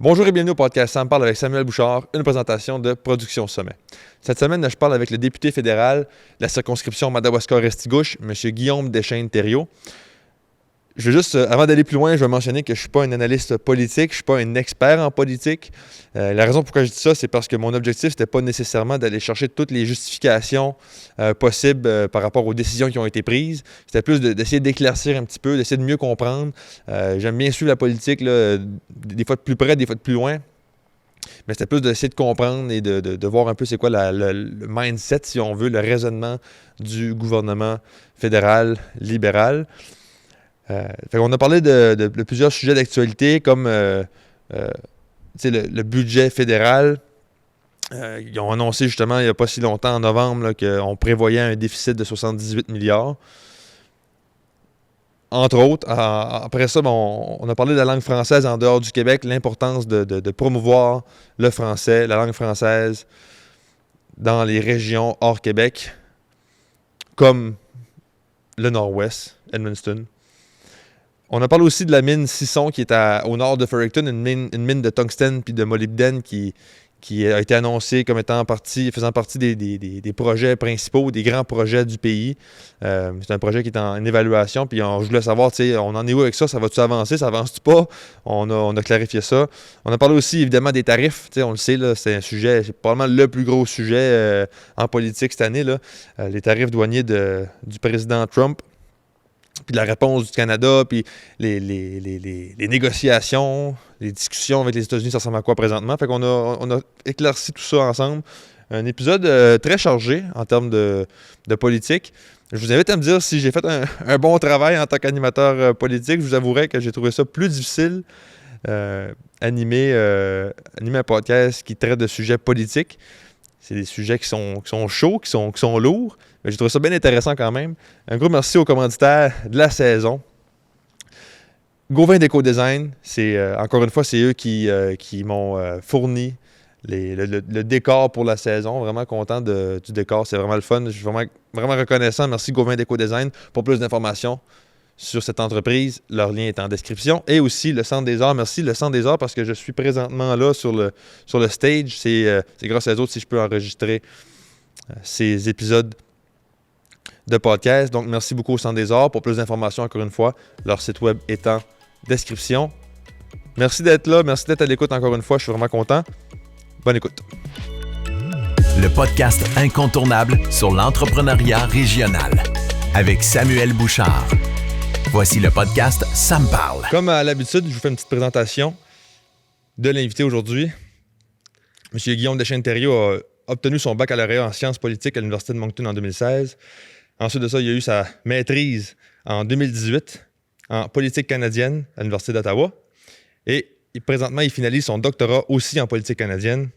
Bonjour et bienvenue au podcast Ça me parle avec Samuel Bouchard, une présentation de Production Sommet. Cette semaine, je parle avec le député fédéral de la circonscription Madawaska-Restigouche, M. Guillaume Deschênes-Thériault. Je vais juste, avant d'aller plus loin, je vais mentionner que je ne suis pas un analyste politique, je ne suis pas un expert en politique. La raison pourquoi je dis ça, c'est parce que mon objectif, ce n'était pas nécessairement d'aller chercher toutes les justifications possibles par rapport aux décisions qui ont été prises. C'était plus d'essayer d'éclaircir un petit peu, d'essayer de mieux comprendre. J'aime bien suivre la politique, là, des fois de plus près, des fois de plus loin. Mais c'était plus d'essayer de comprendre et de voir un peu c'est quoi le mindset, si on veut, le raisonnement du gouvernement fédéral libéral. On a parlé de plusieurs sujets d'actualité, comme le budget fédéral. Ils ont annoncé justement il n'y a pas si longtemps, en novembre, qu'on prévoyait un déficit de 78 milliards. Entre autres, après ça, on a parlé de la langue française en dehors du Québec, l'importance de promouvoir le français, la langue française dans les régions hors Québec, comme le Nord-Ouest, Edmundston. On a parlé aussi de la mine Sisson qui est au nord de Fredericton, une mine de tungstène puis de molybdène qui a été annoncée comme faisant partie des projets principaux, des grands projets du pays. C'est un projet qui est en évaluation, puis je voulais savoir, on en est où avec ça? Ça va-tu avancer? Ça avance-tu pas? On a clarifié ça. On a parlé aussi, évidemment, des tarifs. On le sait, là, c'est un sujet, c'est probablement le plus gros sujet en politique cette année, là. Les tarifs douaniers du président Trump. Puis la réponse du Canada, puis les négociations, les discussions avec les États-Unis, ça ressemble à quoi présentement? Fait qu'on a éclairci tout ça ensemble. Un épisode très chargé en termes de politique. Je vous invite à me dire si j'ai fait un bon travail en tant qu'animateur politique. Je vous avouerai que j'ai trouvé ça plus difficile, animer un podcast qui traite de sujets politiques. C'est des sujets qui sont chauds, qui sont lourds. Mais j'ai trouvé ça bien intéressant quand même. Un gros merci aux commanditaires de la saison. Gauvin Déco Design, encore une fois, c'est eux qui m'ont fourni le décor pour la saison. Vraiment content du décor, c'est vraiment le fun. Je suis vraiment reconnaissant. Merci Gauvin Déco Design. Pour plus d'informations sur cette entreprise, leur lien est en description. Et aussi le Centre des Arts. Merci le Centre des Arts parce que je suis présentement là sur le stage. C'est grâce à eux autres si je peux enregistrer ces épisodes de podcast. Donc, merci beaucoup au Centre des Arts. Pour plus d'informations, encore une fois, leur site web est en description. Merci d'être là. Merci d'être à l'écoute encore une fois. Je suis vraiment content. Bonne écoute. Le podcast incontournable sur l'entrepreneuriat régional avec Samuel Bouchard. Voici le podcast Ça me parle. Comme à l'habitude, je vous fais une petite présentation de l'invité aujourd'hui. M. Guillaume Deschênes-Thériault a obtenu son baccalauréat en sciences politiques à l'Université de Moncton en 2016. Ensuite de ça, il a eu sa maîtrise en 2018 en politique canadienne à l'Université d'Ottawa. Et présentement, il finalise son doctorat aussi en politique canadienne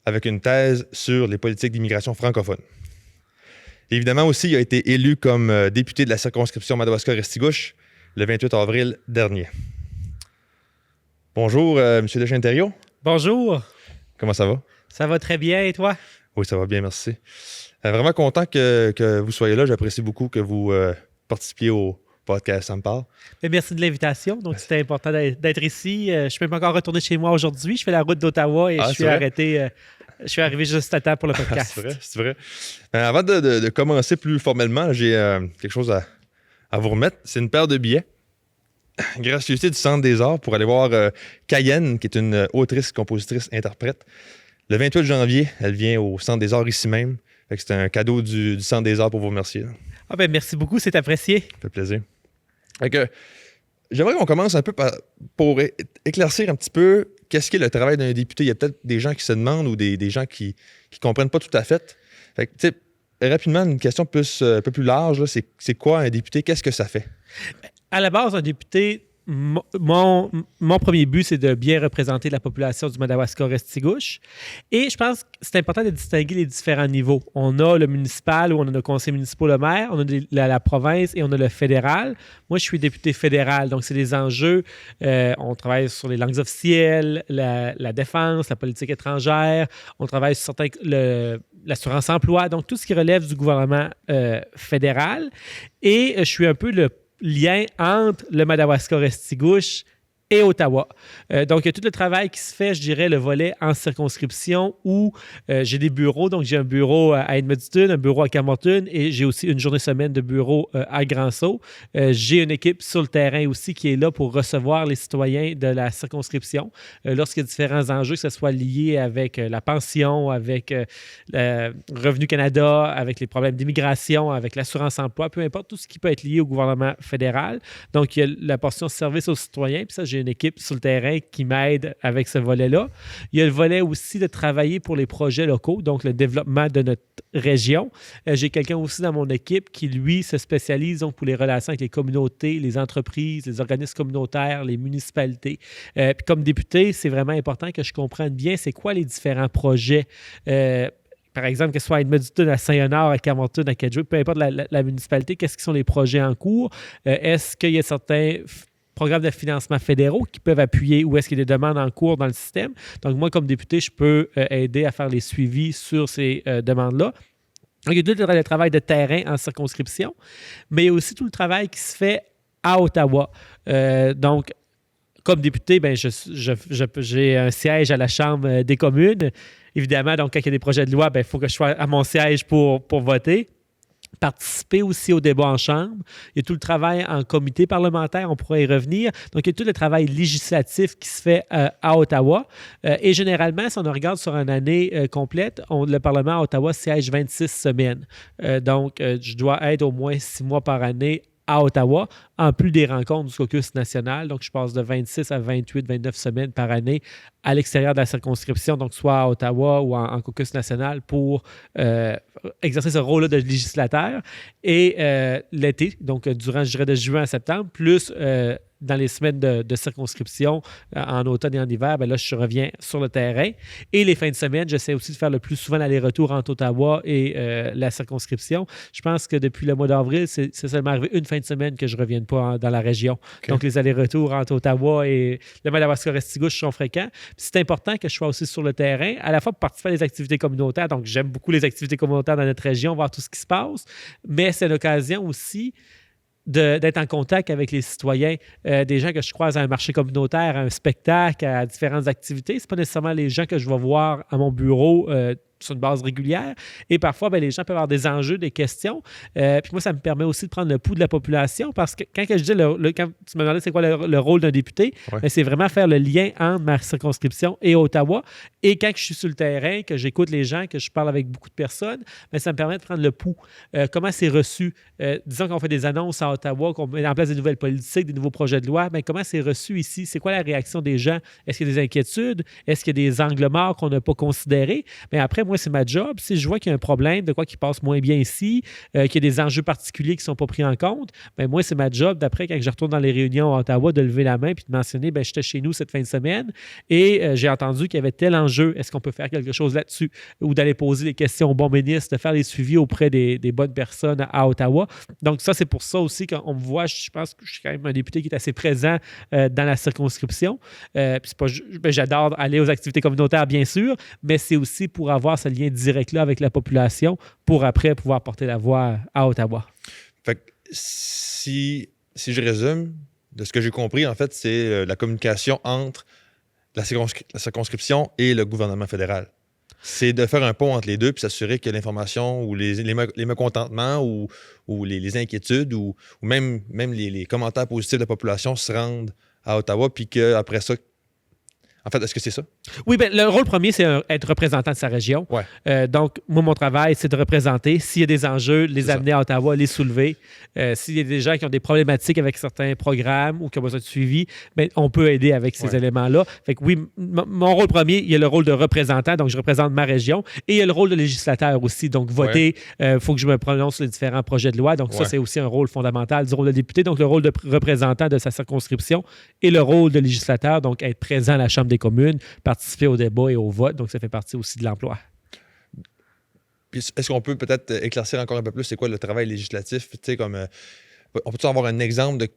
avec une thèse sur les politiques d'immigration francophone. Évidemment aussi, il a été élu comme député de la circonscription Madawaska-Restigouche le 28 avril dernier. Bonjour, M. Deschênes-Thériault. Bonjour. Comment ça va? Ça va très bien, et toi? Oui, ça va bien, merci. Vraiment content que vous soyez là. J'apprécie beaucoup que vous participiez au podcast Ça me parle. Merci de l'invitation. Donc, c'était important d'être ici. Je ne suis même pas encore retourné chez moi aujourd'hui. Je fais la route d'Ottawa et je suis arrêté. Je suis arrivé juste à temps pour le podcast. C'est vrai. Avant de commencer plus formellement, j'ai quelque chose à vous remettre. C'est une paire de billets. Gracieuseté du Centre des Arts pour aller voir Cayenne, qui est une autrice, compositrice, interprète. Le 28 janvier, elle vient au Centre des Arts ici même. C'est un cadeau du Centre des Arts pour vous remercier. Merci beaucoup, c'est apprécié. Ça fait plaisir. J'aimerais qu'on commence un peu pour éclaircir un petit peu qu'est-ce qu'est le travail d'un député. Il y a peut-être des gens qui se demandent ou des gens qui ne comprennent pas tout à fait. Rapidement, une question un peu plus large, là, c'est quoi un député? Qu'est-ce que ça fait? À la base, un député, mon premier but, c'est de bien représenter la population du Madawaska-Restigouche. Et je pense que c'est important de distinguer les différents niveaux. On a le municipal, où on a le conseil municipal, le maire, on a la province et on a le fédéral. Moi, je suis député fédéral, donc c'est des enjeux. On travaille sur les langues officielles, la défense, la politique étrangère. On travaille sur l'assurance-emploi, donc tout ce qui relève du gouvernement fédéral. Et je suis un peu le lien entre le Madawaska-Restigouche et Ottawa. Donc, il y a tout le travail qui se fait, je dirais, le volet en circonscription où j'ai des bureaux. Donc, j'ai un bureau à Edmundston, un bureau à Camerton et j'ai aussi une journée semaine de bureau à Grand-Sault. J'ai une équipe sur le terrain aussi qui est là pour recevoir les citoyens de la circonscription lorsqu'il y a différents enjeux, que ce soit lié avec la pension, avec Revenu Canada, avec les problèmes d'immigration, avec l'assurance-emploi, peu importe, tout ce qui peut être lié au gouvernement fédéral. Donc, il y a la portion service aux citoyens, puis ça, j'ai une équipe sur le terrain qui m'aide avec ce volet-là. Il y a le volet aussi de travailler pour les projets locaux, donc le développement de notre région. J'ai quelqu'un aussi dans mon équipe qui, lui, se spécialise donc, pour les relations avec les communautés, les entreprises, les organismes communautaires, les municipalités. Puis comme député, c'est vraiment important que je comprenne bien c'est quoi les différents projets par exemple, que ce soit à Edmundston, à Saint-Honor, à Camerton, à Kedgewick, peu importe la municipalité, qu'est-ce qui sont les projets en cours? Est-ce qu'il y a certains programmes de financement fédéraux qui peuvent appuyer ou est-ce qu'il y a des demandes en cours dans le système? Donc, moi, comme député, je peux aider à faire les suivis sur ces demandes-là. Donc, il y a tout le travail de terrain en circonscription, mais il y a aussi tout le travail qui se fait à Ottawa. Donc, comme député, ben, j'ai un siège à la Chambre des communes. Évidemment, donc, quand il y a des projets de loi, il faut que je sois à mon siège pour voter. Participer aussi au débat en Chambre. Il y a tout le travail en comité parlementaire, on pourrait y revenir. Donc, il y a tout le travail législatif qui se fait à Ottawa. Et généralement, si on regarde sur une année complète, le Parlement à Ottawa siège 26 semaines. Donc, je dois être au moins 6 mois par année à Ottawa, en plus des rencontres du caucus national. Donc, je passe de 26 à 28, 29 semaines par année à l'extérieur de la circonscription, donc soit à Ottawa ou en caucus national pour exercer ce rôle-là de législateur. Et l'été, donc durant, je dirais, de juin à septembre, plus dans les semaines de circonscription en automne et en hiver, là, je reviens sur le terrain. Et les fins de semaine, j'essaie aussi de faire le plus souvent l'aller-retour entre Ottawa et la circonscription. Je pense que depuis le mois d'avril, c'est seulement arrivé une fin de semaine que je ne revienne pas dans la région. Okay. Donc, les allers-retours entre Ottawa et le Madawaska-Restigouche sont fréquents. Puis c'est important que je sois aussi sur le terrain, à la fois pour participer à des activités communautaires. Donc, j'aime beaucoup les activités communautaires dans notre région, voir tout ce qui se passe. Mais c'est l'occasion aussi d'être en contact avec les citoyens, des gens que je croise à un marché communautaire, à un spectacle, à différentes activités. Ce n'est pas nécessairement les gens que je vais voir à mon bureau sur une base régulière. Et parfois, les gens peuvent avoir des enjeux, des questions. Puis moi, ça me permet aussi de prendre le pouls de la population parce que quand je dis, quand tu me demandais c'est quoi le rôle d'un député, c'est vraiment faire le lien entre ma circonscription et Ottawa. Et quand je suis sur le terrain, que j'écoute les gens, que je parle avec beaucoup de personnes, ça me permet de prendre le pouls. Comment c'est reçu? Disons qu'on fait des annonces à Ottawa, qu'on met en place des nouvelles politiques, des nouveaux projets de loi. Comment c'est reçu ici? C'est quoi la réaction des gens? Est-ce qu'il y a des inquiétudes? Est-ce qu'il y a des angles morts qu'on n'a pas considérés? Mais après, moi, c'est ma job. Si je vois qu'il y a un problème, de quoi qui passe moins bien ici, qu'il y a des enjeux particuliers qui ne sont pas pris en compte, moi, c'est ma job d'après, quand je retourne dans les réunions à Ottawa, de lever la main et de mentionner, j'étais chez nous cette fin de semaine et j'ai entendu qu'il y avait tel enjeu. Est-ce qu'on peut faire quelque chose là-dessus? Ou d'aller poser des questions au bon ministre, de faire les suivis auprès des bonnes personnes à Ottawa. Donc, ça, c'est pour ça aussi qu'on me voit, je pense que je suis quand même un député qui est assez présent dans la circonscription. J'adore aller aux activités communautaires, bien sûr, mais c'est aussi pour avoir ce lien direct-là avec la population pour après pouvoir porter la voix à Ottawa. Fait que si je résume, de ce que j'ai compris, en fait, c'est la communication entre la circonscription et le gouvernement fédéral. C'est de faire un pont entre les deux puis s'assurer que l'information ou les mécontentements ou les inquiétudes ou même les commentaires positifs de la population se rendent à Ottawa puis qu'après ça, en fait, est-ce que c'est ça? Oui, le rôle premier, c'est être représentant de sa région. Ouais. Donc, moi, mon travail, c'est de représenter. S'il y a des enjeux, les amener à Ottawa, les soulever. S'il y a des gens qui ont des problématiques avec certains programmes ou qui ont besoin de suivi, on peut aider avec ces éléments-là. Fait que oui, mon rôle premier, il y a le rôle de représentant, donc je représente ma région. Et il y a le rôle de législateur aussi. Donc, voter, faut que je me prononce sur les différents projets de loi. Donc, ça, c'est aussi un rôle fondamental du rôle de député. Donc, le rôle de représentant de sa circonscription et le rôle de législateur, donc être présent à la Chambre des communes, participer au débat et au vote. Donc, ça fait partie aussi de l'emploi. Puis, est-ce qu'on peut peut-être éclaircir encore un peu plus c'est quoi le travail législatif? Tu sais, comme, on peut-tu avoir un exemple de...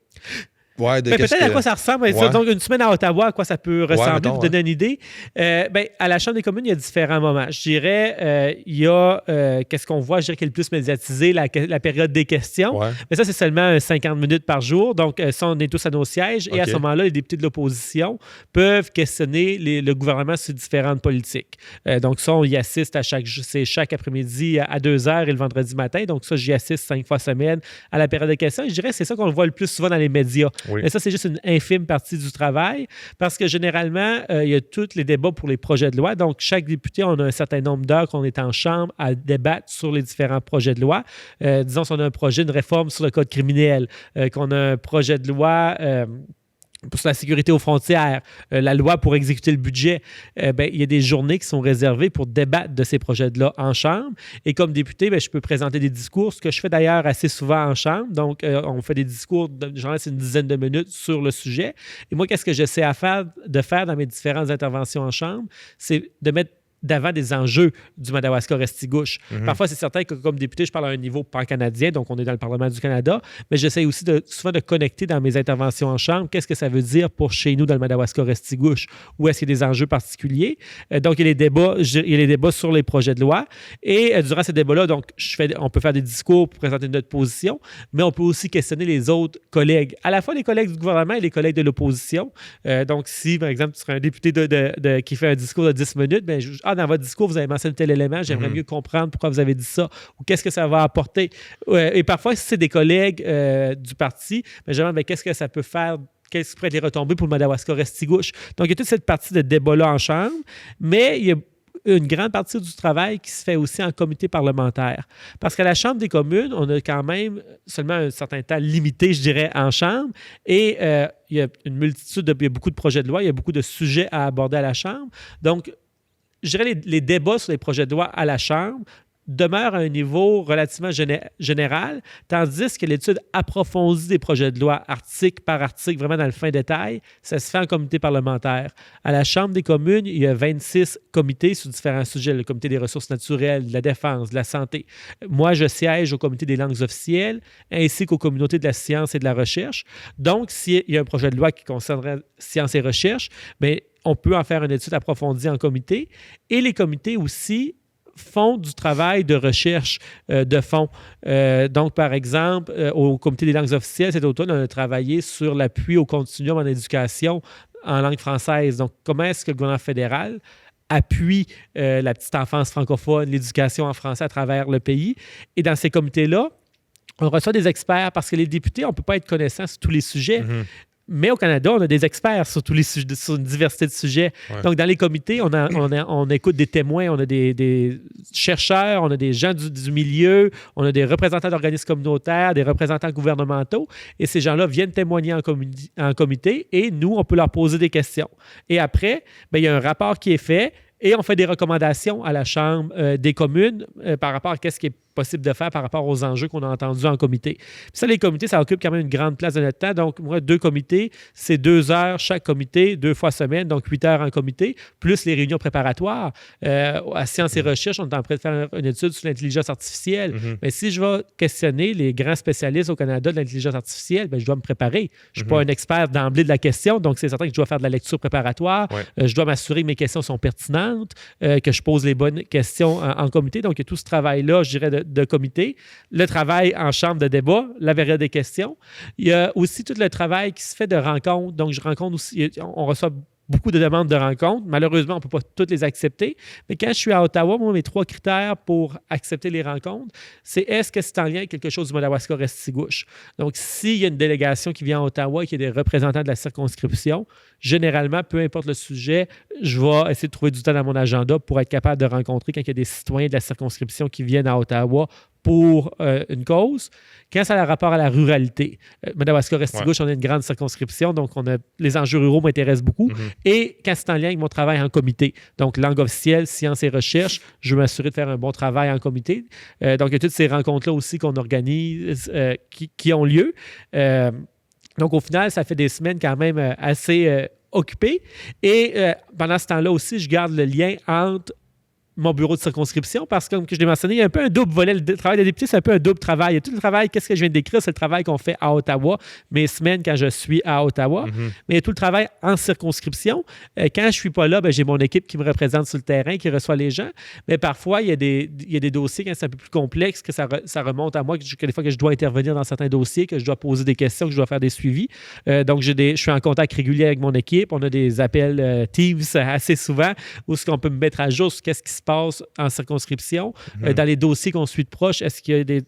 Ouais, Peut-être à quoi ça ressemble. Ouais. Donc, une semaine à Ottawa, à quoi ça peut ressembler, mettons, pour donner une idée. À la Chambre des communes, il y a différents moments. Je dirais, il y a, qu'est-ce qu'on voit, je dirais, qui est le plus médiatisé, la période des questions. Ouais. Mais ça, c'est seulement 50 minutes par jour. Donc, ça, on est tous à nos sièges. Et à ce moment-là, les députés de l'opposition peuvent questionner le gouvernement sur différentes politiques. Donc, ça, on y assiste chaque après-midi à 2h et le vendredi matin. Donc, ça, j'y assiste 5 fois semaine à la période des questions. Et je dirais que c'est ça qu'on le voit le plus souvent dans les médias. Oui. Mais ça, c'est juste une infime partie du travail parce que généralement, il y a tous les débats pour les projets de loi. Donc, chaque député, on a un certain nombre d'heures qu'on est en chambre à débattre sur les différents projets de loi. Disons, si on a un projet de réforme sur le code criminel, qu'on a un projet de loi sur la sécurité aux frontières, la loi pour exécuter le budget, il y a des journées qui sont réservées pour débattre de ces projets de loi en Chambre. Et comme député, je peux présenter des discours, ce que je fais d'ailleurs assez souvent en Chambre. Donc, on fait des discours, genre c'est une dizaine de minutes sur le sujet. Et moi, qu'est-ce que j'essaie de faire dans mes différentes interventions en Chambre? C'est de mettre d'avant des enjeux du Madawaska-Restigouche. Parfois, c'est certain que comme député, je parle à un niveau pan-canadien, donc on est dans le Parlement du Canada, mais j'essaie aussi souvent de connecter dans mes interventions en Chambre qu'est-ce que ça veut dire pour chez nous dans le Madawaska-Restigouche, où est-ce qu'il y a des enjeux particuliers. Donc, il y a les débats sur les projets de loi. Et durant ces débats-là, donc, on peut faire des discours pour présenter notre position, mais on peut aussi questionner les autres collègues, à la fois les collègues du gouvernement et les collègues de l'opposition. Donc, si, par exemple, tu serais un député qui fait un discours de 10 minutes, dans votre discours, vous avez mentionné tel élément, j'aimerais mieux comprendre pourquoi vous avez dit ça ou qu'est-ce que ça va apporter. Et parfois, si c'est des collègues du parti, qu'est-ce que ça peut faire, qu'est-ce qui pourrait être les retombées pour le Madawaska-Restigouche. Donc, il y a toute cette partie de débat-là en Chambre, mais il y a une grande partie du travail qui se fait aussi en comité parlementaire. Parce qu'à la Chambre des communes, on a quand même seulement un certain temps limité, je dirais, en Chambre. Et il y a il y a beaucoup de projets de loi, il y a beaucoup de sujets à aborder à la Chambre. Donc, je dirais les débats sur les projets de loi à la Chambre demeurent à un niveau relativement général, tandis que l'étude approfondie des projets de loi, article par article, vraiment dans le fin détail, ça se fait en comité parlementaire. À la Chambre des communes, il y a 26 comités sur différents sujets, le comité des ressources naturelles, de la défense, de la santé. Moi, je siège au comité des langues officielles, ainsi qu'aux communautés de la science et de la recherche. Donc, s'il y a un projet de loi qui concernerait science et recherche, on peut en faire une étude approfondie en comité. Et les comités aussi font du travail de recherche de fond. Donc, par exemple, au Comité des langues officielles, cet automne, on a travaillé sur l'appui au continuum en éducation en langue française. Donc, comment est-ce que le gouvernement fédéral appuie la petite enfance francophone, l'éducation en français à travers le pays. Et dans ces comités-là, on reçoit des experts parce que les députés, on ne peut pas être connaissants sur tous les sujets. Mais au Canada, on a des experts sur tous les sujets, sur une diversité de sujets. Ouais. Donc, dans les comités, on écoute des témoins, on a des chercheurs, on a des gens du milieu, on a des représentants d'organismes communautaires, des représentants gouvernementaux. Et ces gens-là viennent témoigner en comité et nous, on peut leur poser des questions. Et après, il y a un rapport qui est fait et on fait des recommandations à la Chambre des communes par rapport à ce qui est possible de faire par rapport aux enjeux qu'on a entendus en comité. Puis ça, les comités, ça occupe quand même une grande place de notre temps. Donc, moi, 2 comités, c'est 2 heures chaque comité, 2 fois semaine, donc 8 heures en comité, plus les réunions préparatoires. À Sciences et Recherches, on est en train de faire une étude sur l'intelligence artificielle. Mais si je vais questionner les grands spécialistes au Canada de l'intelligence artificielle, je dois me préparer. Je ne suis pas un expert d'emblée de la question, donc c'est certain que je dois faire de la lecture préparatoire. Je dois m'assurer que mes questions sont pertinentes, que je pose les bonnes questions en comité. Donc, il y a tout ce travail-là, je dirais, de comité, le travail en chambre de débat, la période des questions. Il y a aussi tout le travail qui se fait de rencontres. Donc, je rencontre aussi, on reçoit beaucoup de demandes de rencontres. Malheureusement, on ne peut pas toutes les accepter. Mais quand je suis à Ottawa, moi, mes 3 critères pour accepter les rencontres, c'est est-ce que c'est en lien avec quelque chose du Madawaska-Restigouche. Donc, s'il y a une délégation qui vient à Ottawa et qui a des représentants de la circonscription, généralement, peu importe le sujet, je vais essayer de trouver du temps dans mon agenda pour être capable de rencontrer quand il y a des citoyens de la circonscription qui viennent à Ottawa pour une cause. Quand ça a un rapport à la ruralité, Madawaska-Restigouche, on a une grande circonscription, donc les enjeux ruraux m'intéressent beaucoup. Et quand c'est en lien avec mon travail en comité, donc langue officielle, sciences et recherches, je veux m'assurer de faire un bon travail en comité. Donc, il y a toutes ces rencontres-là aussi qu'on organise, qui ont lieu. Donc, au final, ça fait des semaines quand même assez occupées. Et pendant ce temps-là aussi, je garde le lien entre mon bureau de circonscription parce que, comme je l'ai mentionné, il y a un peu un double volet. Le travail des députés, c'est un peu un double travail. Il y a tout le travail, qu'est-ce que je viens de décrire, c'est le travail qu'on fait à Ottawa, mes semaines quand je suis à Ottawa. Mais il y a tout le travail en circonscription. Quand je ne suis pas là, j'ai mon équipe qui me représente sur le terrain, qui reçoit les gens. Mais parfois, il y a des dossiers, quand c'est un peu plus complexe, que ça remonte à moi, que des fois que je dois intervenir dans certains dossiers, que je dois poser des questions, que je dois faire des suivis. Donc, je suis en contact régulier avec mon équipe. On a des appels Teams assez souvent où ce qu'on peut me mettre à jour sur qu'est-ce qui se passe en circonscription. Dans les dossiers qu'on suit de proche, est-ce qu'il y a des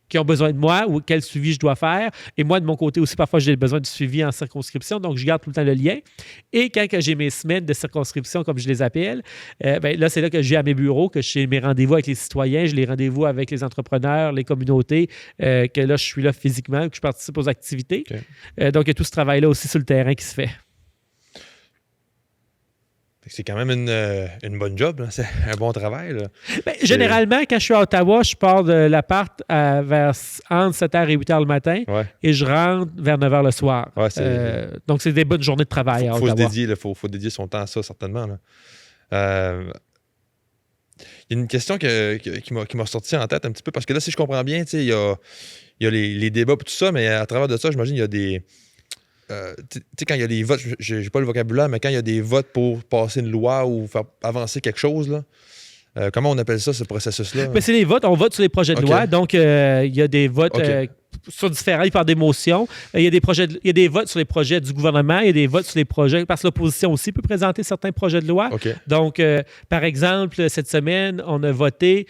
qui ont besoin de moi ou quel suivi je dois faire. Et moi, de mon côté aussi, parfois, j'ai besoin de suivi en circonscription, donc je garde tout le temps le lien. Et quand j'ai mes semaines de circonscription, comme je les appelle, là, c'est là que j'ai à mes bureaux, que j'ai mes rendez-vous avec les citoyens, j'ai les rendez-vous avec les entrepreneurs, les communautés, que là, je suis là physiquement, que je participe aux activités. Okay. Donc, il y a tout ce travail-là aussi sur le terrain qui se fait. C'est quand même une bonne job, là. C'est un bon travail. Là. Généralement, quand je suis à Ottawa, je pars de l'appart vers entre 7h et 8h le matin et je rentre vers 9h le soir. Ouais, donc, c'est des bonnes journées de travail à Ottawa. Faut dédier son temps à ça, certainement. Là. Il y a une question qui m'a sorti en tête un petit peu, parce que là, si je comprends bien, il y a les débats et tout ça, mais à travers de ça, j'imagine il y a des... tu sais, quand il y a des votes, j'ai pas le vocabulaire, mais quand il y a des votes pour passer une loi ou faire avancer quelque chose, là, comment on appelle ça, ce processus-là? C'est les votes. On vote sur les projets de loi. Donc, il y a des votes sur différents par des motions. Il y a des votes sur les projets du gouvernement. Il y a des votes sur les projets, parce que l'opposition aussi peut présenter certains projets de loi. Donc, par exemple, cette semaine, on a voté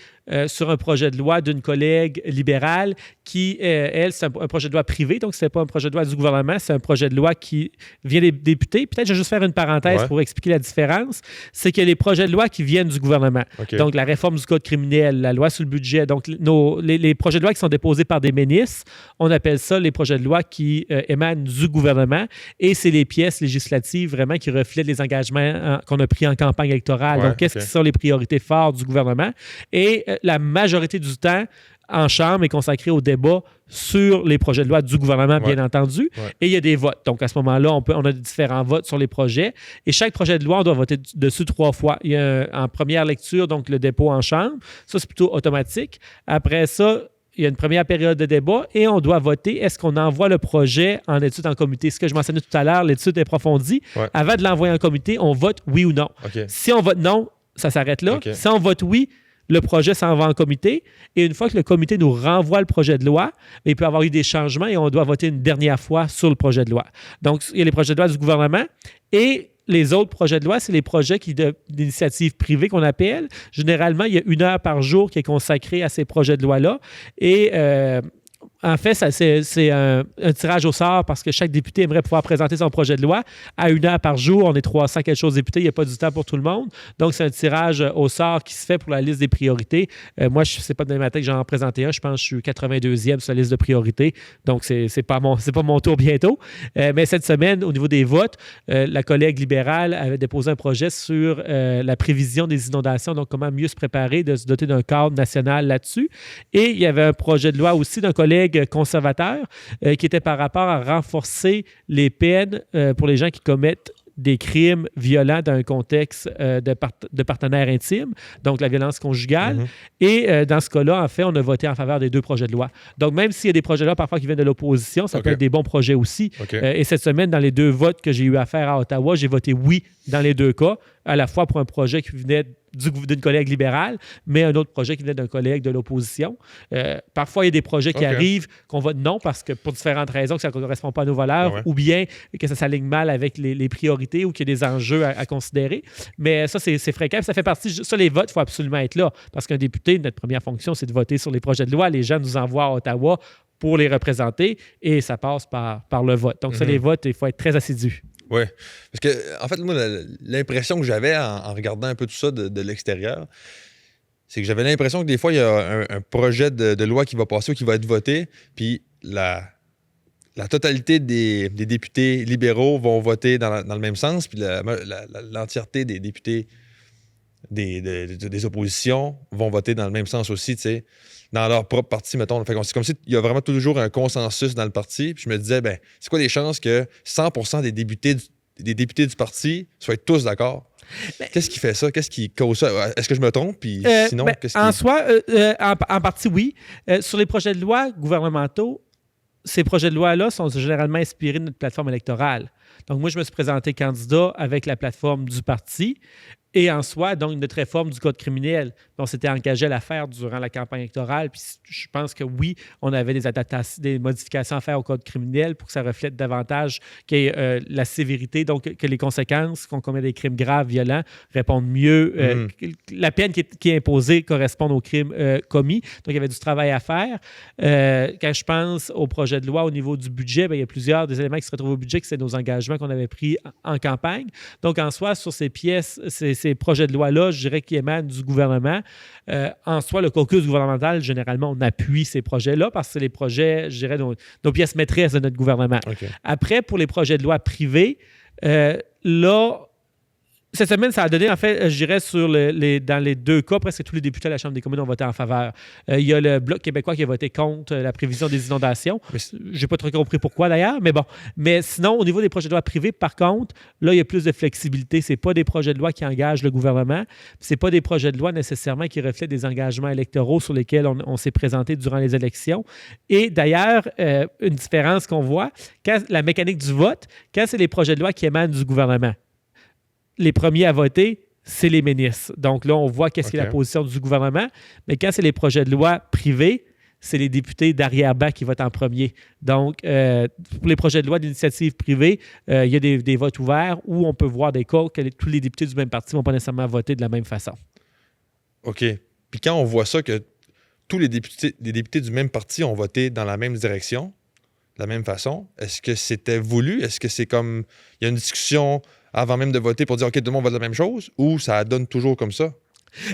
sur un projet de loi d'une collègue libérale qui, elle, c'est un projet de loi privé, donc ce n'est pas un projet de loi du gouvernement, c'est un projet de loi qui vient des députés. Peut-être je vais juste faire une parenthèse pour expliquer la différence. C'est qu'il y a les projets de loi qui viennent du gouvernement. Donc, la réforme du code criminel, la loi sur le budget, donc les projets de loi qui sont déposés par des ministres, on appelle ça les projets de loi qui émanent du gouvernement, et c'est les pièces législatives vraiment qui reflètent les engagements qu'on a pris en campagne électorale. Donc, qu'est-ce qui sont les priorités fortes du gouvernement? Et la majorité du temps en Chambre est consacrée au débat sur les projets de loi du gouvernement, bien entendu. Et il y a des votes. Donc, à ce moment-là, on a différents votes sur les projets. Et chaque projet de loi, on doit voter dessus 3 fois. Il y a en première lecture, donc le dépôt en Chambre. Ça, c'est plutôt automatique. Après ça, il y a une première période de débat et on doit voter. Est-ce qu'on envoie le projet en étude en comité? Ce que je mentionnais tout à l'heure, l'étude approfondie. Avant de l'envoyer en comité, on vote oui ou non. Si on vote non, ça s'arrête là. Si on vote oui, le projet s'en va en comité. Et une fois que le comité nous renvoie le projet de loi, il peut y avoir eu des changements et on doit voter une dernière fois sur le projet de loi. Donc, il y a les projets de loi du gouvernement et les autres projets de loi, c'est les projets d'initiative privée qu'on appelle. Généralement, il y a 1 heure par jour qui est consacrée à ces projets de loi-là. Et en fait, c'est un tirage au sort parce que chaque député aimerait pouvoir présenter son projet de loi à 1 heure par jour. On est 300 quelque chose députés, il n'y a pas du temps pour tout le monde. Donc, c'est un tirage au sort qui se fait pour la liste des priorités. Moi, je ne sais pas demain matin que j'en ai présenté un. Je pense que je suis 82e sur la liste de priorités. Donc, c'est pas mon tour bientôt. Mais cette semaine, au niveau des votes, la collègue libérale avait déposé un projet sur la prévision des inondations, donc comment mieux se préparer, de se doter d'un cadre national là-dessus. Et il y avait un projet de loi aussi d'un collègue conservateur qui était par rapport à renforcer les peines pour les gens qui commettent des crimes violents dans un contexte de partenaire intime, donc la violence conjugale. Et dans ce cas-là, en fait, on a voté en faveur des 2 projets de loi. Donc, même s'il y a des projets de loi parfois qui viennent de l'opposition, ça peut être des bons projets aussi. Et cette semaine, dans les 2 votes que j'ai eu à faire à Ottawa, j'ai voté oui dans les 2 cas, à la fois pour un projet qui venait d'une collègue libérale, mais un autre projet qui venait d'un collègue de l'opposition. Parfois, il y a des projets qui arrivent qu'on vote non parce que pour différentes raisons, que ça ne correspond pas à nos valeurs ou bien que ça s'aligne mal avec les priorités ou qu'il y a des enjeux à considérer. Mais ça, c'est fréquent. Ça fait partie... Ça, les votes, il faut absolument être là parce qu'un député, notre première fonction, c'est de voter sur les projets de loi. Les gens nous envoient à Ottawa pour les représenter et ça passe par le vote. Donc, ça, les votes, il faut être très assidu. Oui. Parce que, en fait, moi, l'impression que j'avais en regardant un peu tout ça de l'extérieur, c'est que j'avais l'impression que des fois, il y a un projet de loi qui va passer ou qui va être voté, puis la totalité des députés libéraux vont voter dans le même sens, puis l'entièreté des députés des oppositions vont voter dans le même sens aussi, tu sais, dans leur propre parti, mettons. Fait c'est comme s'il y a vraiment toujours un consensus dans le parti. Puis je me disais, c'est quoi les chances que 100% des députés du parti soient tous d'accord? Qu'est-ce qui fait ça? Qu'est-ce qui cause ça? Est-ce que je me trompe? Puis sinon, qu'est-ce en qui... soi, en partie, oui. Sur les projets de loi gouvernementaux, ces projets de loi-là sont généralement inspirés de notre plateforme électorale. Donc, moi, je me suis présenté candidat avec la plateforme du parti et en soi, donc, notre réforme du code criminel. On s'était engagé à la faire durant la campagne électorale. Puis je pense que oui, on avait des adaptations, des modifications à faire au code criminel pour que ça reflète davantage la sévérité, donc que les conséquences qu'on commet des crimes graves, violents, répondent mieux. La peine qui est imposée correspond aux crimes commis. Donc, il y avait du travail à faire. Quand je pense au projet de loi au niveau du budget, il y a plusieurs des éléments qui se retrouvent au budget, que c'est nos engagements qu'on avait pris en campagne. Donc, en soi, sur ces pièces, ces projets de loi-là, je dirais qu'ils émanent du gouvernement. En soi, le caucus gouvernemental, généralement, on appuie ces projets-là parce que c'est les projets, je dirais, nos pièces maîtresses de notre gouvernement. Okay. Après, pour les projets de loi privés, là, cette semaine, ça a donné, en fait, je dirais, dans les deux cas, presque tous les députés à la Chambre des communes ont voté en faveur. Il y a le Bloc québécois qui a voté contre la prévision des inondations. Je n'ai pas trop compris pourquoi, d'ailleurs, mais bon. Mais sinon, au niveau des projets de loi privés, par contre, là, il y a plus de flexibilité. Ce n'est pas des projets de loi qui engagent le gouvernement. Ce n'est pas des projets de loi nécessairement qui reflètent des engagements électoraux sur lesquels on s'est présenté durant les élections. Et d'ailleurs, une différence qu'on voit, quand la mécanique du vote, quand c'est les projets de loi qui émanent du gouvernement, les premiers à voter, c'est les ministres. Donc là, on voit qu'est-ce qui est la position du gouvernement. Mais quand c'est les projets de loi privés, c'est les députés d'arrière-ban qui votent en premier. Donc, pour les projets de loi d'initiative privée, il y a des votes ouverts où on peut voir des cas que tous les députés du même parti ne vont pas nécessairement voter de la même façon. OK. Puis quand on voit ça, que tous les députés du même parti ont voté dans la même direction, de la même façon, est-ce que c'était voulu? Est-ce que c'est comme... Il y a une discussion avant même de voter pour dire « OK, tout le monde vote la même chose » ou ça donne toujours comme ça?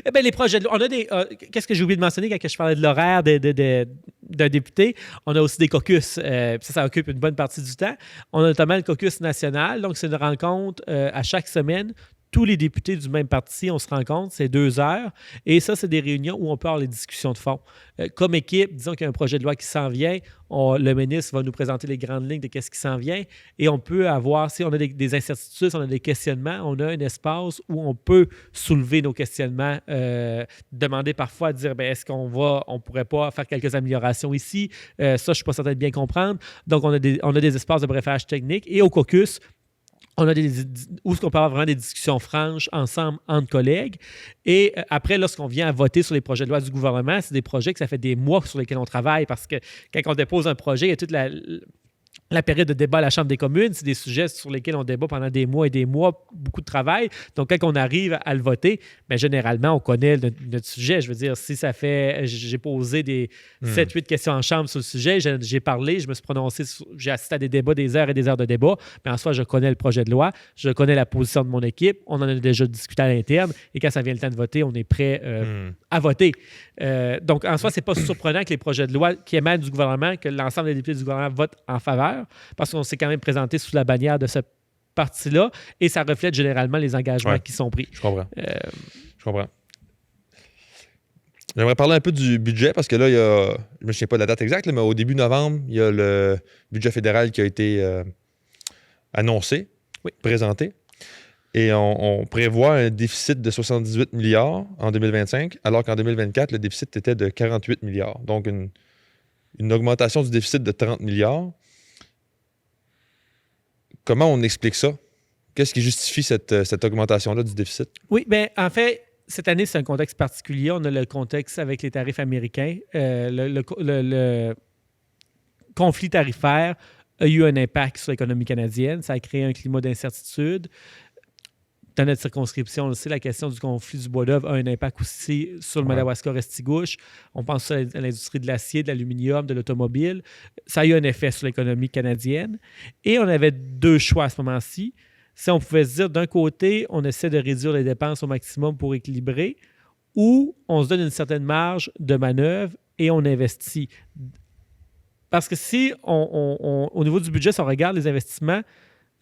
Eh bien, les projets de loi, on a des... qu'est-ce que j'ai oublié de mentionner quand je parlais de l'horaire d'un député? On a aussi des caucus. Ça occupe une bonne partie du temps. On a notamment le caucus national. Donc, c'est une rencontre à chaque semaine. Tous les députés du même parti, on se rencontre, c'est 2 heures. Et ça, c'est des réunions où on peut avoir les discussions de fond. Comme équipe, disons qu'il y a un projet de loi qui s'en vient, le ministre va nous présenter les grandes lignes de qu'est-ce qui s'en vient. Et on peut avoir, si on a des incertitudes, si on a des questionnements, on a un espace où on peut soulever nos questionnements, demander parfois, dire, est-ce qu'on pourrait pas faire quelques améliorations ici? Ça, je ne suis pas certain de bien comprendre. Donc, on a des espaces de brefage technique. Et au caucus, on a où est-ce qu'on peut avoir vraiment des discussions franches ensemble, entre collègues. Et après, lorsqu'on vient à voter sur les projets de loi du gouvernement, c'est des projets que ça fait des mois sur lesquels on travaille parce que quand on dépose un projet, il y a toute la période de débat à la Chambre des communes. C'est des sujets sur lesquels on débat pendant des mois et des mois, beaucoup de travail. Donc, quand on arrive à le voter, bien, généralement, on connaît notre sujet. Je veux dire, si ça fait... J'ai posé des 7-8 questions en chambre sur le sujet, j'ai parlé, je me suis prononcé, j'ai assisté à des débats, des heures et des heures de débat, mais en soi, je connais le projet de loi, je connais la position de mon équipe, on en a déjà discuté à l'interne, et quand ça vient le temps de voter, on est prêt à voter. Donc, en soi, c'est pas surprenant que les projets de loi qui émanent du gouvernement, que l'ensemble des députés du gouvernement votent en faveur, parce qu'on s'est quand même présenté sous la bannière de ce parti-là et ça reflète généralement les engagements qui sont pris. Je comprends. Je comprends. J'aimerais parler un peu du budget parce que là, je ne me souviens pas de la date exacte, mais au début novembre, il y a le budget fédéral qui a été annoncé, présenté. Et on prévoit un déficit de 78 milliards en 2025, alors qu'en 2024, le déficit était de 48 milliards. Donc, une augmentation du déficit de 30 milliards. Comment on explique ça? Qu'est-ce qui justifie cette augmentation-là du déficit? Oui, bien, en fait, cette année, c'est un contexte particulier. On a le contexte avec les tarifs américains. Le conflit tarifaire a eu un impact sur l'économie canadienne. Ça a créé un climat d'incertitude. Dans notre circonscription, on sait, la question du conflit du bois-d'œuvre a un impact aussi sur le Madawaska-Restigouche. On pense à l'industrie de l'acier, de l'aluminium, de l'automobile. Ça a eu un effet sur l'économie canadienne. Et on avait 2 choix à ce moment-ci. Si on pouvait se dire, d'un côté, on essaie de réduire les dépenses au maximum pour équilibrer, ou on se donne une certaine marge de manœuvre et on investit. Parce que si, au niveau du budget, si on regarde les investissements,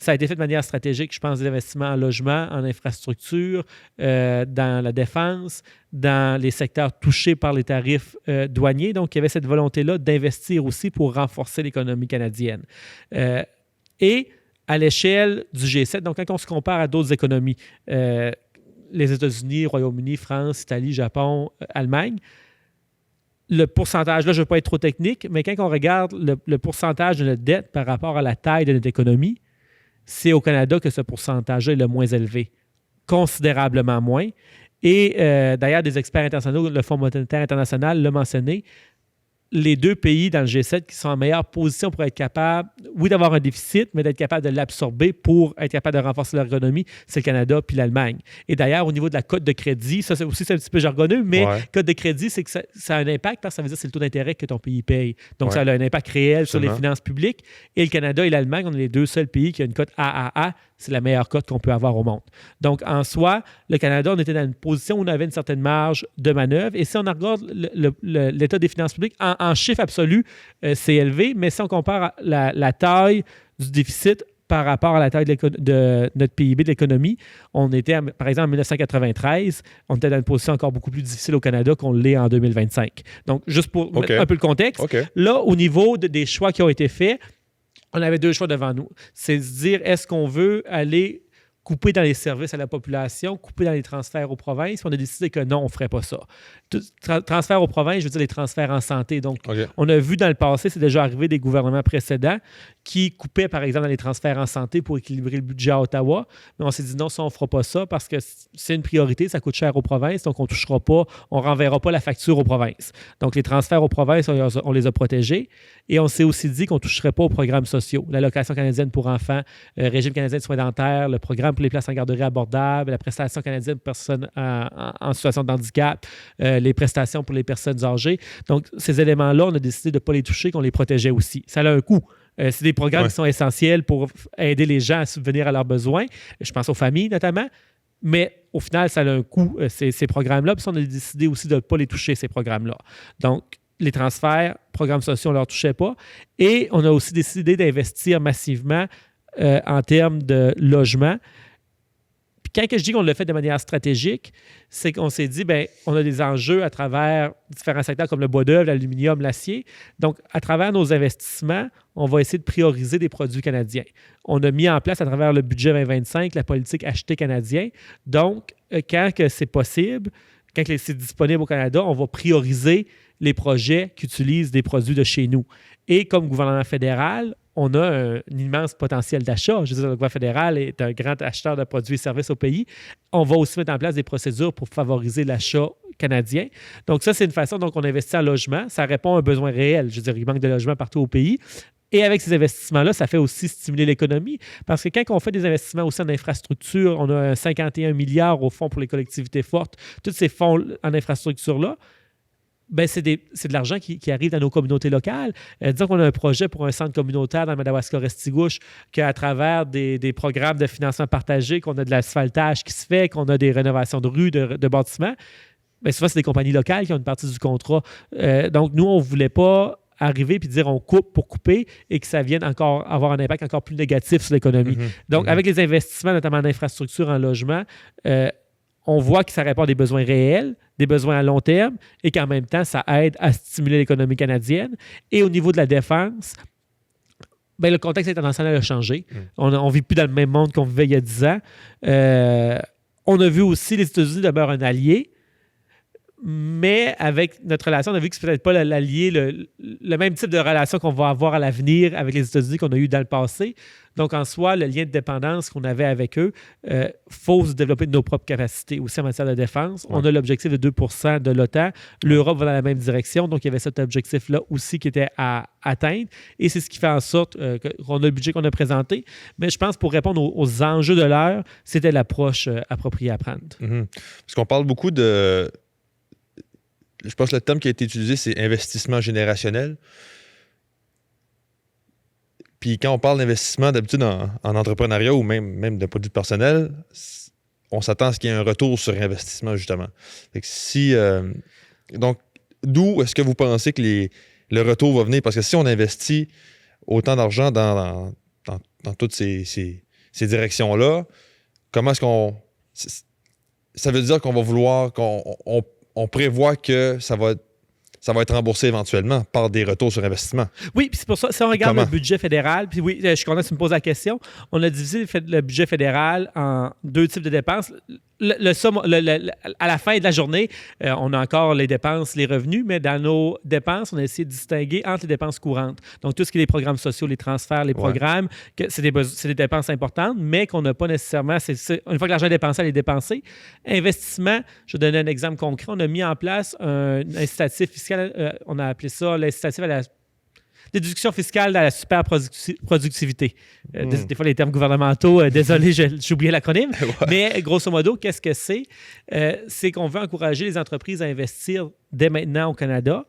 ça a été fait de manière stratégique. Je pense des investissements en logement, en infrastructure, dans la défense, dans les secteurs touchés par les tarifs douaniers. Donc, il y avait cette volonté-là d'investir aussi pour renforcer l'économie canadienne. Et à l'échelle du G7, donc quand on se compare à d'autres économies, les États-Unis, Royaume-Uni, France, Italie, Japon, Allemagne, le pourcentage, là, je ne veux pas être trop technique, mais quand on regarde le pourcentage de notre dette par rapport à la taille de notre économie, c'est au Canada que ce pourcentage-là est le moins élevé, considérablement moins. Et d'ailleurs, des experts internationaux, le Fonds monétaire international l'a mentionné, les deux pays dans le G7 qui sont en meilleure position pour être capables, oui, d'avoir un déficit, mais d'être capable de l'absorber pour être capable de renforcer leur économie, c'est le Canada puis l'Allemagne. Et d'ailleurs, au niveau de la cote de crédit, ça c'est aussi un petit peu jargonneux, mais cote de crédit, c'est que ça a un impact parce que ça veut dire que c'est le taux d'intérêt que ton pays paye. Donc, ça a un impact réel sur les finances publiques. Et le Canada et l'Allemagne, on est les deux seuls pays qui ont une cote AAA. C'est la meilleure cote qu'on peut avoir au monde. Donc, en soi, le Canada, on était dans une position où on avait une certaine marge de manœuvre. Et si on regarde l'état des finances publiques, en chiffre absolu, c'est élevé. Mais si on compare la taille du déficit par rapport à la taille de notre PIB de l'économie, on était, par exemple, en 1993, on était dans une position encore beaucoup plus difficile au Canada qu'on l'est en 2025. Donc, juste pour mettre un peu le contexte, là, au niveau des choix qui ont été faits, on avait deux choix devant nous. C'est de se dire, est-ce qu'on veut aller couper dans les services à la population, couper dans les transferts aux provinces? On a décidé que non, on ne ferait pas ça. Transferts aux provinces, je veux dire les transferts en santé. Donc, on a vu dans le passé, c'est déjà arrivé des gouvernements précédents qui coupaient, par exemple, dans les transferts en santé pour équilibrer le budget à Ottawa. Mais on s'est dit non, ça, on ne fera pas ça parce que c'est une priorité, ça coûte cher aux provinces, donc on ne touchera pas, on ne renverra pas la facture aux provinces. Donc, les transferts aux provinces, on les a protégés. Et on s'est aussi dit qu'on ne toucherait pas aux programmes sociaux. L'allocation canadienne pour enfants, le régime canadien de soins dentaires, le programme pour les places en garderie abordables, la prestation canadienne pour personnes en situation de handicap, les prestations pour les personnes âgées. Donc, ces éléments-là, on a décidé de ne pas les toucher, qu'on les protégeait aussi. Ça a un coût. C'est des programmes qui sont essentiels pour aider les gens à subvenir à leurs besoins. Je pense aux familles, notamment. Mais au final, ça a un coût, ces programmes-là. Puis on a décidé aussi de ne pas les toucher, ces programmes-là. Donc, les transferts, programmes sociaux, on ne leur touchait pas. Et on a aussi décidé d'investir massivement en termes de logement. Puis quand je dis qu'on l'a fait de manière stratégique, c'est qu'on s'est dit, bien, on a des enjeux à travers différents secteurs comme le bois d'œuvre, l'aluminium, l'acier. Donc, à travers nos investissements, on va essayer de prioriser des produits canadiens. On a mis en place à travers le budget 2025 la politique acheter canadien. Donc, quand que c'est possible, quand c'est disponible au Canada, on va prioriser les projets qui utilisent des produits de chez nous. Et comme gouvernement fédéral, on a un immense potentiel d'achat. Je veux dire, le gouvernement fédéral est un grand acheteur de produits et services au pays. On va aussi mettre en place des procédures pour favoriser l'achat canadien. Donc ça, c'est une façon dont on investit en logement. Ça répond à un besoin réel. Je veux dire, il manque de logements partout au pays. Et avec ces investissements-là, ça fait aussi stimuler l'économie. Parce que quand on fait des investissements aussi en infrastructure, on a 51 milliards au fonds pour les collectivités fortes. Tous ces fonds en infrastructure-là, ben c'est de l'argent qui arrive dans nos communautés locales. Disons qu'on a un projet pour un centre communautaire dans le Madawaska-Restigouche, qu'à travers des programmes de financement partagé, qu'on a de l'asphaltage qui se fait, qu'on a des rénovations de rues, de bâtiments, bien souvent, c'est des compagnies locales qui ont une partie du contrat. Donc, nous, on ne voulait pas arriver puis dire on coupe pour couper et que ça vienne encore avoir un impact encore plus négatif sur l'économie. Donc, avec les investissements, notamment en infrastructure, en logement, on voit que ça répond à des besoins réels, des besoins à long terme et qu'en même temps, ça aide à stimuler l'économie canadienne. Et au niveau de la défense, bien, le contexte international a changé. On ne vit plus dans le même monde qu'on vivait il y a 10 ans. On a vu aussi les États-Unis demeurent un allié, mais avec notre relation, on a vu que c'est peut-être pas l'allié, le même type de relation qu'on va avoir à l'avenir avec les États-Unis qu'on a eu dans le passé. Donc, en soi, le lien de dépendance qu'on avait avec eux, faut se développer de nos propres capacités aussi en matière de défense. On a l'objectif de 2% de l'OTAN. L'Europe va dans la même direction. Donc, il y avait cet objectif-là aussi qui était à atteindre. Et c'est ce qui fait en sorte qu'on a le budget qu'on a présenté. Mais je pense pour répondre aux enjeux de l'heure, c'était l'approche appropriée à prendre. Parce qu'on parle beaucoup de... Je pense que le terme qui a été utilisé, c'est investissement générationnel. Puis quand on parle d'investissement, d'habitude en entrepreneuriat ou même d'un point de vue personnel, on s'attend à ce qu'il y ait un retour sur investissement, justement. Fait que donc, d'où est-ce que vous pensez que le retour va venir? Parce que si on investit autant d'argent dans toutes ces directions-là, comment est-ce qu'on... Ça veut dire qu'on va vouloir... On prévoit que ça va ça va être remboursé éventuellement par des retours sur investissement. Oui, puis c'est pour ça, si on regarde Comment? le budget fédéral, puis oui, je suis content que tu me poses la question, on a divisé le budget fédéral en 2 types de dépenses. À la fin de la journée, on a encore les dépenses, les revenus, mais dans nos dépenses, on a essayé de distinguer entre les dépenses courantes. Donc, tout ce qui est les programmes sociaux, les transferts, les programmes, c'est des dépenses importantes, mais qu'on n'a pas nécessairement... une fois que l'argent est dépensé, elle est dépensée. Investissement, je vais donner un exemple concret. On a mis en place un incitatif fiscal, on a appelé ça l'incitatif à la déduction fiscale à la super productivité. Des fois, les termes gouvernementaux, désolé, j'ai oublié l'acronyme. Mais grosso modo, qu'est-ce que c'est? C'est qu'on veut encourager les entreprises à investir dès maintenant au Canada.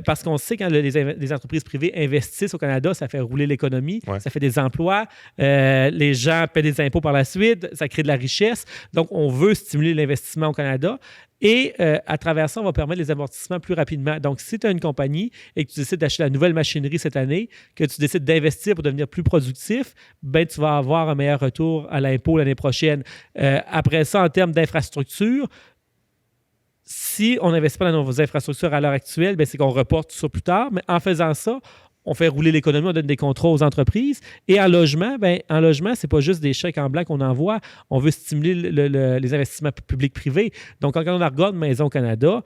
Parce qu'on sait quand les entreprises privées investissent au Canada, ça fait rouler l'économie, ça fait des emplois, les gens paient des impôts par la suite, ça crée de la richesse. Donc, on veut stimuler l'investissement au Canada. Et à travers ça, on va permettre les amortissements plus rapidement. Donc, si tu as une compagnie et que tu décides d'acheter la nouvelle machinerie cette année, que tu décides d'investir pour devenir plus productif, ben, tu vas avoir un meilleur retour à l'impôt l'année prochaine. Après ça, en termes d'infrastructure, si on n'investit pas dans nos infrastructures à l'heure actuelle, ben, c'est qu'on reporte tout ça plus tard. Mais en faisant ça, on fait rouler l'économie, on donne des contrats aux entreprises. Et en logement, c'est pas juste des chèques en blanc qu'on envoie. On veut stimuler les investissements publics-privés. Donc, quand on regarde Maison Canada,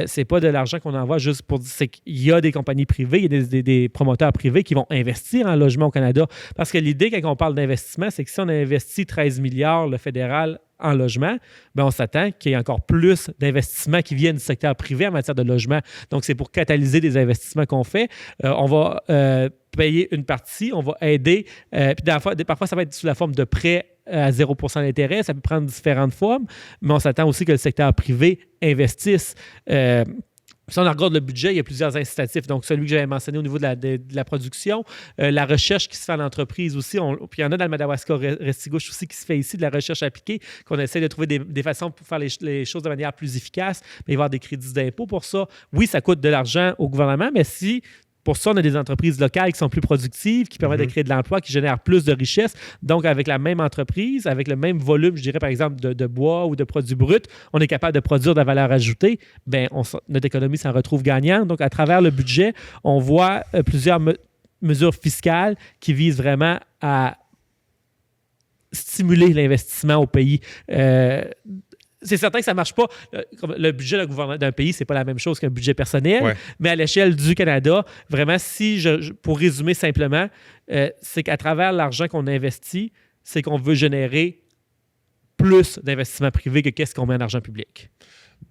c'est pas de l'argent qu'on envoie juste pour dire c'est qu'il y a des compagnies privées, il y a des promoteurs privés qui vont investir en logement au Canada. Parce que l'idée, quand on parle d'investissement, c'est que si on a investi 13 milliards, le fédéral, en logement, ben on s'attend qu'il y ait encore plus d'investissements qui viennent du secteur privé en matière de logement. Donc, c'est pour catalyser des investissements qu'on fait. On va payer une partie, on va aider. Puis parfois, ça va être sous la forme de prêts à 0% d'intérêt. Ça peut prendre différentes formes, mais on s'attend aussi que le secteur privé investisse. Si on regarde le budget, il y a plusieurs incitatifs. Donc, celui que j'avais mentionné au niveau de la production, la recherche qui se fait en entreprise aussi. Puis il y en a dans le Madawaska-Restigouche aussi qui se fait ici, de la recherche appliquée, qu'on essaie de trouver des façons pour faire les choses de manière plus efficace, mais il va y avoir des crédits d'impôt pour ça. Oui, ça coûte de l'argent au gouvernement, mais si... Pour ça, on a des entreprises locales qui sont plus productives, qui permettent de créer de l'emploi, qui génèrent plus de richesse. Donc, avec la même entreprise, avec le même volume, je dirais par exemple, de bois ou de produits bruts, on est capable de produire de la valeur ajoutée. Bien, notre économie s'en retrouve gagnante. Donc, à travers le budget, on voit plusieurs mesures fiscales qui visent vraiment à stimuler l'investissement au pays. C'est certain que ça ne marche pas. Le budget d'un pays, ce n'est pas la même chose qu'un budget personnel, mais à l'échelle du Canada, vraiment, pour résumer simplement, c'est qu'à travers l'argent qu'on investit, c'est qu'on veut générer plus d'investissements privés que qu'est-ce qu'on met en argent public.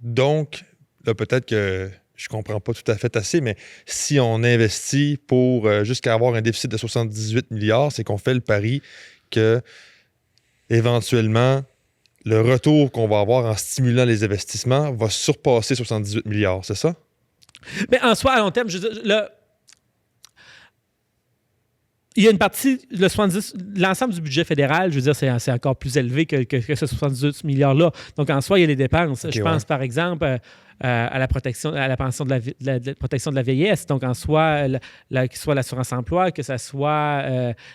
Donc, là, peut-être que je ne comprends pas tout à fait assez, mais si on investit pour jusqu'à avoir un déficit de 78 milliards, c'est qu'on fait le pari que éventuellement, le retour qu'on va avoir en stimulant les investissements va surpasser 78 milliards, c'est ça? Mais en soi, à long terme, je veux dire, il y a une partie, l'ensemble du budget fédéral, je veux dire, c'est encore plus élevé que ce 78 milliards-là. Donc, en soi, il y a les dépenses. Okay, je pense, par exemple, à la protection, à la pension de la protection de la vieillesse. Donc, en soi, que ce soit l'assurance-emploi, que ce soit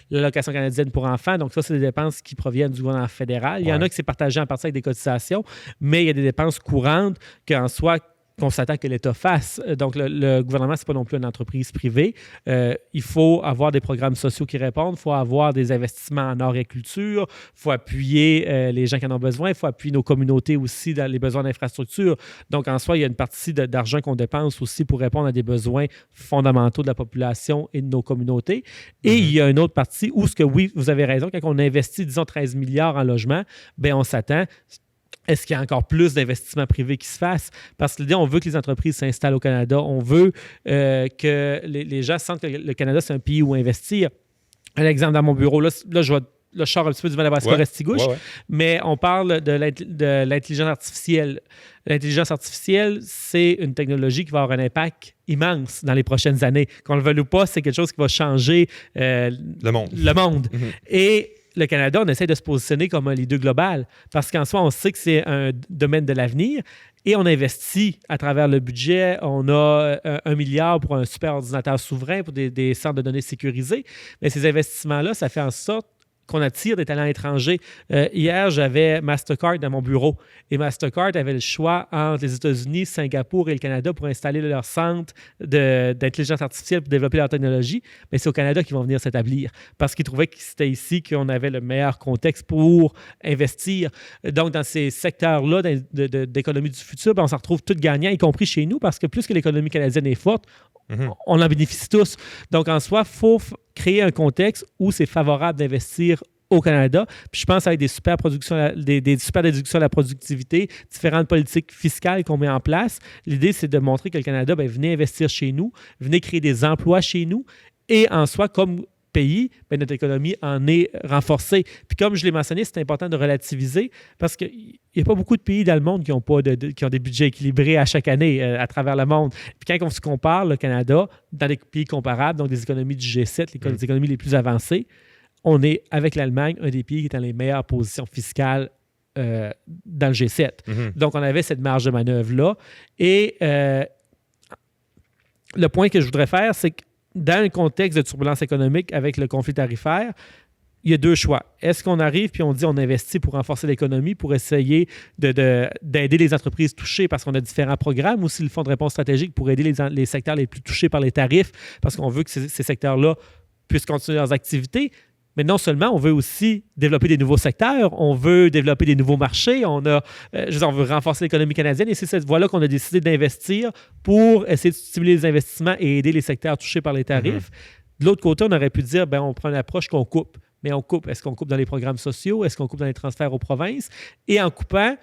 l'allocation canadienne pour enfants. Donc, ça, c'est des dépenses qui proviennent du gouvernement fédéral. Il y en a qui c'est partagé en partie avec des cotisations, mais il y a des dépenses courantes qu'en soi, qu'on s'attend que l'État fasse. Donc, le gouvernement, ce n'est pas non plus une entreprise privée. Il faut avoir des programmes sociaux qui répondent. Il faut avoir des investissements en agriculture. Il faut appuyer les gens qui en ont besoin. Il faut appuyer nos communautés aussi dans les besoins d'infrastructure. Donc, en soi, il y a une partie d'argent qu'on dépense aussi pour répondre à des besoins fondamentaux de la population et de nos communautés. Et il y a une autre partie où, oui, vous avez raison, quand on investit, disons, 13 milliards en logement, bien, on s'attend... Est-ce qu'il y a encore plus d'investissements privés qui se fassent? Parce que l'idée, on veut que les entreprises s'installent au Canada. On veut que les gens sentent que le Canada, c'est un pays où investir. Un exemple dans mon bureau, là je sors un petit peu du Madawaska-Restigouche, mais on parle de l'intelligence artificielle. L'intelligence artificielle, c'est une technologie qui va avoir un impact immense dans les prochaines années. Qu'on le veuille ou pas, c'est quelque chose qui va changer le monde. Et le Canada, on essaie de se positionner comme un leader global parce qu'en soi, on sait que c'est un domaine de l'avenir et on investit à travers le budget. On a 1 milliard pour un super ordinateur souverain, pour des centres de données sécurisés. Mais ces investissements-là, ça fait en sorte qu'on attire des talents étrangers. Hier, j'avais Mastercard dans mon bureau et Mastercard avait le choix entre les États-Unis, Singapour et le Canada pour installer leur centre d'intelligence artificielle pour développer leur technologie. Mais c'est au Canada qu'ils vont venir s'établir parce qu'ils trouvaient que c'était ici qu'on avait le meilleur contexte pour investir. Donc, dans ces secteurs-là d'économie du futur, on s'en retrouve tous gagnants, y compris chez nous, parce que plus que l'économie canadienne est forte, on en bénéficie tous. Donc, en soi, il faut créer un contexte où c'est favorable d'investir au Canada. Puis je pense avec des super déductions à la productivité, différentes politiques fiscales qu'on met en place. L'idée, c'est de montrer que le Canada, venez investir chez nous, venez créer des emplois chez nous. Et en soi, comme pays, notre économie en est renforcée. Puis comme je l'ai mentionné, c'est important de relativiser parce qu'il n'y a pas beaucoup de pays dans le monde qui ont des budgets équilibrés à chaque année à travers le monde. Puis quand on se compare, le Canada, dans des pays comparables, donc des économies du G7, les économies les plus avancées, on est, avec l'Allemagne, un des pays qui est dans les meilleures positions fiscales dans le G7. Donc, on avait cette marge de manœuvre-là. Et le point que je voudrais faire, c'est que dans un contexte de turbulence économique avec le conflit tarifaire, il y a deux choix. Est-ce qu'on arrive puis on dit on investit pour renforcer l'économie, pour essayer d'aider les entreprises touchées parce qu'on a différents programmes, ou si le fonds de réponse stratégique pour aider les secteurs les plus touchés par les tarifs parce qu'on veut que ces secteurs-là puissent continuer leurs activités? Mais non seulement, on veut aussi développer des nouveaux secteurs, on veut développer des nouveaux marchés, on veut renforcer l'économie canadienne et c'est cette voie-là qu'on a décidé d'investir pour essayer de stimuler les investissements et aider les secteurs touchés par les tarifs. De l'autre côté, on aurait pu dire, on prend une approche qu'on coupe. Mais on coupe. Est-ce qu'on coupe dans les programmes sociaux? Est-ce qu'on coupe dans les transferts aux provinces? Et en coupant,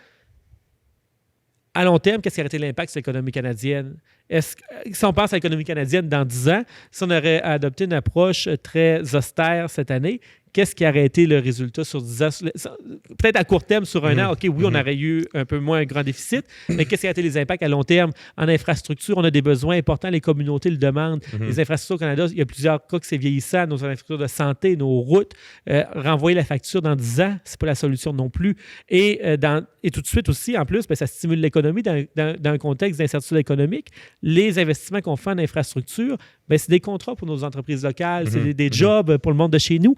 à long terme, qu'est-ce qui aurait été l'impact sur l'économie canadienne? Si on pense à l'économie canadienne dans 10 ans, si on aurait adopté une approche très austère cette année, qu'est-ce qui aurait été le résultat sur 10 ans? Peut-être à court terme, sur un an, OK, oui, on aurait eu un peu moins un grand déficit, mais qu'est-ce qui a été les impacts à long terme? En infrastructure, on a des besoins importants, les communautés le demandent. Les infrastructures au Canada, il y a plusieurs cas que c'est vieillissant, nos infrastructures de santé, nos routes. Renvoyer la facture dans 10 ans, c'est pas la solution non plus. Et tout de suite aussi, en plus, ça stimule l'économie dans un contexte d'incertitude économique. Les investissements qu'on fait en infrastructure, c'est des contrats pour nos entreprises locales, c'est des jobs pour le monde de chez nous.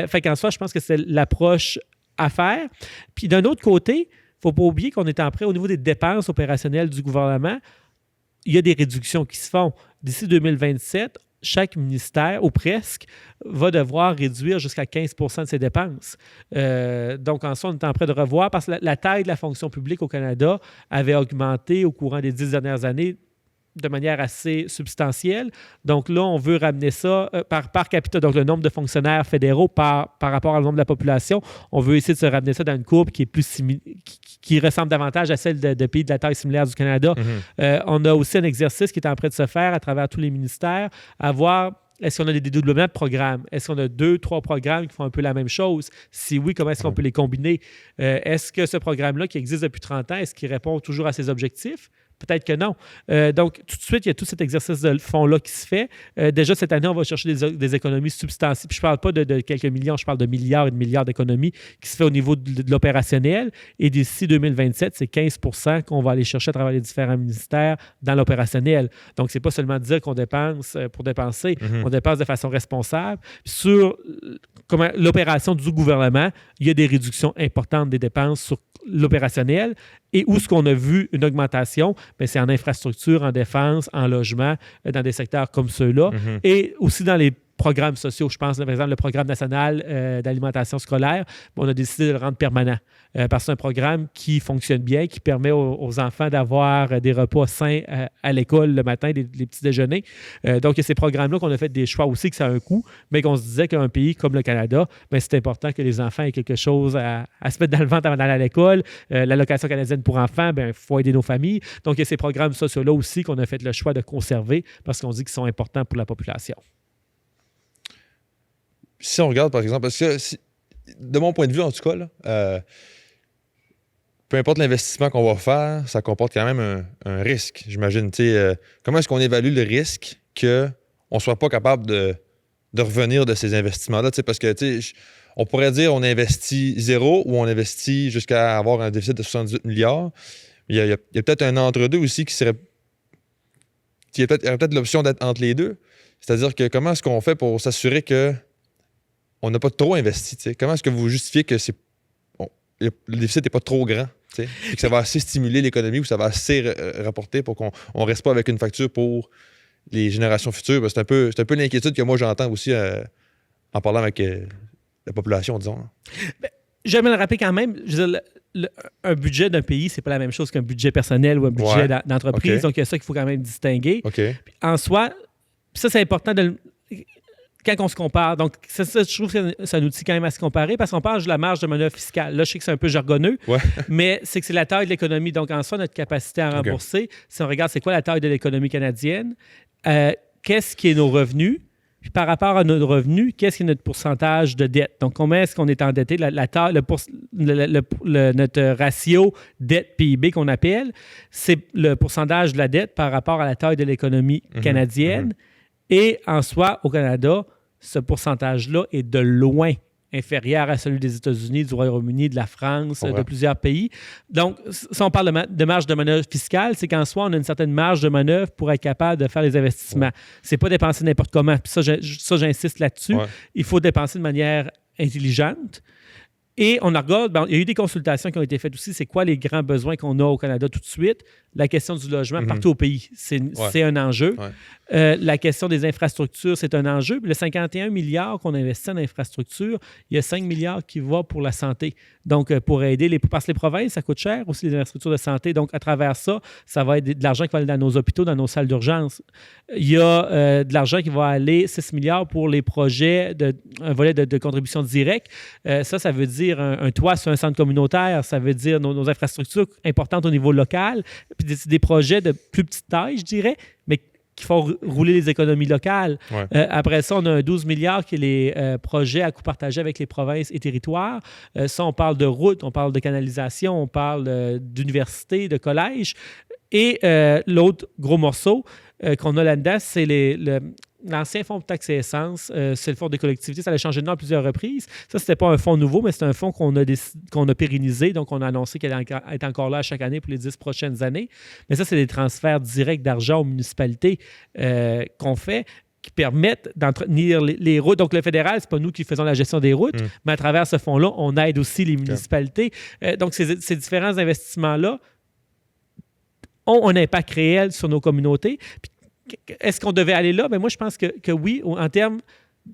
Fait qu'en soi, je pense que c'est l'approche à faire. Puis d'un autre côté, il ne faut pas oublier qu'on est en prêt au niveau des dépenses opérationnelles du gouvernement. Il y a des réductions qui se font. D'ici 2027, chaque ministère, ou presque, va devoir réduire jusqu'à 15 % de ses dépenses. Donc, en soi, on est en train de revoir parce que la taille de la fonction publique au Canada avait augmenté au courant des 10 dernières années de manière assez substantielle. Donc là, on veut ramener ça par capita, donc le nombre de fonctionnaires fédéraux par rapport au nombre de la population. On veut essayer de se ramener ça dans une courbe qui est qui ressemble davantage à celle de pays de la taille similaire du Canada. On a aussi un exercice qui est en train de se faire à travers tous les ministères, à voir est-ce qu'on a des dédoublements de programmes? Est-ce qu'on a 2, 3 programmes qui font un peu la même chose? Si oui, comment est-ce qu'on peut les combiner? Est-ce que ce programme-là qui existe depuis 30 ans, est-ce qu'il répond toujours à ses objectifs? Peut-être que non. Donc, tout de suite, il y a tout cet exercice de fonds-là qui se fait. Déjà, cette année, on va chercher des économies substantielles. Puis je ne parle pas de quelques millions, je parle de milliards et de milliards d'économies qui se fait au niveau de l'opérationnel. Et d'ici 2027, c'est 15 % qu'on va aller chercher à travers les différents ministères dans l'opérationnel. Donc, ce n'est pas seulement dire qu'on dépense pour dépenser. On dépense de façon responsable. Puis sur l'opération du gouvernement, il y a des réductions importantes des dépenses sur l'opérationnel. Et où est-ce qu'on a vu une augmentation? C'est en infrastructure, en défense, en logement, dans des secteurs comme ceux-là. Et aussi dans les programmes sociaux. Je pense, par exemple, le programme national d'alimentation scolaire, on a décidé de le rendre permanent parce que c'est un programme qui fonctionne bien, qui permet aux enfants d'avoir des repas sains à l'école le matin, les petits déjeuners. Donc, il y a ces programmes-là qu'on a fait des choix aussi que ça a un coût, mais qu'on se disait qu'un pays comme le Canada, c'est important que les enfants aient quelque chose à se mettre dans le ventre avant d'aller à l'école. L'allocation canadienne pour enfants, il faut aider nos familles. Donc, il y a ces programmes sociaux-là aussi qu'on a fait le choix de conserver parce qu'on dit qu'ils sont importants pour la population. Si on regarde, par exemple, parce que de mon point de vue, en tout cas, là, peu importe l'investissement qu'on va faire, ça comporte quand même un risque, j'imagine. Comment est-ce qu'on évalue le risque qu'on ne soit pas capable de revenir de ces investissements-là? Parce que on pourrait dire on investit 0 ou on investit jusqu'à avoir un déficit de 78 milliards. Il y a peut-être un entre-deux aussi qui serait... Il y aurait peut-être l'option d'être entre les deux. C'est-à-dire que comment est-ce qu'on fait pour s'assurer que on n'a pas trop investi. T'sais. Comment est-ce que vous justifiez que le déficit n'est pas trop grand? Et que ça va assez stimuler l'économie ou ça va assez rapporter pour qu'on ne reste pas avec une facture pour les générations futures? C'est un peu l'inquiétude que moi j'entends aussi en parlant avec la population, disons. J'aime le rappeler quand même, je veux dire, un budget d'un pays, c'est pas la même chose qu'un budget personnel ou un budget d'entreprise. Okay. Donc, il y a ça qu'il faut quand même distinguer. Okay. Puis, en soi, ça, c'est important quand on se compare. Donc, ça, je trouve que c'est un outil quand même à se comparer parce qu'on parle de la marge de manœuvre fiscale. Là, je sais que c'est un peu jargonneux, mais c'est la taille de l'économie. Donc, en soi, notre capacité à rembourser, si on regarde c'est quoi la taille de l'économie canadienne, qu'est-ce qui est nos revenus, puis par rapport à nos revenus, qu'est-ce qui est notre pourcentage de dette? Donc, combien est-ce qu'on est endetté? Notre ratio dette-PIB qu'on appelle, c'est le pourcentage de la dette par rapport à la taille de l'économie canadienne. Et en soi, au Canada, ce pourcentage-là est de loin inférieur à celui des États-Unis, du Royaume-Uni, de la France, de plusieurs pays. Donc, si on parle de marge de manœuvre fiscale, c'est qu'en soi, on a une certaine marge de manœuvre pour être capable de faire les investissements. C'est pas dépenser n'importe comment. Puis ça, j'insiste là-dessus. Il faut dépenser de manière intelligente. Et on regarde, il y a eu des consultations qui ont été faites aussi, c'est quoi les grands besoins qu'on a au Canada tout de suite. La question du logement partout au pays, c'est un enjeu. La question des infrastructures, c'est un enjeu. Puis le 51 milliards qu'on investit en infrastructures, il y a 5 milliards qui vont pour la santé. Donc, pour aider parce que les provinces, ça coûte cher aussi, les infrastructures de santé. Donc, à travers ça, ça va être de l'argent qui va aller dans nos hôpitaux, dans nos salles d'urgence. Il y a de l'argent qui va aller, 6 milliards pour les projets, un volet de contribution directe. Ça veut dire un toit sur un centre communautaire. Ça veut dire nos infrastructures importantes au niveau local. Puis des projets de plus petite taille, je dirais, mais qui font rouler les économies locales. Après ça, on a un 12 milliards qui est les projets à coût partagé avec les provinces et territoires. Ça, on parle de routes, on parle de canalisation, on parle d'universités, de collèges. Et l'autre gros morceau qu'on a là-dedans, c'est l'ancien fonds de taxe et essence, c'est le fonds des collectivités. Ça a changé de nom à plusieurs reprises. Ça, c'était pas un fonds nouveau, mais c'est un fonds qu'on a pérennisé. Donc, on a annoncé qu'elle allait être encore là à chaque année pour les 10 prochaines années. Mais ça, c'est des transferts directs d'argent aux municipalités qu'on fait qui permettent d'entretenir les routes. Donc, le fédéral, c'est pas nous qui faisons la gestion des routes, mais à travers ce fonds-là, on aide aussi les municipalités. Donc, ces différents investissements-là ont un impact réel sur nos communautés. Puis, est-ce qu'on devait aller là? Bien, moi, je pense que oui, en termes,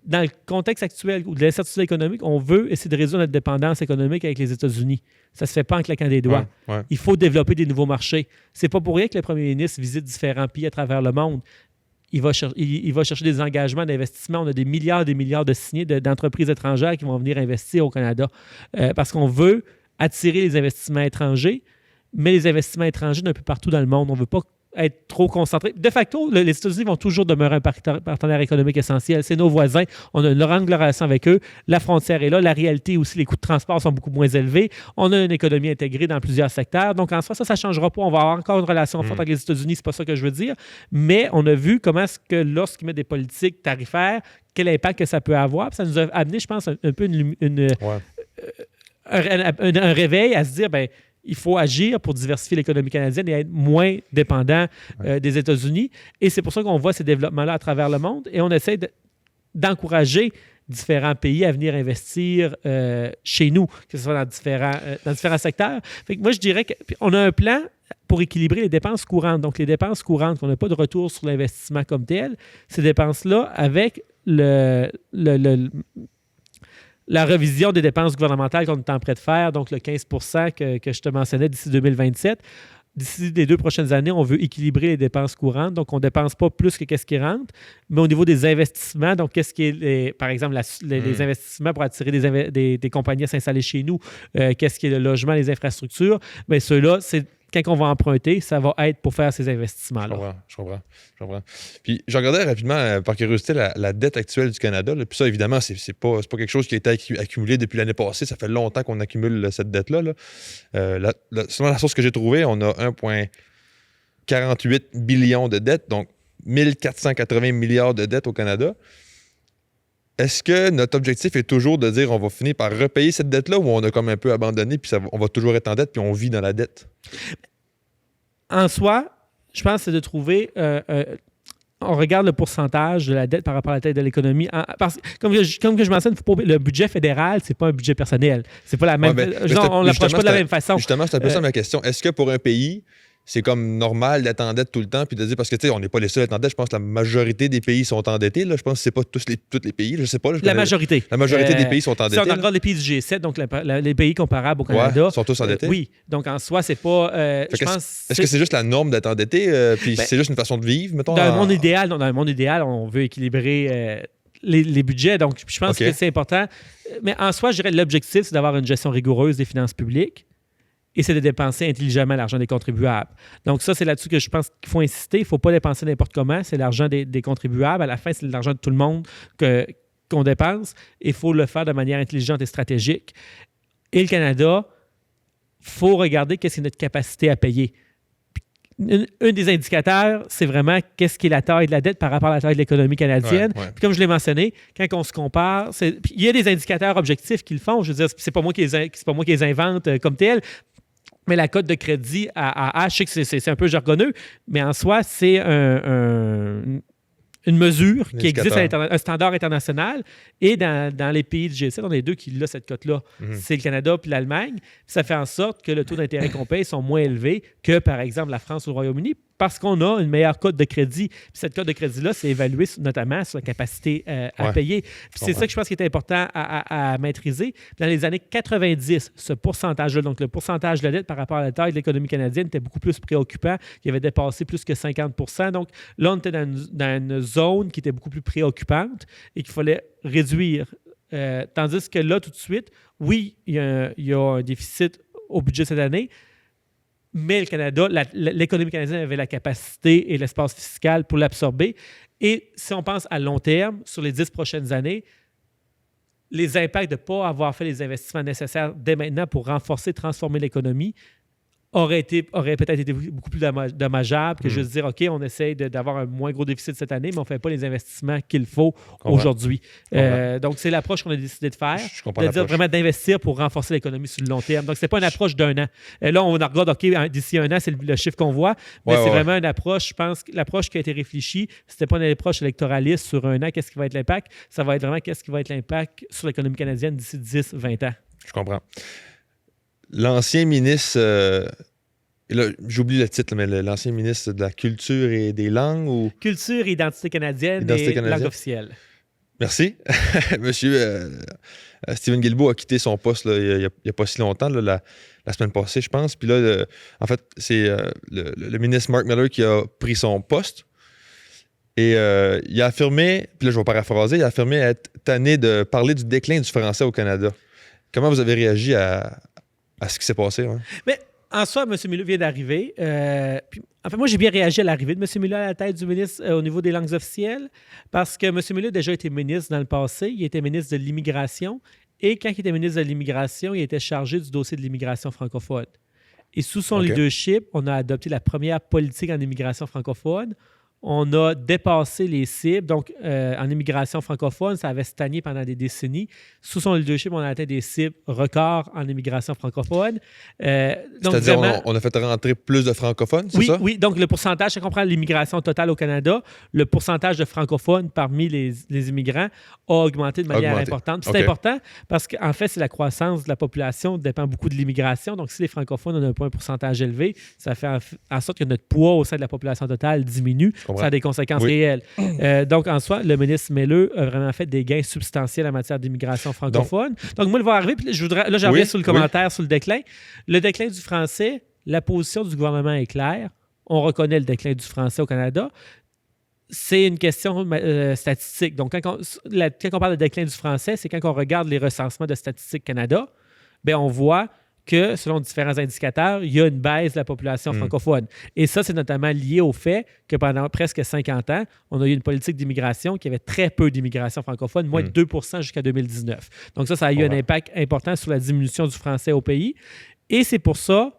dans le contexte actuel de l'incertitude économique, on veut essayer de réduire notre dépendance économique avec les États-Unis. Ça ne se fait pas en claquant des doigts. Il faut développer des nouveaux marchés. C'est pas pour rien que le premier ministre visite différents pays à travers le monde. Il va chercher des engagements d'investissement. On a des milliards de signés d'entreprises étrangères qui vont venir investir au Canada parce qu'on veut attirer les investissements étrangers, mais les investissements étrangers d'un peu partout dans le monde. On ne veut pas être trop concentré. De facto, les États-Unis vont toujours demeurer un partenaire économique essentiel. C'est nos voisins. On a une longue relation avec eux. La frontière est là. La réalité aussi, les coûts de transport sont beaucoup moins élevés. On a une économie intégrée dans plusieurs secteurs. Donc, en soi, ça ne changera pas. On va avoir encore une relation forte avec les États-Unis. C'est pas ça que je veux dire. Mais on a vu comment est-ce que lorsqu'ils mettent des politiques tarifaires, quel impact que ça peut avoir. Puis ça nous a amené, je pense, un peu un réveil à se dire, bien, il faut agir pour diversifier l'économie canadienne et être moins dépendant des États-Unis. Et c'est pour ça qu'on voit ces développements-là à travers le monde. Et on essaie d'encourager différents pays à venir investir chez nous, que ce soit dans différents secteurs. Fait que moi, je dirais qu'on a un plan pour équilibrer les dépenses courantes. Donc, les dépenses courantes, qu'on n'a pas de retour sur l'investissement comme tel, ces dépenses-là, avec la revision des dépenses gouvernementales qu'on est en train de faire, donc le 15 % que je te mentionnais d'ici 2027, d'ici les 2 prochaines années, on veut équilibrer les dépenses courantes. Donc, on ne dépense pas plus que qu'est-ce qui rentre. Mais au niveau des investissements, donc qu'est-ce qui est, par exemple, les investissements pour attirer des compagnies à s'installer chez nous, qu'est-ce qui est le logement, les infrastructures, bien ceux-là, c'est quand on va emprunter, ça va être pour faire ces investissements-là. Je comprends. Puis, je regardais rapidement, par curiosité, la dette actuelle du Canada. Là. Puis ça, évidemment, c'est pas quelque chose qui a été accumulé depuis l'année passée. Ça fait longtemps qu'on accumule cette dette-là. Selon la source que j'ai trouvée, on a 1,48 billion de dettes, donc 1480 milliards de dettes au Canada. Est-ce que notre objectif est toujours de dire on va finir par repayer cette dette-là ou on a comme un peu abandonné puis on va toujours être en dette puis on vit dans la dette? En soi, je pense que c'est de trouver on regarde le pourcentage de la dette par rapport à la taille de l'économie. Comme je mentionne, le budget fédéral, c'est pas un budget personnel. C'est pas la même. On l'approche pas de la même façon. Justement, c'est un peu ça ma question. Est-ce que pour un pays, c'est comme normal d'être en dette tout le temps, puis de dire, parce que tu sais, on n'est pas les seuls à être en dette, je pense que la majorité des pays sont endettés. Là. Je pense que c'est pas tous les pays, je sais pas. La majorité. La majorité des pays sont endettés. Si on regarde les pays du G7, donc les pays comparables au Canada. Sont tous endettés. Oui. Donc en soi, c'est pas. Est-ce que c'est juste la norme d'être endetté, puis c'est juste une façon de vivre, mettons? Dans un monde idéal, on veut équilibrer les budgets. Donc je pense que c'est important. Mais en soi, je dirais que l'objectif, c'est d'avoir une gestion rigoureuse des finances publiques. Et c'est de dépenser intelligemment l'argent des contribuables. Donc ça, c'est là-dessus que je pense qu'il faut insister. Il ne faut pas dépenser n'importe comment. C'est l'argent des contribuables. À la fin, c'est l'argent de tout le monde qu'on dépense. Il faut le faire de manière intelligente et stratégique. Et le Canada, il faut regarder qu'est-ce qui est notre capacité à payer. Un des indicateurs, c'est vraiment qu'est-ce qui est la taille de la dette par rapport à la taille de l'économie canadienne. Ouais. Puis comme je l'ai mentionné, quand on se compare, il y a des indicateurs objectifs qui le font. Je veux dire, c'est pas moi qui les invente comme tel. Mais la cote de crédit à H, je sais que c'est un peu jargonneux, mais en soi, c'est une mesure qui existe un standard international. Et dans les pays du G7, on a les deux qui ont cette cote-là. C'est le Canada puis l'Allemagne. Puis ça fait en sorte que le taux d'intérêt qu'on paye sont moins élevés que, par exemple, la France ou le Royaume-Uni, parce qu'on a une meilleure cote de crédit. Puis cette cote de crédit-là, c'est évalué notamment sur la capacité à payer. Puis c'est ça que je pense qui est important à maîtriser. Dans les années 90, ce pourcentage-là, donc le pourcentage de la dette par rapport à la taille de l'économie canadienne était beaucoup plus préoccupant. Il avait dépassé plus que 50 %. Donc là, on était dans une zone qui était beaucoup plus préoccupante et qu'il fallait réduire. Tandis que là, tout de suite, oui, il y a un déficit au budget cette année, mais le Canada, l'économie canadienne avait la capacité et l'espace fiscal pour l'absorber. Et si on pense à long terme, sur les 10 prochaines années, les impacts de ne pas avoir fait les investissements nécessaires dès maintenant pour renforcer, transformer l'économie aurait peut-être été beaucoup plus dommageable que juste dire, OK, on essaie d'avoir un moins gros déficit cette année, mais on ne fait pas les investissements qu'il faut aujourd'hui. Donc, c'est l'approche qu'on a décidé de faire, de dire vraiment d'investir pour renforcer l'économie sur le long terme. Donc, ce n'est pas une approche d'un an. Là, on regarde, OK, d'ici un an, c'est le chiffre qu'on voit, mais c'est vraiment une approche, je pense, l'approche qui a été réfléchie, ce n'était pas une approche électoraliste sur un an, qu'est-ce qui va être l'impact, ça va être vraiment qu'est-ce qui va être l'impact sur l'économie canadienne d'ici 10-20 ans. Je comprends. L'ancien ministre, là, j'oublie le titre, mais l'ancien ministre de la Culture et des Langues ou... Culture et Identité canadienne langue officielle. Merci. Monsieur Stephen Guilbeault a quitté son poste là, il n'y a pas si longtemps, là, la semaine passée, je pense. Puis là, en fait, c'est le ministre Mark Miller qui a pris son poste. Et il a affirmé, puis là, je vais paraphraser, il a affirmé être tanné de parler du déclin du français au Canada. Comment vous avez réagi à ce qui s'est passé? Hein? Mais en soi, M. Miller vient d'arriver. Moi, j'ai bien réagi à l'arrivée de M. Miller à la tête du ministre au niveau des langues officielles parce que M. Miller a déjà été ministre dans le passé. Il était ministre de l'Immigration. Et quand il était ministre de l'Immigration, il était chargé du dossier de l'immigration francophone. Et sous son leadership, on a adopté la première politique en immigration francophone. On a dépassé les cibles. Donc, en immigration francophone, ça avait stagné pendant des décennies. Sous son leadership, on a atteint des cibles records en immigration francophone. C'est-à-dire, vraiment, on a fait rentrer plus de francophones, c'est ça? Oui, donc le pourcentage, ça comprend l'immigration totale au Canada, le pourcentage de francophones parmi les immigrants a augmenté de manière importante. C'est important parce qu'en fait, c'est la croissance de la population dépend beaucoup de l'immigration. Donc, si les francophones n'ont pas un pourcentage élevé, ça fait en sorte que notre poids au sein de la population totale diminue. Ça a des conséquences réelles. Donc, en soi, le ministre Miller a vraiment fait des gains substantiels en matière d'immigration francophone. Donc moi, le voir arriver, puis là, j'en reviens sur le commentaire sur le déclin. Le déclin du français, la position du gouvernement est claire. On reconnaît le déclin du français au Canada. C'est une question statistique. Donc, quand on parle de déclin du français, c'est quand on regarde les recensements de Statistique Canada, bien, on voit que, selon différents indicateurs, il y a une baisse de la population francophone. Et ça, c'est notamment lié au fait que pendant presque 50 ans, on a eu une politique d'immigration qui avait très peu d'immigration francophone, moins de 2 % jusqu'à 2019. Donc ça a eu un impact important sur la diminution du français au pays. Et c'est pour ça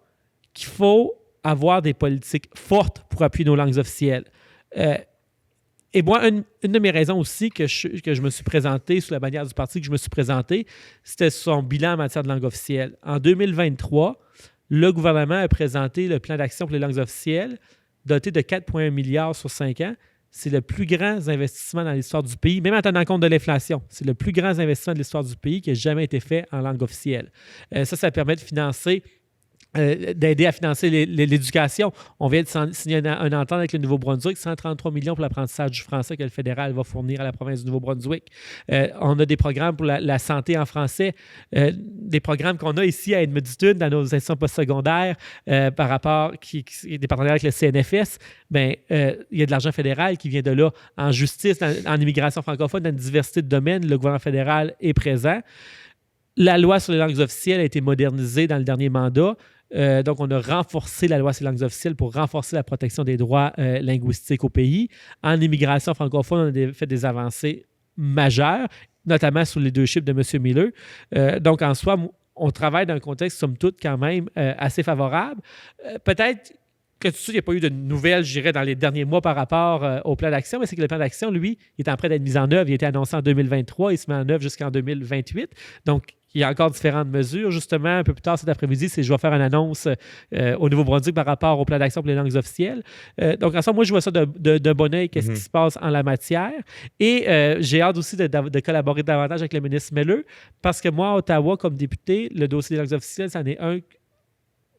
qu'il faut avoir des politiques fortes pour appuyer nos langues officielles. Et moi, une de mes raisons aussi que je me suis présenté sous la bannière du parti que je me suis présenté, c'était son bilan en matière de langue officielle. En 2023, le gouvernement a présenté le plan d'action pour les langues officielles, doté de 4,1 milliards sur 5 ans, c'est le plus grand investissement dans l'histoire du pays, même en tenant compte de l'inflation. C'est le plus grand investissement de l'histoire du pays qui n'a jamais été fait en langue officielle. Ça permet de financer d'aider à financer l'éducation. On vient de signer une entente avec le Nouveau-Brunswick, 133 millions pour l'apprentissage du français que le fédéral va fournir à la province du Nouveau-Brunswick. On a des programmes pour la santé en français, des programmes qu'on a ici à Edmundston dans nos institutions postsecondaires par rapport des partenariats avec le CNFS. Il y a de l'argent fédéral qui vient de là en justice, en immigration francophone, dans une diversité de domaines. Le gouvernement fédéral est présent. La loi sur les langues officielles a été modernisée dans le dernier mandat. Donc, on a renforcé la loi sur les langues officielles pour renforcer la protection des droits linguistiques au pays. En immigration francophone, on a fait des avancées majeures, notamment sous le leadership de M. Miller. Donc, en soi, on travaille dans un contexte, somme toute, quand même assez favorable. Peut-être que tout ça, il n'y a pas eu de nouvelles, je dirais, dans les derniers mois par rapport au plan d'action, mais c'est que le plan d'action, lui, il est en train d'être mis en œuvre. Il a été annoncé en 2023, il se met en œuvre jusqu'en 2028. Donc, il y a encore différentes mesures. Justement, un peu plus tard cet après-midi, je vais faire une annonce au Nouveau-Brunswick par rapport au plan d'action pour les langues officielles. Donc, en somme, moi, je vois ça de bon œil, qu'est-ce qui se passe en la matière. Et j'ai hâte aussi de collaborer davantage avec le ministre Miller, parce que moi, à Ottawa, comme député, le dossier des langues officielles, c'en est un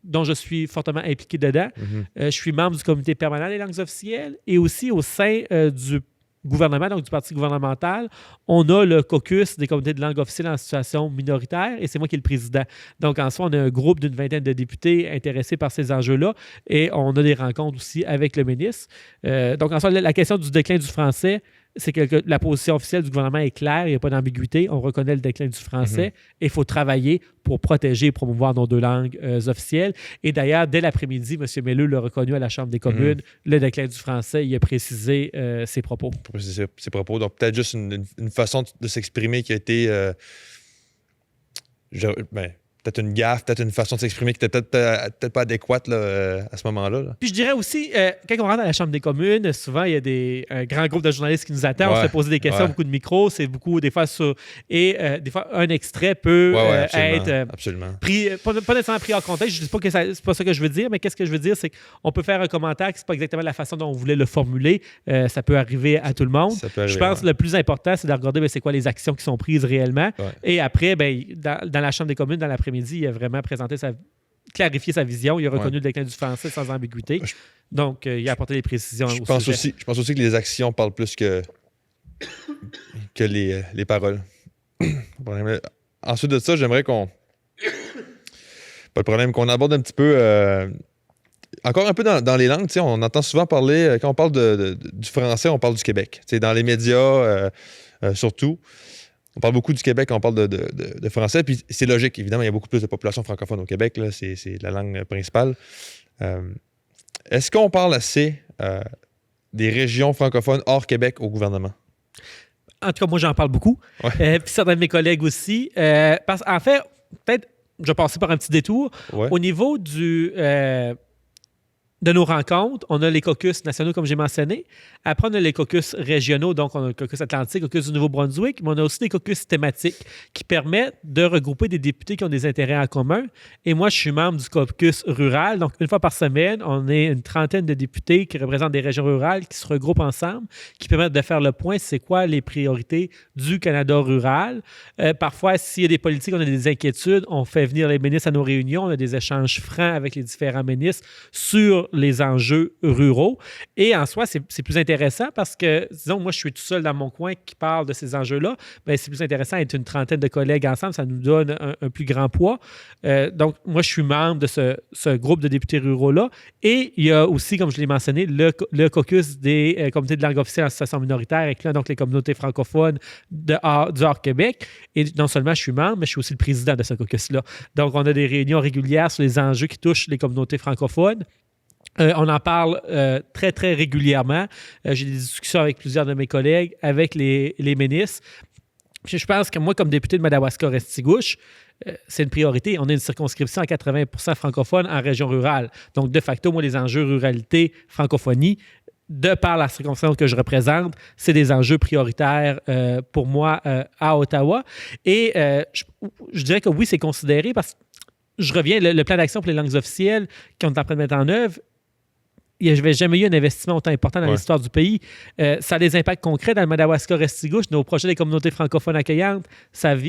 dont je suis fortement impliqué dedans. Je suis membre du comité permanent des langues officielles et aussi au sein du gouvernement, donc du parti gouvernemental, on a le caucus des comités de langue officielle en situation minoritaire et c'est moi qui est le président. Donc, en soi, on a un groupe d'une vingtaine de députés intéressés par ces enjeux-là et on a des rencontres aussi avec le ministre. Donc, en soi, la question du déclin du français, c'est que la position officielle du gouvernement est claire, il n'y a pas d'ambiguïté, on reconnaît le déclin du français et il faut travailler pour protéger et promouvoir nos deux langues officielles. Et d'ailleurs, dès l'après-midi, M. Melleux l'a reconnu à la Chambre des communes, le déclin du français, il a précisé ses propos. Ses propos, donc peut-être juste une façon de s'exprimer qui a été... peut-être une gaffe, peut-être une façon de s'exprimer qui n'était peut-être pas adéquate là, à ce moment-là. Là. Puis je dirais aussi, quand on rentre à la Chambre des communes, souvent il y a un grand groupe de journalistes qui nous attendent, on se fait poser des questions, beaucoup de micros, c'est beaucoup des fois sur... Et des fois, un extrait peut être pris, pas nécessairement pris en contexte. Je ne dis pas que c'est pas ça que je veux dire, mais qu'est-ce que je veux dire, c'est qu'on peut faire un commentaire qui n'est pas exactement la façon dont on voulait le formuler. Ça peut arriver à tout le monde. Je pense que le plus important, c'est de regarder c'est quoi les actions qui sont prises réellement. Ouais. Et après, dans la Chambre des communes, dans l'après-midi, il a vraiment clarifié sa vision. Il a reconnu le déclin du français sans ambiguïté. Donc, il a apporté des précisions je pense aussi que les actions parlent plus que les paroles. Ensuite de ça, j'aimerais qu'on aborde un petit peu... encore un peu dans les langues. On entend souvent parler... Quand on parle du français, on parle du Québec. Dans les médias, surtout. On parle beaucoup du Québec quand on parle de français, puis c'est logique, évidemment, il y a beaucoup plus de population francophone au Québec, là, c'est la langue principale. Est-ce qu'on parle assez des régions francophones hors Québec au gouvernement? En tout cas, moi, j'en parle beaucoup, puis certains de mes collègues aussi. En fait, peut-être, je vais passer par un petit détour. Ouais. Au niveau de nos rencontres, on a les caucus nationaux, comme j'ai mentionné. Après, on a les caucus régionaux, donc on a le caucus atlantique, le caucus du Nouveau-Brunswick, mais on a aussi des caucus thématiques qui permettent de regrouper des députés qui ont des intérêts en commun. Et moi, je suis membre du caucus rural, donc une fois par semaine, on est une trentaine de députés qui représentent des régions rurales qui se regroupent ensemble, qui permettent de faire le point, c'est quoi les priorités du Canada rural. Parfois, s'il y a des politiques, on a des inquiétudes, on fait venir les ministres à nos réunions, on a des échanges francs avec les différents ministres sur les enjeux ruraux. Et en soi, c'est plus intéressant parce que, disons, moi, je suis tout seul dans mon coin qui parle de ces enjeux-là. Bien, c'est plus intéressant d'être une trentaine de collègues ensemble. Ça nous donne un plus grand poids. Donc, moi, je suis membre de ce groupe de députés ruraux-là. Et il y a aussi, comme je l'ai mentionné, le caucus des comités de langue officielle en situation minoritaire, incluant donc les communautés francophones du Hors-Québec. Et non seulement je suis membre, mais je suis aussi le président de ce caucus-là. Donc, on a des réunions régulières sur les enjeux qui touchent les communautés francophones. On en parle très, très régulièrement. J'ai des discussions avec plusieurs de mes collègues, avec les ministres. Puis je pense que moi, comme député de Madawaska-Restigouche, c'est une priorité. On a une circonscription à 80% francophone en région rurale. Donc, de facto, moi, les enjeux ruralité, francophonie, de par la circonscription que je représente, c'est des enjeux prioritaires pour moi à Ottawa. Et je dirais que oui, c'est considéré parce que je reviens, le plan d'action pour les langues officielles qu'on est en train de mettre en œuvre, il n'y avait jamais eu un investissement autant important dans Ouais. l'histoire du pays. Ça a des impacts concrets dans le Madawaska-Restigouche. Nos projets des communautés francophones accueillantes,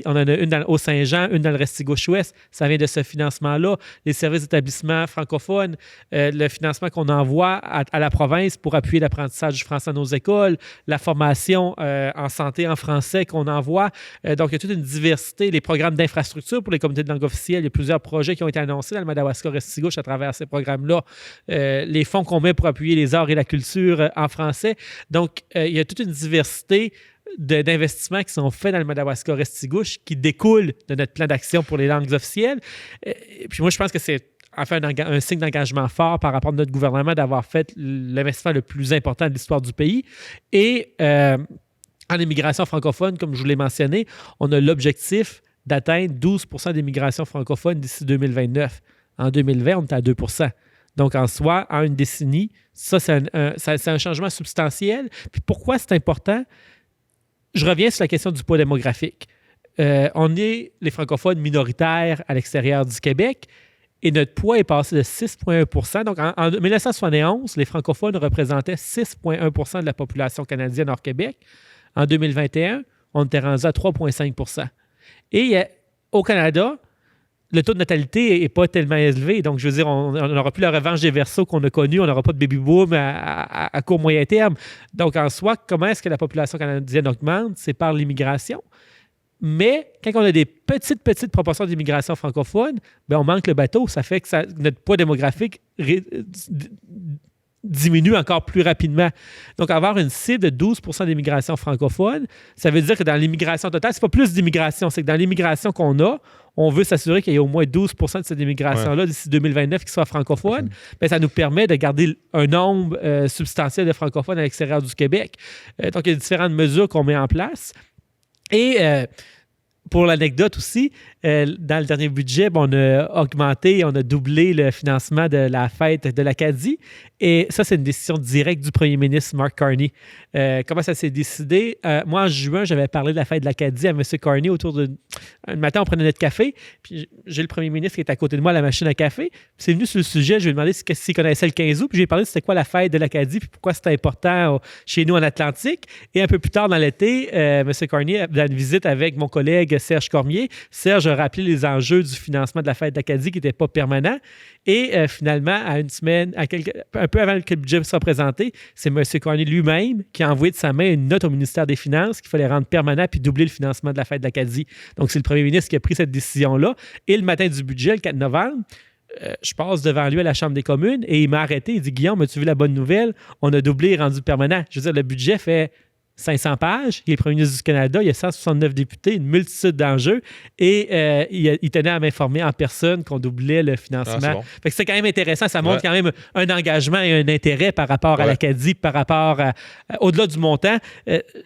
on en a une dans le Haut-Saint-Jean, une dans le Restigouche-Ouest. Ça vient de ce financement-là. Les services d'établissement francophones, le financement qu'on envoie à la province pour appuyer l'apprentissage du français dans nos écoles, la formation en santé en français qu'on envoie. Donc, il y a toute une diversité. Les programmes d'infrastructure pour les communautés de langue officielle, il y a plusieurs projets qui ont été annoncés dans le Madawaska-Restigouche à travers ces programmes-là. Les fonds qu'on met pour appuyer les arts et la culture en français. Donc, il y a toute une diversité d'investissements qui sont faits dans le Madawaska-Restigouche qui découlent de notre plan d'action pour les langues officielles. Et puis moi, je pense que c'est enfin un signe d'engagement fort par rapport à notre gouvernement d'avoir fait l'investissement le plus important de l'histoire du pays. Et en immigration francophone, comme je vous l'ai mentionné, on a l'objectif d'atteindre 12 % d'immigration francophone d'ici 2029. En 2020, on est à 2 %. Donc, en soi, en une décennie, ça, c'est un changement substantiel. Puis pourquoi c'est important? Je reviens sur la question du poids démographique. On est les francophones minoritaires à l'extérieur du Québec et notre poids est passé de 6,1 %. Donc, en 1971, les francophones représentaient 6,1 % de la population canadienne hors Québec. En 2021, on était rendu à 3,5 % Et au Canada, le taux de natalité n'est pas tellement élevé. Donc, je veux dire, on n'aura plus la revanche des versos qu'on a connus. On n'aura pas de baby-boom à court moyen terme. Donc, en soi, comment est-ce que la population canadienne augmente? C'est par l'immigration. Mais quand on a des petites proportions d'immigration francophone, ben on manque le bateau. Ça fait que notre poids démographique diminue encore plus rapidement. Donc, avoir une cible de 12 % d'immigration francophone, ça veut dire que dans l'immigration totale, c'est pas plus d'immigration, c'est que dans l'immigration qu'on a, on veut s'assurer qu'il y ait au moins 12 % de cette immigration-là d'ici 2029 qui soit francophone. Bien, ça nous permet de garder un nombre substantiel de francophones à l'extérieur du Québec. Donc, il y a différentes mesures qu'on met en place. Et pour l'anecdote aussi, dans le dernier budget, on a augmenté, on a doublé le financement de la fête de l'Acadie. Et ça, c'est une décision directe du premier ministre Mark Carney. Comment ça s'est décidé? Moi, en juin, j'avais parlé de la fête de l'Acadie à M. Carney autour de... Un matin, on prenait notre café, puis j'ai le premier ministre qui est à côté de moi à la machine à café. Puis c'est venu sur le sujet, je lui ai demandé s'il connaissait le 15 août, puis j'ai parlé de c'était quoi la fête de l'Acadie, puis pourquoi c'était important chez nous en Atlantique. Et un peu plus tard dans l'été, M. Carney a une visite avec mon collègue Serge Cormier. Serge a rappelé les enjeux du financement de la fête d'Acadie qui n'était pas permanent. Et finalement, à une semaine, un peu avant que le budget soit présenté, c'est M. Carney lui-même qui a envoyé de sa main une note au ministère des Finances qu'il fallait rendre permanent puis doubler le financement de la fête d'Acadie. Donc, c'est le premier ministre qui a pris cette décision-là. Et le matin du budget, le 4 novembre, je passe devant lui à la Chambre des communes et il m'a arrêté. Il dit « Guillaume, as-tu vu la bonne nouvelle? On a doublé et rendu permanent. » Je veux dire, le budget fait 500 pages. Il est premier ministre du Canada. Il y a 169 députés, une multitude d'enjeux. Et il tenait à m'informer en personne qu'on doublait le financement. Fait que c'est quand même intéressant. Ça montre quand même un engagement et un intérêt par rapport à l'Acadie, par rapport au-delà du montant.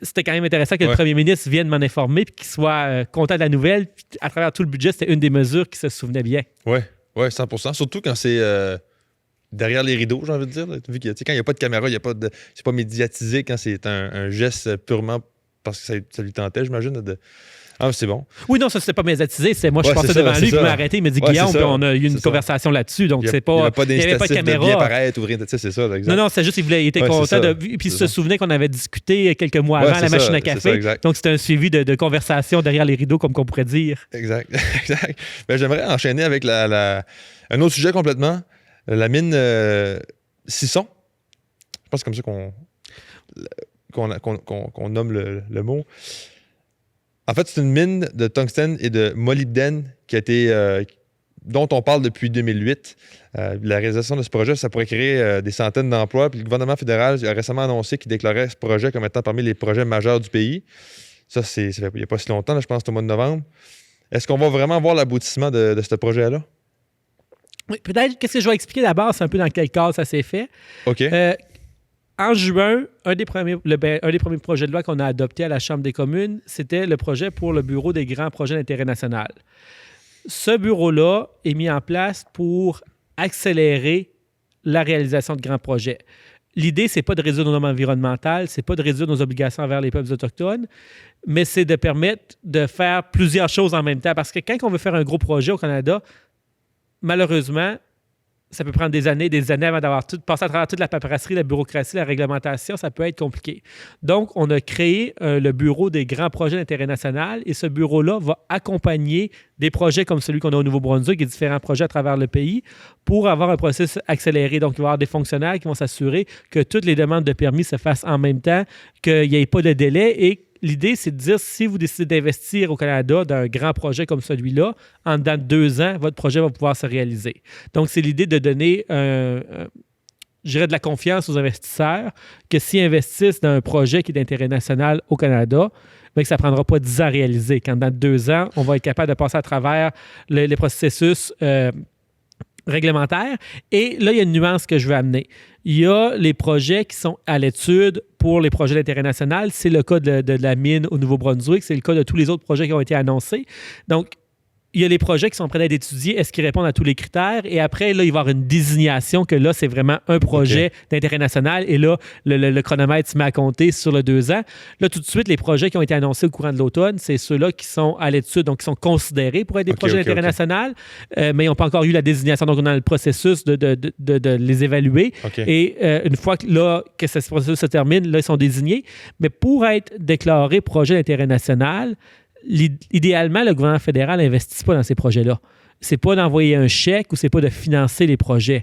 C'était quand même intéressant que le premier ministre vienne m'en informer et qu'il soit content de la nouvelle. Puis, à travers tout le budget, c'était une des mesures qui se souvenait bien. Oui, 100%. Surtout quand c'est... derrière les rideaux, j'ai envie de dire. Là, vu que, quand il n'y a pas de caméra, c'est pas médiatisé quand c'est un geste purement parce que ça lui tentait, j'imagine. Ah, c'est bon. Oui, non, ça, c'était pas médiatisé. Moi, je passais devant lui, puis il m'a arrêté, il m'a dit Guillaume, puis on a eu une conversation là-dessus. Donc, c'est pas. Il n'y avait pas de caméra. De bien paraître, ouvrir, c'est ça, exact. Non, c'est juste qu'il était content. Puis il se souvenait qu'on avait discuté quelques mois avant à la machine à café. Donc, c'était un suivi de conversation derrière les rideaux, comme qu'on pourrait dire. Exact. Ben, j'aimerais enchaîner avec un autre sujet complètement. La mine Sisson. Je pense que c'est comme ça qu'on nomme le mot. En fait, c'est une mine de tungstène et de molybdène dont on parle depuis 2008. La réalisation de ce projet, ça pourrait créer des centaines d'emplois. Puis le gouvernement fédéral a récemment annoncé qu'il déclarait ce projet comme étant parmi les projets majeurs du pays. Ça fait il n'y a pas si longtemps, là, je pense que c'est au mois de novembre. Est-ce qu'on va vraiment voir l'aboutissement de ce projet-là? Oui, peut-être, qu'est-ce que je vais expliquer d'abord, c'est un peu dans quel cas ça s'est fait. OK. En juin, un des premiers projets de loi qu'on a adopté à la Chambre des communes, c'était le projet pour le Bureau des grands projets d'intérêt national. Ce bureau-là est mis en place pour accélérer la réalisation de grands projets. L'idée, c'est pas de réduire nos normes environnementales, c'est pas de réduire nos obligations envers les peuples autochtones, mais c'est de permettre de faire plusieurs choses en même temps. Parce que quand on veut faire un gros projet au Canada, malheureusement, ça peut prendre des années avant d'avoir passé à travers toute la paperasserie, la bureaucratie, la réglementation, ça peut être compliqué. Donc, on a créé le bureau des grands projets d'intérêt national et ce bureau-là va accompagner des projets comme celui qu'on a au Nouveau-Brunswick et différents projets à travers le pays pour avoir un processus accéléré. Donc, il va y avoir des fonctionnaires qui vont s'assurer que toutes les demandes de permis se fassent en même temps, qu'il n'y ait pas de délai et l'idée, c'est de dire, si vous décidez d'investir au Canada dans un grand projet comme celui-là, en dedans de 2 ans, votre projet va pouvoir se réaliser. Donc, c'est l'idée de donner, je dirais, de la confiance aux investisseurs que s'ils investissent dans un projet qui est d'intérêt national au Canada, bien que ça ne prendra pas 10 ans à réaliser. Quand dans 2 ans, on va être capable de passer à travers les processus réglementaires. Et là, il y a une nuance que je veux amener. Il y a les projets qui sont à l'étude pour les projets d'intérêt national. C'est le cas de la mine au Nouveau-Brunswick. C'est le cas de tous les autres projets qui ont été annoncés. Donc, il y a les projets qui sont prêts d'être étudiés. Est-ce qu'ils répondent à tous les critères? Et après, là, il va y avoir une désignation que là, c'est vraiment un projet d'intérêt national. Et là, le chronomètre se met à compter sur le 2 ans. Là, tout de suite, les projets qui ont été annoncés au courant de l'automne, c'est ceux-là qui sont à l'étude, donc qui sont considérés pour être des projets d'intérêt national, mais ils n'ont pas encore eu la désignation. Donc, on est dans le processus de les évaluer. Et une fois que ce processus se termine, là, ils sont désignés. Mais pour être déclaré projet d'intérêt national, idéalement, le gouvernement fédéral n'investit pas dans ces projets-là. C'est pas d'envoyer un chèque ou c'est pas de financer les projets.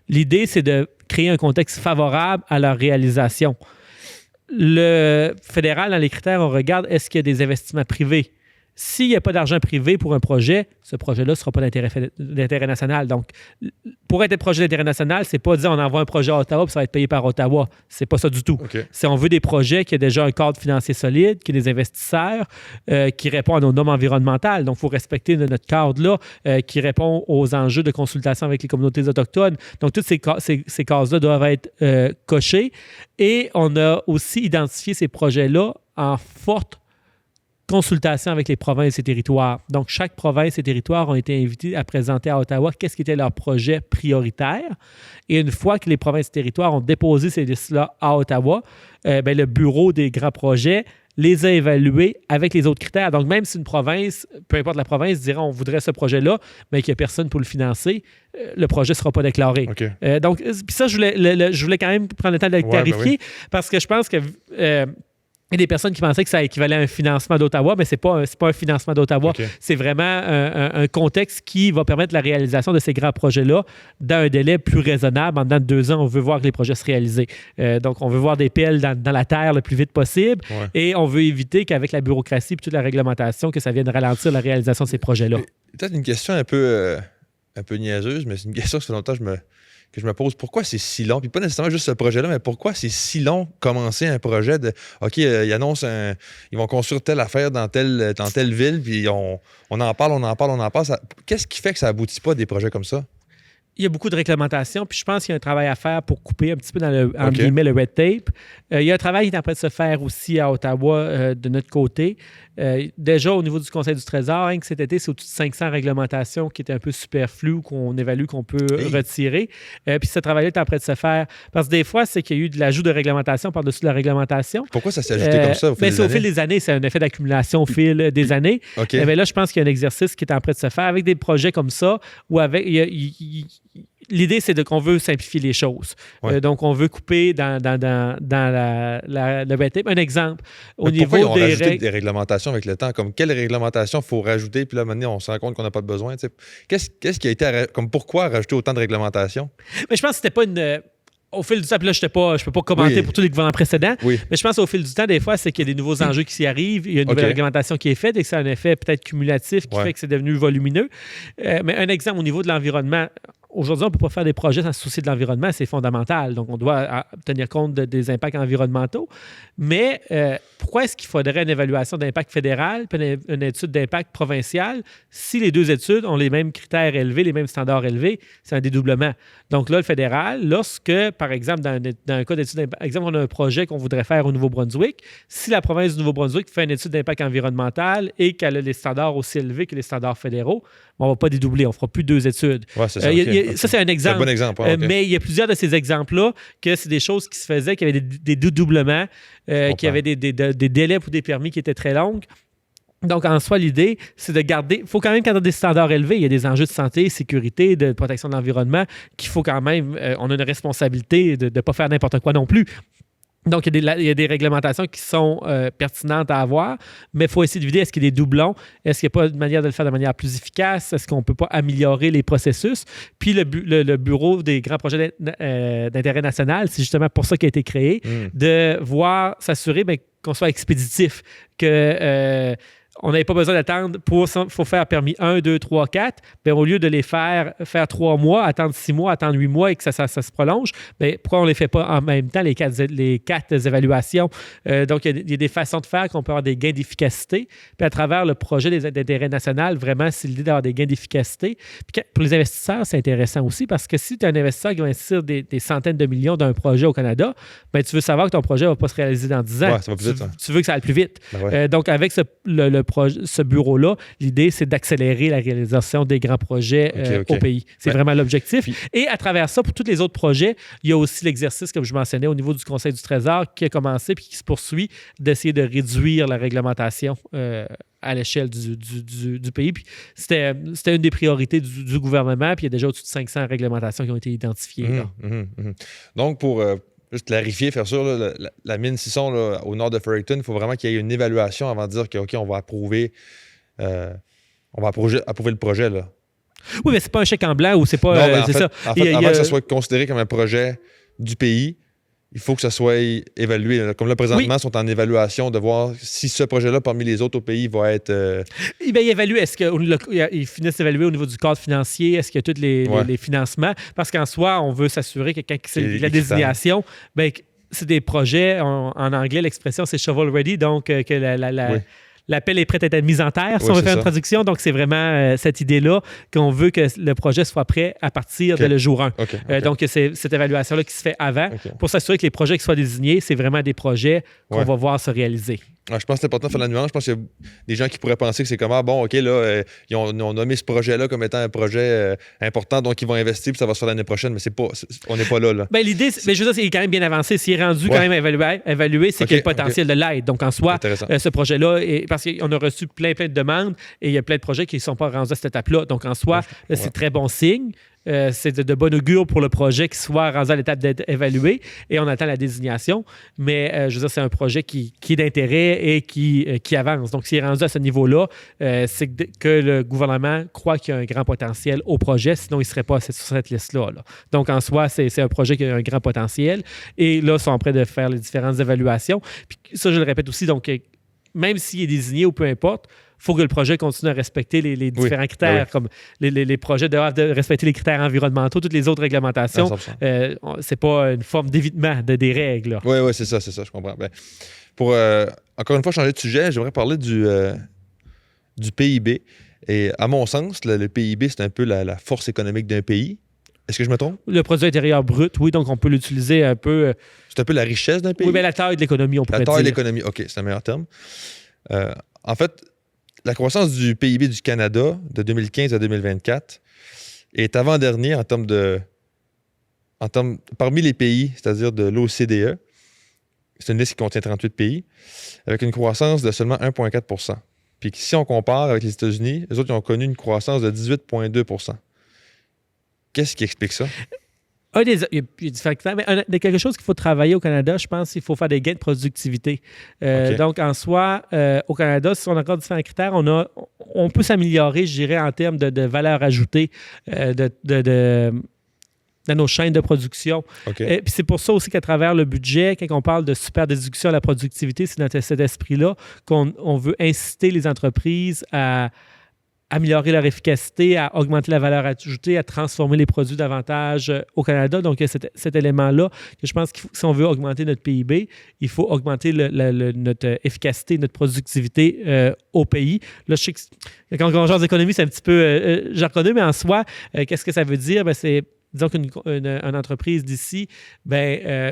L'idée, c'est de créer un contexte favorable à leur réalisation. Le fédéral, dans les critères, on regarde est-ce qu'il y a des investissements privés. S'il n'y a pas d'argent privé pour un projet, ce projet-là ne sera pas d'intérêt national. Donc, pour être un projet d'intérêt national, c'est pas dire on envoie un projet à Ottawa et ça va être payé par Ottawa. C'est pas ça du tout. C'est on veut des projets qui ont déjà un cadre financier solide, qui ont des investisseurs, qui répondent à nos normes environnementales. Donc, il faut respecter notre cadre-là, qui répond aux enjeux de consultation avec les communautés autochtones. Donc, toutes ces cases-là doivent être cochées. Et on a aussi identifié ces projets-là en forte consultation avec les provinces et territoires. Donc, chaque province et territoire ont été invités à présenter à Ottawa qu'est-ce qui était leur projet prioritaire. Et une fois que les provinces et territoires ont déposé ces listes-là à Ottawa, le bureau des grands projets les a évalués avec les autres critères. Donc, même si une province, peu importe la province, dira on voudrait ce projet-là, mais qu'il n'y a personne pour le financer, le projet ne sera pas déclaré. Donc, puis ça, je voulais quand même prendre le temps de le clarifier parce que je pense que il y a des personnes qui pensaient que ça équivalait à un financement d'Ottawa, mais ce n'est pas un financement d'Ottawa. C'est vraiment un contexte qui va permettre la réalisation de ces grands projets-là dans un délai plus raisonnable. En dedans de 2 ans, on veut voir que les projets se réalisent. Donc, on veut voir des pelles dans la terre le plus vite possible et on veut éviter qu'avec la bureaucratie et toute la réglementation, que ça vienne ralentir la réalisation de ces projets-là. Peut-être une question un peu niaiseuse, mais c'est une question que ça fait longtemps que je me pose. Pourquoi c'est si long? Puis pas nécessairement juste ce projet-là, mais pourquoi c'est si long commencer un projet de OK, ils annoncent ils vont construire telle affaire dans telle ville, puis on en parle. Qu'est-ce qui fait que ça aboutit pas des projets comme ça? Il y a beaucoup de réglementations, puis je pense qu'il y a un travail à faire pour couper un petit peu dans le red tape. Il y a un travail qui est en train de se faire aussi à Ottawa de notre côté. Déjà, au niveau du Conseil du Trésor, cet été, c'est au-dessus de 500 réglementations qui étaient un peu superflues, qu'on évalue qu'on peut retirer. Puis ce travail-là est en train de se faire. Parce que des fois, c'est qu'il y a eu de l'ajout de réglementation par-dessus de la réglementation. Pourquoi ça s'est ajouté comme ça au fil des années? C'est au fil des années. C'est un effet d'accumulation au fil des années. Mais là, je pense qu'il y a un exercice qui est en train de se faire avec des projets comme ça, où avec... L'idée, c'est qu'on veut simplifier les choses. Donc, on veut couper dans le red tape. Un exemple, au niveau pourquoi ils ont rajouté des réglementations avec le temps? Comme quelle réglementation il faut rajouter? Puis là, maintenant, on se rend compte qu'on n'a pas de besoin. Qu'est-ce qui a été... Comme pourquoi rajouter autant de réglementations? Mais je pense que c'était pas une... Au fil du temps, puis là, je ne peux pas commenter pour tous les gouvernements précédents, mais je pense qu'au fil du temps, des fois, c'est qu'il y a des nouveaux enjeux qui s'y arrivent, il y a une nouvelle réglementation qui est faite et que c'est un effet peut-être cumulatif qui fait que c'est devenu volumineux. Mais un exemple au niveau de l'environnement, aujourd'hui, on ne peut pas faire des projets sans se soucier de l'environnement, c'est fondamental. Donc, on doit tenir compte des impacts environnementaux. Mais pourquoi est-ce qu'il faudrait une évaluation d'impact fédéral puis une étude d'impact provincial si les deux études ont les mêmes critères élevés, les mêmes standards élevés? C'est un dédoublement. Donc là, le fédéral, lorsque, par exemple, dans un cas d'étude d'impact, exemple, on a un projet qu'on voudrait faire au Nouveau-Brunswick, si la province du Nouveau-Brunswick fait une étude d'impact environnemental et qu'elle a les standards aussi élevés que les standards fédéraux, on ne va pas dédoubler, on ne fera plus 2 études. Ouais, c'est ça, ça, c'est un exemple. C'est un bon exemple. Mais il y a plusieurs de ces exemples-là que c'est des choses qui se faisaient, qu'il y avait des dédoublements, qu'il y avait des délais pour des permis qui étaient très longs. Donc, en soi, l'idée, c'est de garder... Il faut quand même garder des standards élevés. Il y a des enjeux de santé, sécurité, de protection de l'environnement qu'il faut quand même... on a une responsabilité de ne pas faire n'importe quoi non plus. Donc, il y a des réglementations qui sont pertinentes à avoir, mais il faut essayer de vider, est-ce qu'il y a des doublons? Est-ce qu'il n'y a pas une manière de le faire de manière plus efficace? Est-ce qu'on ne peut pas améliorer les processus? Puis, le bureau des grands projets d'intérêt national, c'est justement pour ça qu'il a été créé, de s'assurer qu'on soit expéditif, que... on n'avait pas besoin d'attendre faut faire permis 1, 2, 3, 4. Bien, au lieu de les faire 3 mois, attendre 6 mois, attendre 8 mois et que ça se prolonge, bien, pourquoi on ne les fait pas en même temps, les quatre évaluations? Donc, il y a des façons de faire qu'on peut avoir des gains d'efficacité. Puis, à travers le projet d'intérêt national, vraiment, c'est l'idée d'avoir des gains d'efficacité. Puis, pour les investisseurs, c'est intéressant aussi parce que si tu es un investisseur qui va investir des centaines de millions d'un projet au Canada, bien, tu veux savoir que ton projet ne va pas se réaliser dans 10 ans. Ouais, ça va plus vite, tu veux que ça aille plus vite. Ben ouais. Donc, avec ce bureau-là, l'idée, c'est d'accélérer la réalisation des grands projets au pays. C'est vraiment l'objectif. Et à travers ça, pour tous les autres projets, il y a aussi l'exercice, comme je mentionnais, au niveau du Conseil du Trésor qui a commencé puis qui se poursuit d'essayer de réduire la réglementation à l'échelle du pays. Puis c'était une des priorités du gouvernement, puis il y a déjà au-dessus de 500 réglementations qui ont été identifiées. Donc, pour... juste clarifier, faire sûr, là, la mine Sisson là, au nord de Fredericton, il faut vraiment qu'il y ait une évaluation avant de dire que, OK, on va approuver le projet. Là. Oui, mais c'est pas un chèque en blanc ou c'est pas... Non, c'est ça. En fait, avant que ça soit considéré comme un projet du pays, il faut que ça soit évalué. Là. Comme là, présentement, ils sont en évaluation de voir si ce projet-là, parmi les autres au pays, va être... Ils évaluent, est-ce qu'ils finissent d'évaluer au niveau du cadre financier, est-ce qu'il y a tous les financements? Parce qu'en soi, on veut s'assurer que quand c'est la désignation, bien, c'est des projets, en anglais, l'expression, c'est shovel-ready, donc que l'appel est prêt à être mis en terre, si on veut faire une traduction. Donc, c'est vraiment cette idée-là qu'on veut que le projet soit prêt à partir de le jour 1. Donc, c'est cette évaluation-là qui se fait avant pour s'assurer que les projets qui soient désignés, c'est vraiment des projets qu'on va voir se réaliser. Je pense que c'est important de faire la nuance. Je pense qu'il y a des gens qui pourraient penser que c'est comme OK, là, ils ont nommé ce projet-là comme étant un projet important, donc ils vont investir puis ça va se faire l'année prochaine, mais on n'est pas là. Bien, l'idée, je veux dire, c'est quand même bien avancé. S'il est rendu quand même évalué, c'est qu'il y a le potentiel de l'aide. Donc, en soi, ce projet-là, parce qu'on a reçu plein de demandes et il y a plein de projets qui ne sont pas rendus à cette étape-là. Donc, en soi, c'est très bon signe. C'est de bon augure pour le projet qui soit rendu à l'étape d'être évalué et on attend la désignation. Mais je veux dire, c'est un projet qui est d'intérêt et qui avance. Donc, s'il est rendu à ce niveau-là, c'est que le gouvernement croit qu'il y a un grand potentiel au projet, sinon il ne serait pas sur cette liste-là. Là. Donc, en soi, c'est un projet qui a un grand potentiel et là, ils sont prêts de faire les différentes évaluations. Puis ça, je le répète aussi, donc même s'il est désigné ou peu importe, il faut que le projet continue à respecter les différents critères, comme les projets doivent respecter les critères environnementaux, toutes les autres réglementations. C'est pas une forme d'évitement des règles. Oui, c'est ça, je comprends. Ben, pour, encore une fois, changer de sujet, j'aimerais parler du PIB. Et à mon sens, le PIB, c'est un peu la force économique d'un pays. Est-ce que je me trompe? Le produit intérieur brut, oui, donc on peut l'utiliser un peu... C'est un peu la richesse d'un pays? Oui, mais la taille de l'économie, on pourrait dire. La taille de l'économie, OK, c'est un meilleur terme. En fait, la croissance du PIB du Canada de 2015 à 2024 est avant-dernier parmi les pays, c'est-à-dire de l'OCDE. C'est une liste qui contient 38 pays, avec une croissance de seulement 1,4 %. Puis si on compare avec les États-Unis, les autres ils ont connu une croissance de 18,2 %. Qu'est-ce qui explique ça? Il y a différents critères, mais quelque chose qu'il faut travailler au Canada, je pense qu'il faut faire des gains de productivité. Donc, en soi, au Canada, si on a encore différents critères, on peut s'améliorer, je dirais, en termes de valeur ajoutée dans nos chaînes de production. Puis c'est pour ça aussi qu'à travers le budget, quand on parle de super déduction à la productivité, c'est cet esprit-là qu'on veut inciter les entreprises à améliorer leur efficacité, à augmenter la valeur ajoutée, à transformer les produits davantage au Canada. Donc, il y a cet élément-là que je pense que si on veut augmenter notre PIB, il faut augmenter notre efficacité, notre productivité au pays. Là, je sais que quand on parle d'économie, c'est un petit peu jargonneux, mais en soi, qu'est-ce que ça veut dire? C'est disons qu'une entreprise d'ici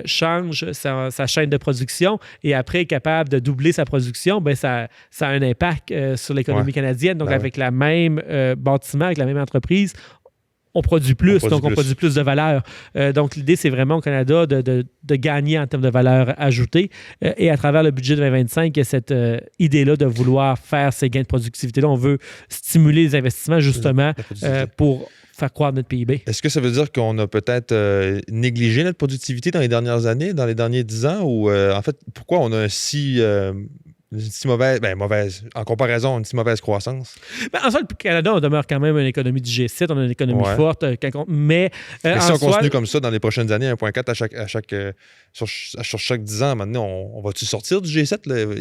change sa chaîne de production et après est capable de doubler sa production, ça a un impact sur l'économie canadienne. Donc, avec la même bâtiment, avec la même entreprise, on produit plus, donc on produit plus de valeur. Donc, l'idée, c'est vraiment au Canada de gagner en termes de valeur ajoutée. Et à travers le budget de 2025, il y a cette idée-là de vouloir faire ces gains de productivité-là. On veut stimuler les investissements, justement, pour faire croître notre PIB. Est-ce que ça veut dire qu'on a peut-être négligé notre productivité dans les dernières années, dans les derniers 10 ans? Ou en fait, pourquoi on a une si mauvaise, en comparaison, une si mauvaise croissance? En soi, le Canada, on demeure quand même une économie du G7, on a une économie forte, mais si on continue comme ça dans les prochaines années, 1,4 sur chaque 10 ans, maintenant, on va-tu sortir du G7? Là?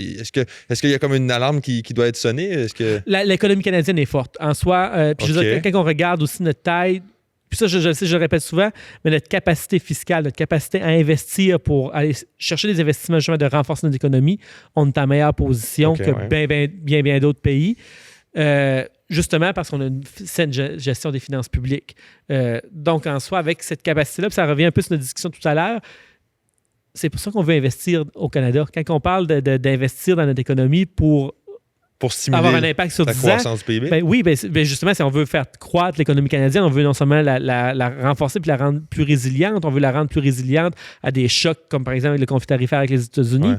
Est-ce qu'il y a comme une alarme qui doit être sonnée? L'économie canadienne est forte. En soi, puis je veux dire, quand on regarde aussi notre taille, puis ça, je le sais, je le répète souvent, mais notre capacité fiscale, notre capacité à investir pour aller chercher des investissements justement de renforcer notre économie, on est en meilleure position que bien d'autres pays. Justement parce qu'on a une saine gestion des finances publiques. Donc, en soi, avec cette capacité-là, puis ça revient un peu sur notre discussion tout à l'heure, c'est pour ça qu'on veut investir au Canada. Quand on parle d'investir dans notre économie pour stimuler avoir un impact sur la croissance du PIB? Oui, justement, si on veut faire croître l'économie canadienne, on veut non seulement la renforcer puis la rendre plus résiliente, on veut la rendre plus résiliente à des chocs comme par exemple avec le conflit tarifaire avec les États-Unis.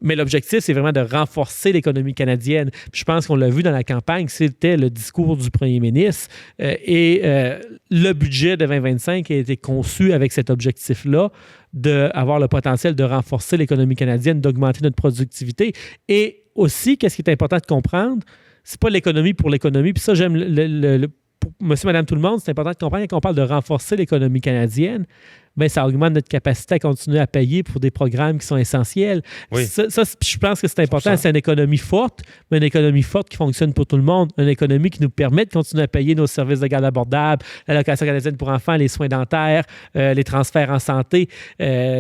Mais l'objectif, c'est vraiment de renforcer l'économie canadienne. Puis je pense qu'on l'a vu dans la campagne, c'était le discours du premier ministre. Le budget de 2025 a été conçu avec cet objectif-là d'avoir le potentiel de renforcer l'économie canadienne, d'augmenter notre productivité. Et aussi, qu'est-ce qui est important de comprendre, c'est pas l'économie pour l'économie. Puis ça, j'aime pour monsieur, madame, tout le monde, c'est important de comprendre quand on parle de renforcer l'économie canadienne, bien, ça augmente notre capacité à continuer à payer pour des programmes qui sont essentiels. Oui. Ça, je pense que c'est important. C'est une économie forte, mais une économie forte qui fonctionne pour tout le monde. Une économie qui nous permet de continuer à payer nos services de garde abordables, l'allocation canadienne pour enfants, les soins dentaires, les transferts en santé.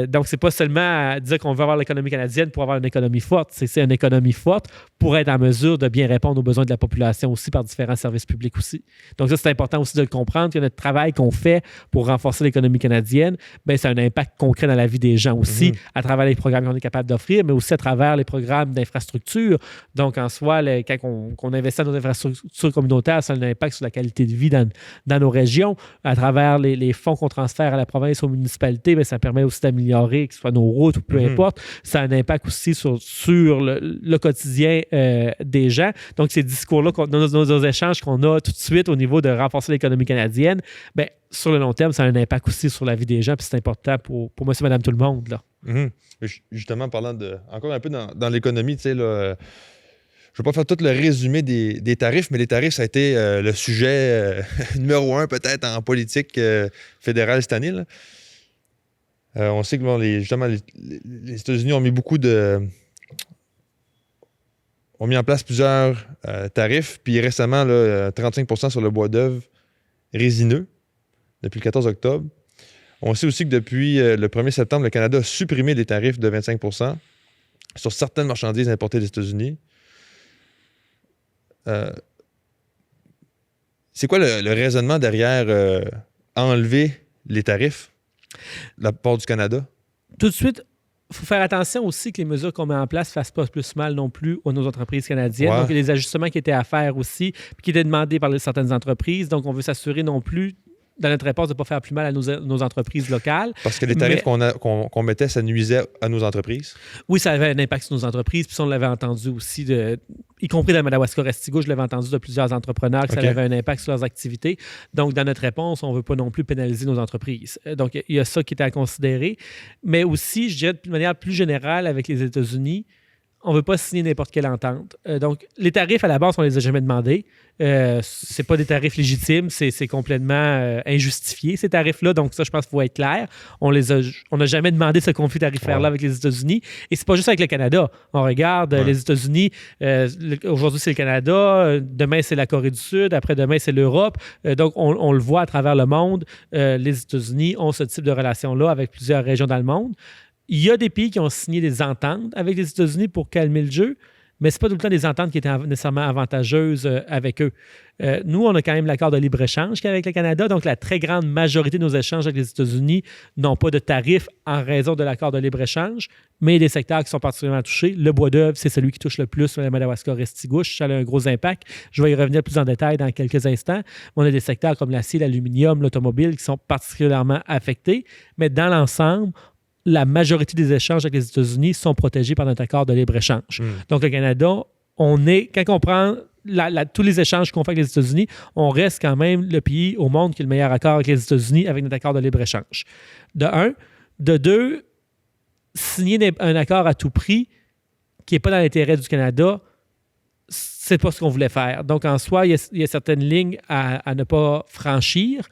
Donc, c'est pas seulement à dire qu'on veut avoir l'économie canadienne pour avoir une économie forte. C'est une économie forte pour être en mesure de bien répondre aux besoins de la population aussi par différents services publics aussi. Donc, ça, c'est important aussi de le comprendre, que notre travail qu'on fait pour renforcer l'économie canadienne, bien, ça a un impact concret dans la vie des gens aussi, à travers les programmes qu'on est capable d'offrir, mais aussi à travers les programmes d'infrastructure. Donc, en soi, quand on investit dans nos infrastructures communautaires, ça a un impact sur la qualité de vie dans nos régions. À travers les fonds qu'on transfère à la province, aux municipalités, bien, ça permet aussi d'améliorer, que ce soit nos routes ou peu importe. Ça a un impact aussi sur le quotidien des gens. Donc, ces discours-là, nos échanges qu'on a tout de suite au niveau de renforcer l'économie canadienne, bien, sur le long terme, ça a un impact aussi sur la vie des gens, puis c'est important pour monsieur, madame, tout le monde. Là. Justement, parlant encore un peu dans l'économie, tu sais, là, je ne vais pas faire tout le résumé des tarifs, mais les tarifs, ça a été le sujet numéro 1 peut-être en politique fédérale cette année. Là. On sait que justement, les États-Unis ont mis ont mis en place plusieurs tarifs, puis récemment, là, 35% sur le bois d'œuvre résineux depuis le 14 octobre. On sait aussi que depuis le 1er septembre, le Canada a supprimé les tarifs de 25% sur certaines marchandises importées des États-Unis. C'est quoi le raisonnement derrière enlever les tarifs de la part du Canada? Tout de suite, il faut faire attention aussi que les mesures qu'on met en place ne fassent pas plus mal non plus aux nos entreprises canadiennes. Donc, il y a des ajustements qui étaient à faire aussi, puis qui étaient demandés par certaines entreprises. Donc, on veut s'assurer non plus, dans notre réponse, de ne pas faire plus mal à nos entreprises locales. Parce que les tarifs qu'on mettait, ça nuisait à nos entreprises? Oui, ça avait un impact sur nos entreprises. Puis ça, on l'avait entendu aussi, y compris dans Madawaska-Restigouche, je l'avais entendu de plusieurs entrepreneurs que ça avait un impact sur leurs activités. Donc, dans notre réponse, on ne veut pas non plus pénaliser nos entreprises. Donc, il y a ça qui était à considérer. Mais aussi, je dirais de manière plus générale avec les États-Unis, on ne veut pas signer n'importe quelle entente. Donc, les tarifs, à la base, on ne les a jamais demandés. C'est pas des tarifs légitimes, c'est complètement injustifié, ces tarifs-là. Donc, ça, je pense qu'il faut être clair. On n'a jamais demandé ce conflit tarifaire-là avec les États-Unis. Et c'est pas juste avec le Canada. On regarde les États-Unis. Aujourd'hui, c'est le Canada. Demain, c'est la Corée du Sud. Après-demain, c'est l'Europe. Donc, on le voit à travers le monde. Les États-Unis ont ce type de relation-là avec plusieurs régions dans le monde. Il y a des pays qui ont signé des ententes avec les États-Unis pour calmer le jeu, mais ce n'est pas tout le temps des ententes qui étaient nécessairement avantageuses avec eux. Nous, on a quand même l'accord de libre-échange qu'avec le Canada, donc la très grande majorité de nos échanges avec les États-Unis n'ont pas de tarifs en raison de l'accord de libre-échange, mais des secteurs qui sont particulièrement touchés. Le bois d'œuvre, c'est celui qui touche le plus le Madawaska-Restigouche. Ça a un gros impact. Je vais y revenir plus en détail dans quelques instants. On a des secteurs comme l'acier, l'aluminium, l'automobile qui sont particulièrement affectés, mais dans l'ensemble, la majorité des échanges avec les États-Unis sont protégés par notre accord de libre-échange. Donc, le Canada, quand on prend tous les échanges qu'on fait avec les États-Unis, on reste quand même le pays au monde qui a le meilleur accord avec les États-Unis avec notre accord de libre-échange. De un. De deux, signer un accord à tout prix qui n'est pas dans l'intérêt du Canada, c'est pas ce qu'on voulait faire. Donc, en soi, il y a certaines lignes à ne pas franchir.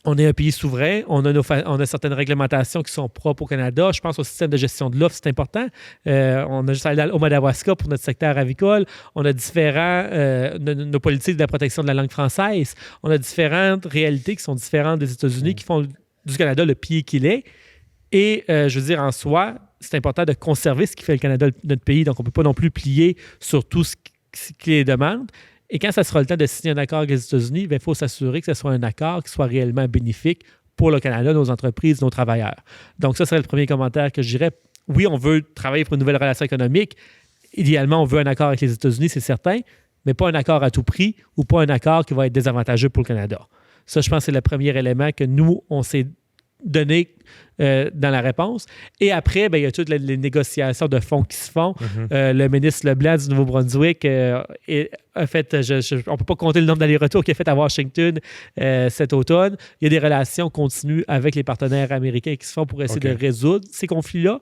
On est un pays souverain, on a certaines réglementations qui sont propres au Canada. Je pense au système de gestion de l'offre, c'est important. On a juste allé au Madawaska pour notre secteur avicole. On a nos politiques de la protection de la langue française. On a différentes réalités qui sont différentes des États-Unis qui font du Canada le pays qu'il est. Et je veux dire, en soi, c'est important de conserver ce qui fait le Canada notre pays. Donc, on ne peut pas non plus plier sur tout ce qui les demande. Et quand ça sera le temps de signer un accord avec les États-Unis, il faut s'assurer que ce soit un accord qui soit réellement bénéfique pour le Canada, nos entreprises, nos travailleurs. Donc, ça serait le premier commentaire que je dirais. Oui, on veut travailler pour une nouvelle relation économique. Idéalement, on veut un accord avec les États-Unis, c'est certain, mais pas un accord à tout prix ou pas un accord qui va être désavantageux pour le Canada. Ça, je pense que c'est le premier élément que nous, on s'est donné dans la réponse. Et après, il y a toutes les négociations de fonds qui se font. Le ministre Leblanc du Nouveau-Brunswick a fait, on ne peut pas compter le nombre d'allers-retours qu'il a fait à Washington cet automne. Il y a des relations continues avec les partenaires américains qui se font pour essayer de résoudre ces conflits-là.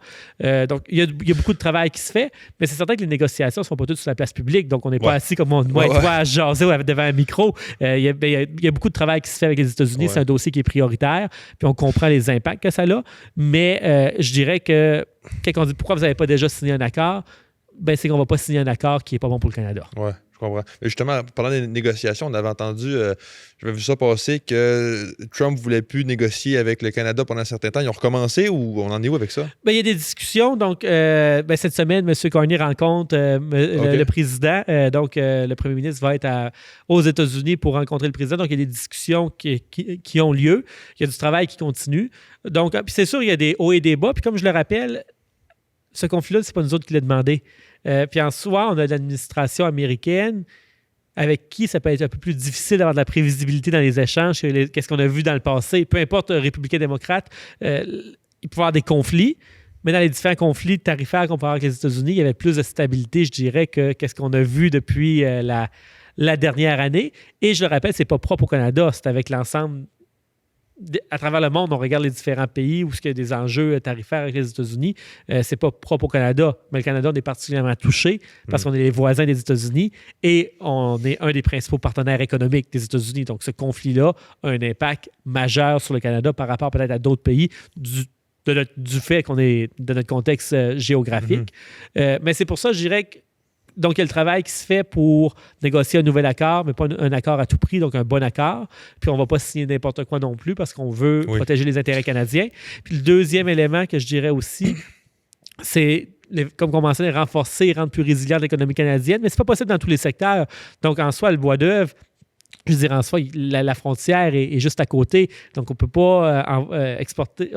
Donc, il y a beaucoup de travail qui se fait, mais c'est certain que les négociations ne se font pas toutes sur la place publique, donc on n'est pas assis comme moi et toi à jaser devant un micro. Il y a beaucoup de travail qui se fait avec les États-Unis. C'est un dossier qui est prioritaire, puis on comprend les impacts que ça a. Mais je dirais que quand on dit pourquoi vous n'avez pas déjà signé un accord, c'est qu'on ne va pas signer un accord qui n'est pas bon pour le Canada. Oui, je comprends. Mais justement, parlant des négociations, on avait entendu, j'avais vu ça passer, que Trump ne voulait plus négocier avec le Canada pendant un certain temps. Ils ont recommencé ou on en est où avec ça? Il y a des discussions. Donc, cette semaine, M. Carney rencontre le président. Donc, le premier ministre va être aux États-Unis pour rencontrer le président. Donc, il y a des discussions qui ont lieu. Il y a du travail qui continue. Donc, puis c'est sûr, il y a des hauts et des bas. Puis comme je le rappelle, ce conflit-là, ce n'est pas nous autres qui l'avons demandé. Puis en soi, on a l'administration américaine avec qui ça peut être un peu plus difficile d'avoir de la prévisibilité dans les échanges qu'est-ce qu'on a vu dans le passé. Peu importe, républicain-démocrate, il peut y avoir des conflits, mais dans les différents conflits tarifaires qu'on peut avoir avec les États-Unis, il y avait plus de stabilité, je dirais, que qu'est-ce qu'on a vu depuis la dernière année. Et je le rappelle, ce n'est pas propre au Canada, c'est avec l'ensemble. À travers le monde, on regarde les différents pays où il y a des enjeux tarifaires avec les États-Unis. C'est pas propre au Canada, mais le Canada, on est particulièrement touché parce qu'on est les voisins des États-Unis et on est un des principaux partenaires économiques des États-Unis. Donc, ce conflit-là a un impact majeur sur le Canada par rapport peut-être à d'autres pays du fait qu'on est de notre contexte géographique. Mais c'est pour ça, je dirais que donc, il y a le travail qui se fait pour négocier un nouvel accord, mais pas un accord à tout prix, donc un bon accord. Puis, on ne va pas signer n'importe quoi non plus parce qu'on veut protéger les intérêts canadiens. Puis, le deuxième élément que je dirais aussi, c'est, comme on mentionnait, renforcer et rendre plus résiliente l'économie canadienne, mais ce n'est pas possible dans tous les secteurs. Donc, en soi, le bois d'œuvre, je veux dire, en soi, la frontière est juste à côté. Donc, on ne peut pas exporter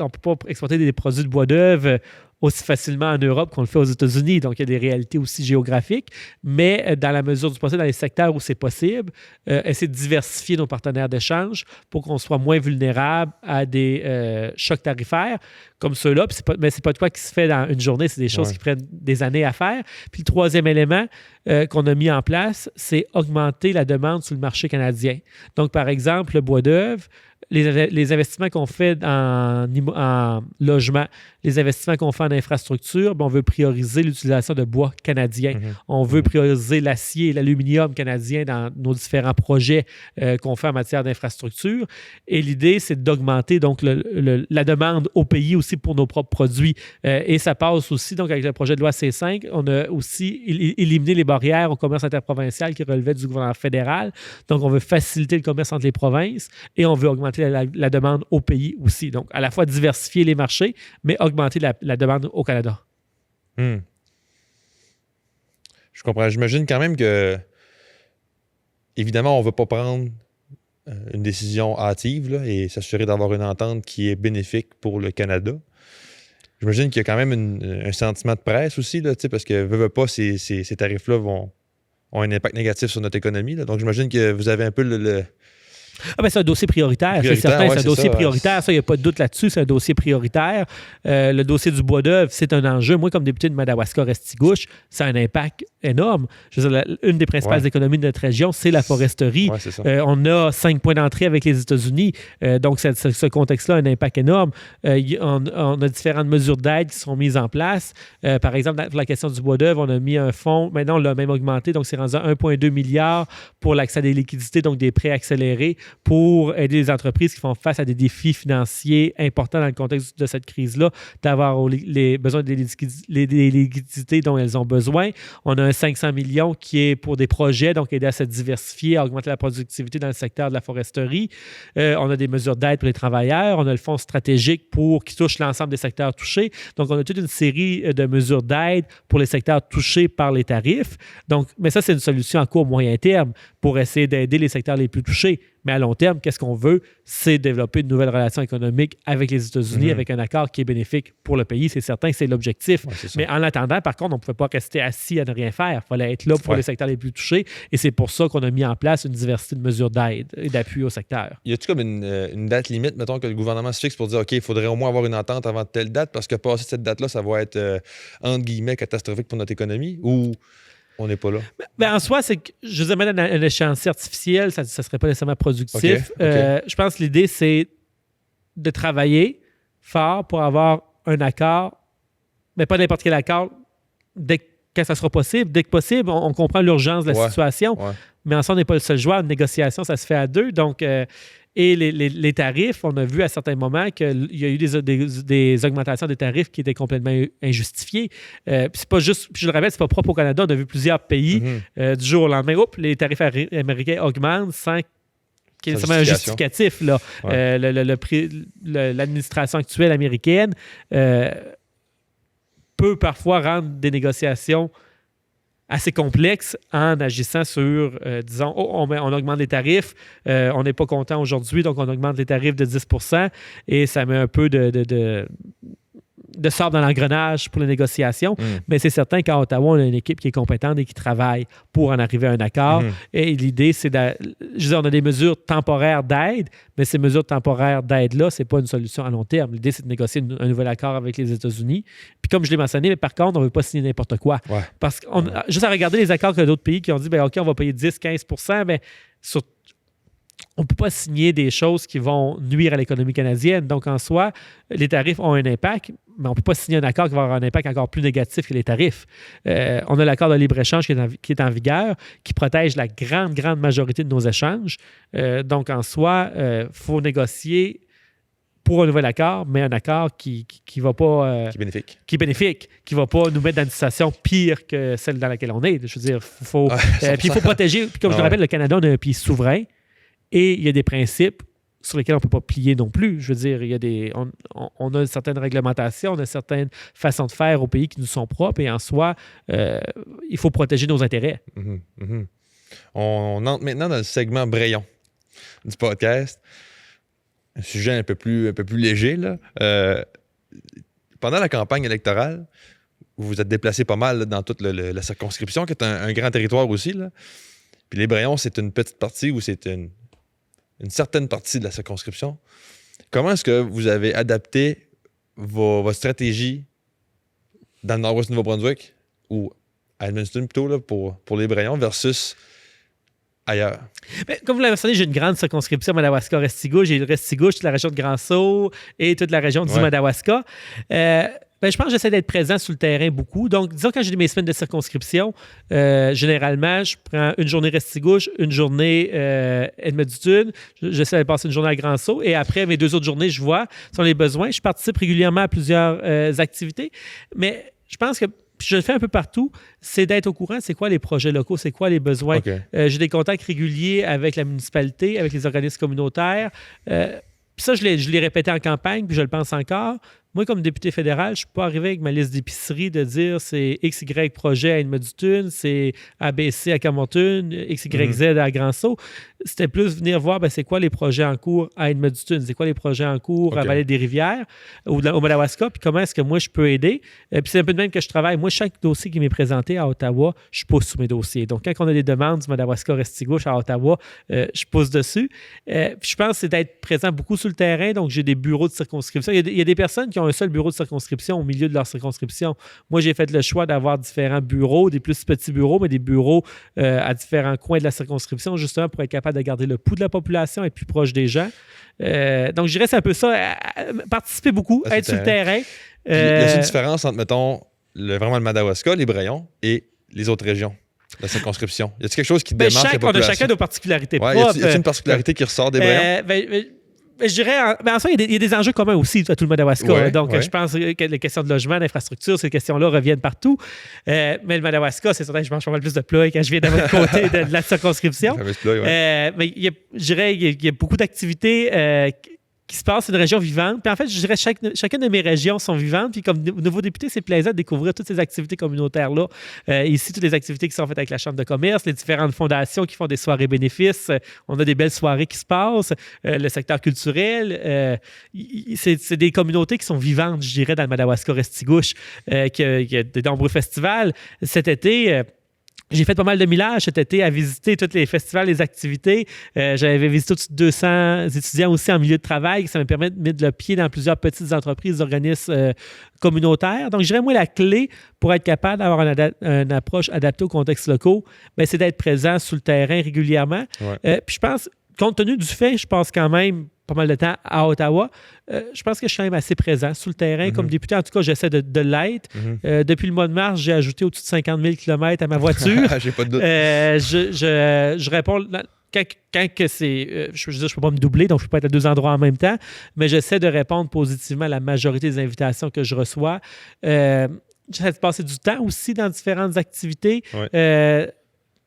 des produits de bois d'œuvre aussi facilement en Europe qu'on le fait aux États-Unis. Donc, il y a des réalités aussi géographiques, mais dans la mesure du possible, dans les secteurs où c'est possible, essayer de diversifier nos partenaires d'échange pour qu'on soit moins vulnérable à des chocs tarifaires comme ceux-là. Mais ce n'est pas de quoi qui se fait dans une journée, c'est des choses qui prennent des années à faire. Puis le troisième élément qu'on a mis en place, c'est augmenter la demande sur le marché canadien. Donc, par exemple, le bois d'œuvre, les investissements qu'on fait en logement, les investissements qu'on fait en infrastructure, on veut prioriser l'utilisation de bois canadien. On veut prioriser l'acier et l'aluminium canadien dans nos différents projets qu'on fait en matière d'infrastructure. Et l'idée, c'est d'augmenter donc la demande au pays aussi pour nos propres produits. Et ça passe aussi, donc avec le projet de loi C5, on a aussi éliminé les barrières au commerce interprovincial qui relevaient du gouvernement fédéral. Donc, on veut faciliter le commerce entre les provinces et on veut augmenter la demande au pays aussi. Donc, à la fois diversifier les marchés, mais augmenter la demande au Canada. Je comprends. J'imagine quand même que, évidemment, on ne veut pas prendre une décision hâtive là, et s'assurer d'avoir une entente qui est bénéfique pour le Canada. J'imagine qu'il y a quand même un sentiment de presse aussi, là, parce que veut pas, ces tarifs-là ont un impact négatif sur notre économie. Là. Donc, j'imagine que vous avez un peu le... Ah ben c'est un dossier prioritaire, c'est certain, ouais, c'est un dossier prioritaire, ça, il n'y a pas de doute là-dessus, c'est un dossier prioritaire. Le dossier du bois d'œuvre, c'est un enjeu. Moi, comme député de Madawaska-Restigouche, ça a un impact énorme. Je veux dire, une des principales économies de notre région, c'est la foresterie. Ouais, c'est ça. On a 5 points d'entrée avec les États-Unis, donc ce contexte-là a un impact énorme. On a différentes mesures d'aide qui sont mises en place. Par exemple, pour la question du bois d'œuvre, on a mis un fonds, maintenant on l'a même augmenté, donc c'est rendu à 1,2 milliard pour l'accès à des liquidités, donc des prêts accélérés pour aider les entreprises qui font face à des défis financiers importants dans le contexte de cette crise-là, d'avoir les besoins des liquidités dont elles ont besoin. On a un 500 millions qui est pour des projets, donc aider à se diversifier, à augmenter la productivité dans le secteur de la foresterie. On a des mesures d'aide pour les travailleurs. On a le fonds stratégique qui touche l'ensemble des secteurs touchés. Donc, on a toute une série de mesures d'aide pour les secteurs touchés par les tarifs. Donc, mais ça, c'est une solution à court, moyen terme pour essayer d'aider les secteurs les plus touchés. Mais à long terme, qu'est-ce qu'on veut? C'est développer une nouvelle relation économique avec les États-Unis, avec un accord qui est bénéfique pour le pays. C'est certain que c'est l'objectif. Ouais, mais en attendant, par contre, on ne pouvait pas rester assis à ne rien faire. Il fallait être là pour les secteurs les plus touchés. Et c'est pour ça qu'on a mis en place une diversité de mesures d'aide et d'appui au secteur. Y a-t-il comme une date limite, mettons, que le gouvernement se fixe pour dire, OK, il faudrait au moins avoir une entente avant telle date, parce que passer cette date-là, ça va être, entre guillemets, catastrophique pour notre économie? Ou... on n'est pas là? En soi, c'est que je veux mettre un échéancier artificiel, ça ne serait pas nécessairement productif. Okay. Je pense que l'idée, c'est de travailler fort pour avoir un accord, mais pas n'importe quel accord, quand ça sera possible. Dès que possible, on comprend l'urgence de la situation, mais en soi, on n'est pas le seul joueur. Une négociation, ça se fait à deux. Donc, et les tarifs, on a vu à certains moments qu'il y a eu des augmentations des tarifs qui étaient complètement injustifiées. C'est pas juste, je le rappelle, c'est pas propre au Canada. On a vu plusieurs pays du jour au lendemain, les tarifs américains augmentent sans qu'il y ait un justificatif. Là. L'administration actuelle américaine peut parfois rendre des négociations assez complexe en agissant sur, disons, on augmente les tarifs, on n'est pas content aujourd'hui, donc on augmente les tarifs de 10 % et ça met un peu de sable dans l'engrenage pour les négociations. Mais c'est certain qu'à Ottawa, on a une équipe qui est compétente et qui travaille pour en arriver à un accord. Et l'idée, c'est on a des mesures temporaires d'aide, mais ces mesures temporaires d'aide-là, ce n'est pas une solution à long terme. L'idée, c'est de négocier un nouvel accord avec les États-Unis. Puis comme je l'ai mentionné, mais par contre, on ne veut pas signer n'importe quoi. Parce que juste à regarder les accords que d'autres pays qui ont dit, OK, on va payer 10-15 %, mais on ne peut pas signer des choses qui vont nuire à l'économie canadienne. Donc, en soi, les tarifs ont un impact, mais on ne peut pas signer un accord qui va avoir un impact encore plus négatif que les tarifs. On a l'accord de libre-échange qui est en vigueur, qui protège la grande majorité de nos échanges. Donc, en soi, il faut négocier pour un nouvel accord, mais un accord qui va pas... qui est bénéfique, qui ne va pas nous mettre dans une situation pire que celle dans laquelle on est. Je veux dire, puis il faut protéger... Puis comme je le rappelle, le Canada, on est un pays souverain. Et il y a des principes sur lesquels on ne peut pas plier non plus. Je veux dire, on a certaines réglementations, on a certaines façons de faire au pays qui nous sont propres et en soi, il faut protéger nos intérêts. On entre maintenant dans le segment Braillon du podcast. Un sujet un peu plus léger. Là. Pendant la campagne électorale, vous vous êtes déplacé pas mal là, dans toute la circonscription, qui est un grand territoire aussi. Là. Puis les Brayons, c'est une petite partie où c'est une certaine partie de la circonscription. Comment est-ce que vous avez adapté votre stratégie dans le nord-ouest du Nouveau-Brunswick ou à Edmundston plutôt là, pour les Brayons versus ailleurs? Bien, comme vous l'avez mentionné, j'ai une grande circonscription Madawaska-Restigouche. J'ai le Restigouche, toute la région de Grand-Sault et toute la région du Madawaska. Je pense que j'essaie d'être présent sur le terrain beaucoup. Donc, disons, quand j'ai mes semaines de circonscription, généralement, je prends une journée Restigouche, une journée Edmundston. J'essaie de passer une journée à Grand-Sault. Et après, mes 2 autres journées, je vois sur les besoins. Je participe régulièrement à plusieurs activités. Mais je pense que je le fais un peu partout, c'est d'être au courant, c'est quoi les projets locaux, c'est quoi les besoins. J'ai des contacts réguliers avec la municipalité, avec les organismes communautaires. Puis ça, je l'ai répété en campagne, puis je le pense encore. Moi, comme député fédéral, je ne suis pas arrivé avec ma liste d'épicerie de dire c'est XY projet à Edmundston, c'est ABC à Camerton, XYZ à Grand-Sault. C'était plus venir voir c'est quoi les projets en cours à Edmundston, c'est quoi les projets en cours à Vallée-des-Rivières ou au Madawaska, puis comment est-ce que moi je peux aider. Puis c'est un peu de même que je travaille. Moi, chaque dossier qui m'est présenté à Ottawa, je pousse sur mes dossiers. Donc, quand on a des demandes du Madawaska-Restigouche à Ottawa, je pousse dessus. Je pense que c'est d'être présent beaucoup sur le terrain. Donc, j'ai des bureaux de circonscription. Il y a des personnes qui ont un seul bureau de circonscription au milieu de leur circonscription. Moi, j'ai fait le choix d'avoir différents bureaux, des plus petits bureaux, mais des bureaux à différents coins de la circonscription, justement pour être capable de garder le pouls de la population, être plus proche des gens. Donc, je dirais c'est un peu ça. Participer beaucoup, être sur le terrain. Y a une différence entre, mettons, vraiment le Madawaska, les Brayons, et les autres régions, la circonscription? Y a-t-il quelque chose qui démarque la population? On a chacun nos particularités propres. Y a-t-il une particularité qui ressort des Brayons? Je dirais, en soi, il y a des enjeux communs aussi à tout le Madawaska. Donc, je pense que les questions de logement, d'infrastructure, ces questions-là reviennent partout. Mais le Madawaska, c'est certain que je mange pas mal plus de plats quand je viens de votre côté de la circonscription. Mais je dirais qu'il y a beaucoup d'activités qui se passe, c'est une région vivante. Puis en fait, je dirais que chacune de mes régions sont vivantes. Puis comme nouveau député, c'est plaisant de découvrir toutes ces activités communautaires-là. Ici, toutes les activités qui sont faites avec la Chambre de commerce, les différentes fondations qui font des soirées bénéfices. On a des belles soirées qui se passent. Le secteur culturel. C'est des communautés qui sont vivantes, je dirais, dans le Madawaska-Restigouche. Il y a de nombreux festivals. Cet été... j'ai fait pas mal de millages cet été à visiter tous les festivals, les activités. J'avais visité 200 étudiants aussi en milieu de travail. Ça me permet de mettre le pied dans plusieurs petites entreprises, organismes communautaires. Donc, je dirais, moi, la clé pour être capable d'avoir une approche adaptée aux contextes locaux, c'est d'être présent sur le terrain régulièrement. Puis je pense, compte tenu du fait, je passe quand même pas mal de temps à Ottawa, je pense que je suis quand même assez présent sur le terrain comme député. En tout cas, j'essaie de l'être. Depuis le mois de mars, j'ai ajouté au-dessus de 50 000 km à ma voiture. J'ai pas de doute. Je réponds... Quand que c'est... je veux dire, je ne peux pas me doubler, donc je ne peux pas être à deux endroits en même temps, mais j'essaie de répondre positivement à la majorité des invitations que je reçois. J'essaie de passer du temps aussi dans différentes activités.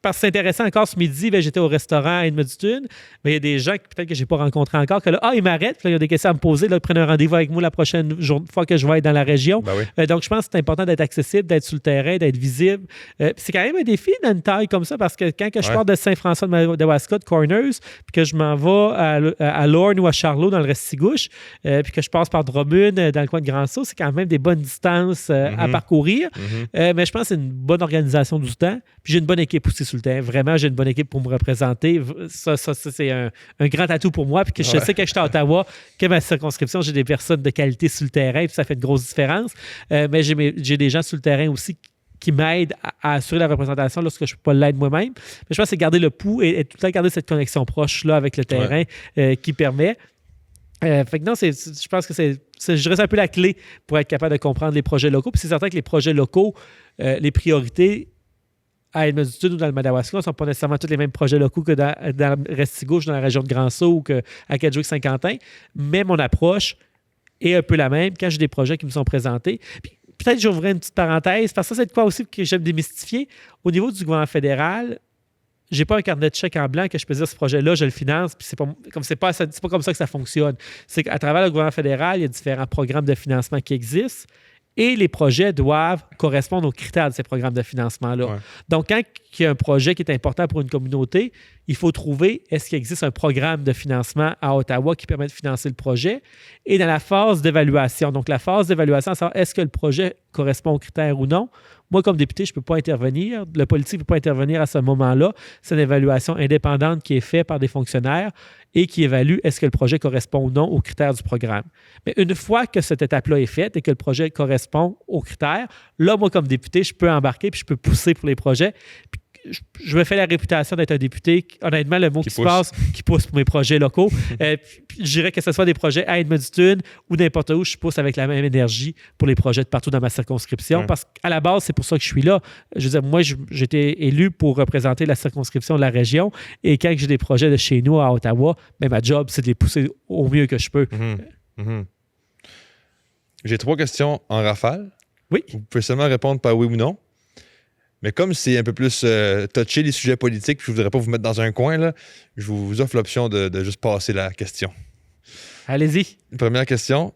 Parce que c'est intéressant, encore ce midi, j'étais au restaurant à Edmundston, mais il y a des gens que peut-être que je n'ai pas rencontrés encore, que là, ils m'arrêtent, puis là, ils ont des questions à me poser, là, ils prennent un rendez-vous avec moi la prochaine fois que je vais être dans la région. Donc, je pense que c'est important d'être accessible, d'être sur le terrain, d'être visible. C'est quand même un défi dans une taille comme ça, parce que quand je pars de Saint-François de Madawaska, de Corners, puis que je m'en vais à Lorne ou à Charlot dans le Restigouche, puis que je passe par Drummond dans le coin de Grand-Sault, c'est quand même des bonnes distances à parcourir. Mais je pense que c'est une bonne organisation du temps. Puis j'ai une bonne équipe aussi sur le terrain. Vraiment, j'ai une bonne équipe pour me représenter. Ça c'est un grand atout pour moi. Puis que je sais que je suis à Ottawa, que ma circonscription, j'ai des personnes de qualité sur le terrain. Puis ça fait une grosse différence. Mais j'ai des gens sur le terrain aussi qui m'aident à assurer la représentation lorsque je ne peux pas l'aider moi-même. Mais je pense que c'est garder le pouls et tout le temps garder cette connexion proche là, avec le terrain qui permet. Fait que non, je pense que je dirais c'est un peu la clé pour être capable de comprendre les projets locaux. Puis c'est certain que les projets locaux, les priorités à Edmundston ou dans le Madawaska ne sont pas nécessairement tous les mêmes projets locaux que dans le Restigouche, dans la région de Grand-Sault ou qu'à Kedgewick-Saint-Quentin. Mais mon approche est un peu la même quand j'ai des projets qui me sont présentés. Puis, peut-être que j'ouvrirai une petite parenthèse, parce que ça, c'est de quoi aussi que j'aime démystifier. Au niveau du gouvernement fédéral, j'ai pas un carnet de chèques en blanc que je peux dire ce projet-là, je le finance, puis c'est pas comme ça que ça fonctionne. C'est qu'à travers le gouvernement fédéral, il y a différents programmes de financement qui existent. Et les projets doivent correspondre aux critères de ces programmes de financement-là. Donc, quand il y a un projet qui est important pour une communauté, il faut trouver est-ce qu'il existe un programme de financement à Ottawa qui permet de financer le projet. Et dans la phase d'évaluation, donc la phase d'évaluation, à savoir est-ce que le projet correspond aux critères ou non. Moi, comme député, je ne peux pas intervenir. Le politique ne peut pas intervenir à ce moment-là. C'est une évaluation indépendante qui est faite par des fonctionnaires et qui évalue est-ce que le projet correspond ou non aux critères du programme. Mais une fois que cette étape-là est faite et que le projet correspond aux critères, là, moi, comme député, je peux embarquer puis je peux pousser pour les projets. Puis je me fais la réputation d'être un député, honnêtement, le mot qui se passe, qui pousse pour mes projets locaux. Je dirais que ce soit des projets à Edmundston ou n'importe où, je pousse avec la même énergie pour les projets de partout dans ma circonscription. Parce qu'à la base, c'est pour ça que je suis là. Je veux dire, moi, j'ai été élu pour représenter la circonscription de la région. Et quand j'ai des projets de chez nous à Ottawa, ma job, c'est de les pousser au mieux que je peux. J'ai 3 questions en rafale. Oui. Vous pouvez seulement répondre par oui ou non. Mais comme c'est un peu plus touché les sujets politiques, puis je ne voudrais pas vous mettre dans un coin, là, je vous offre l'option de juste passer la question. Allez-y. Première question.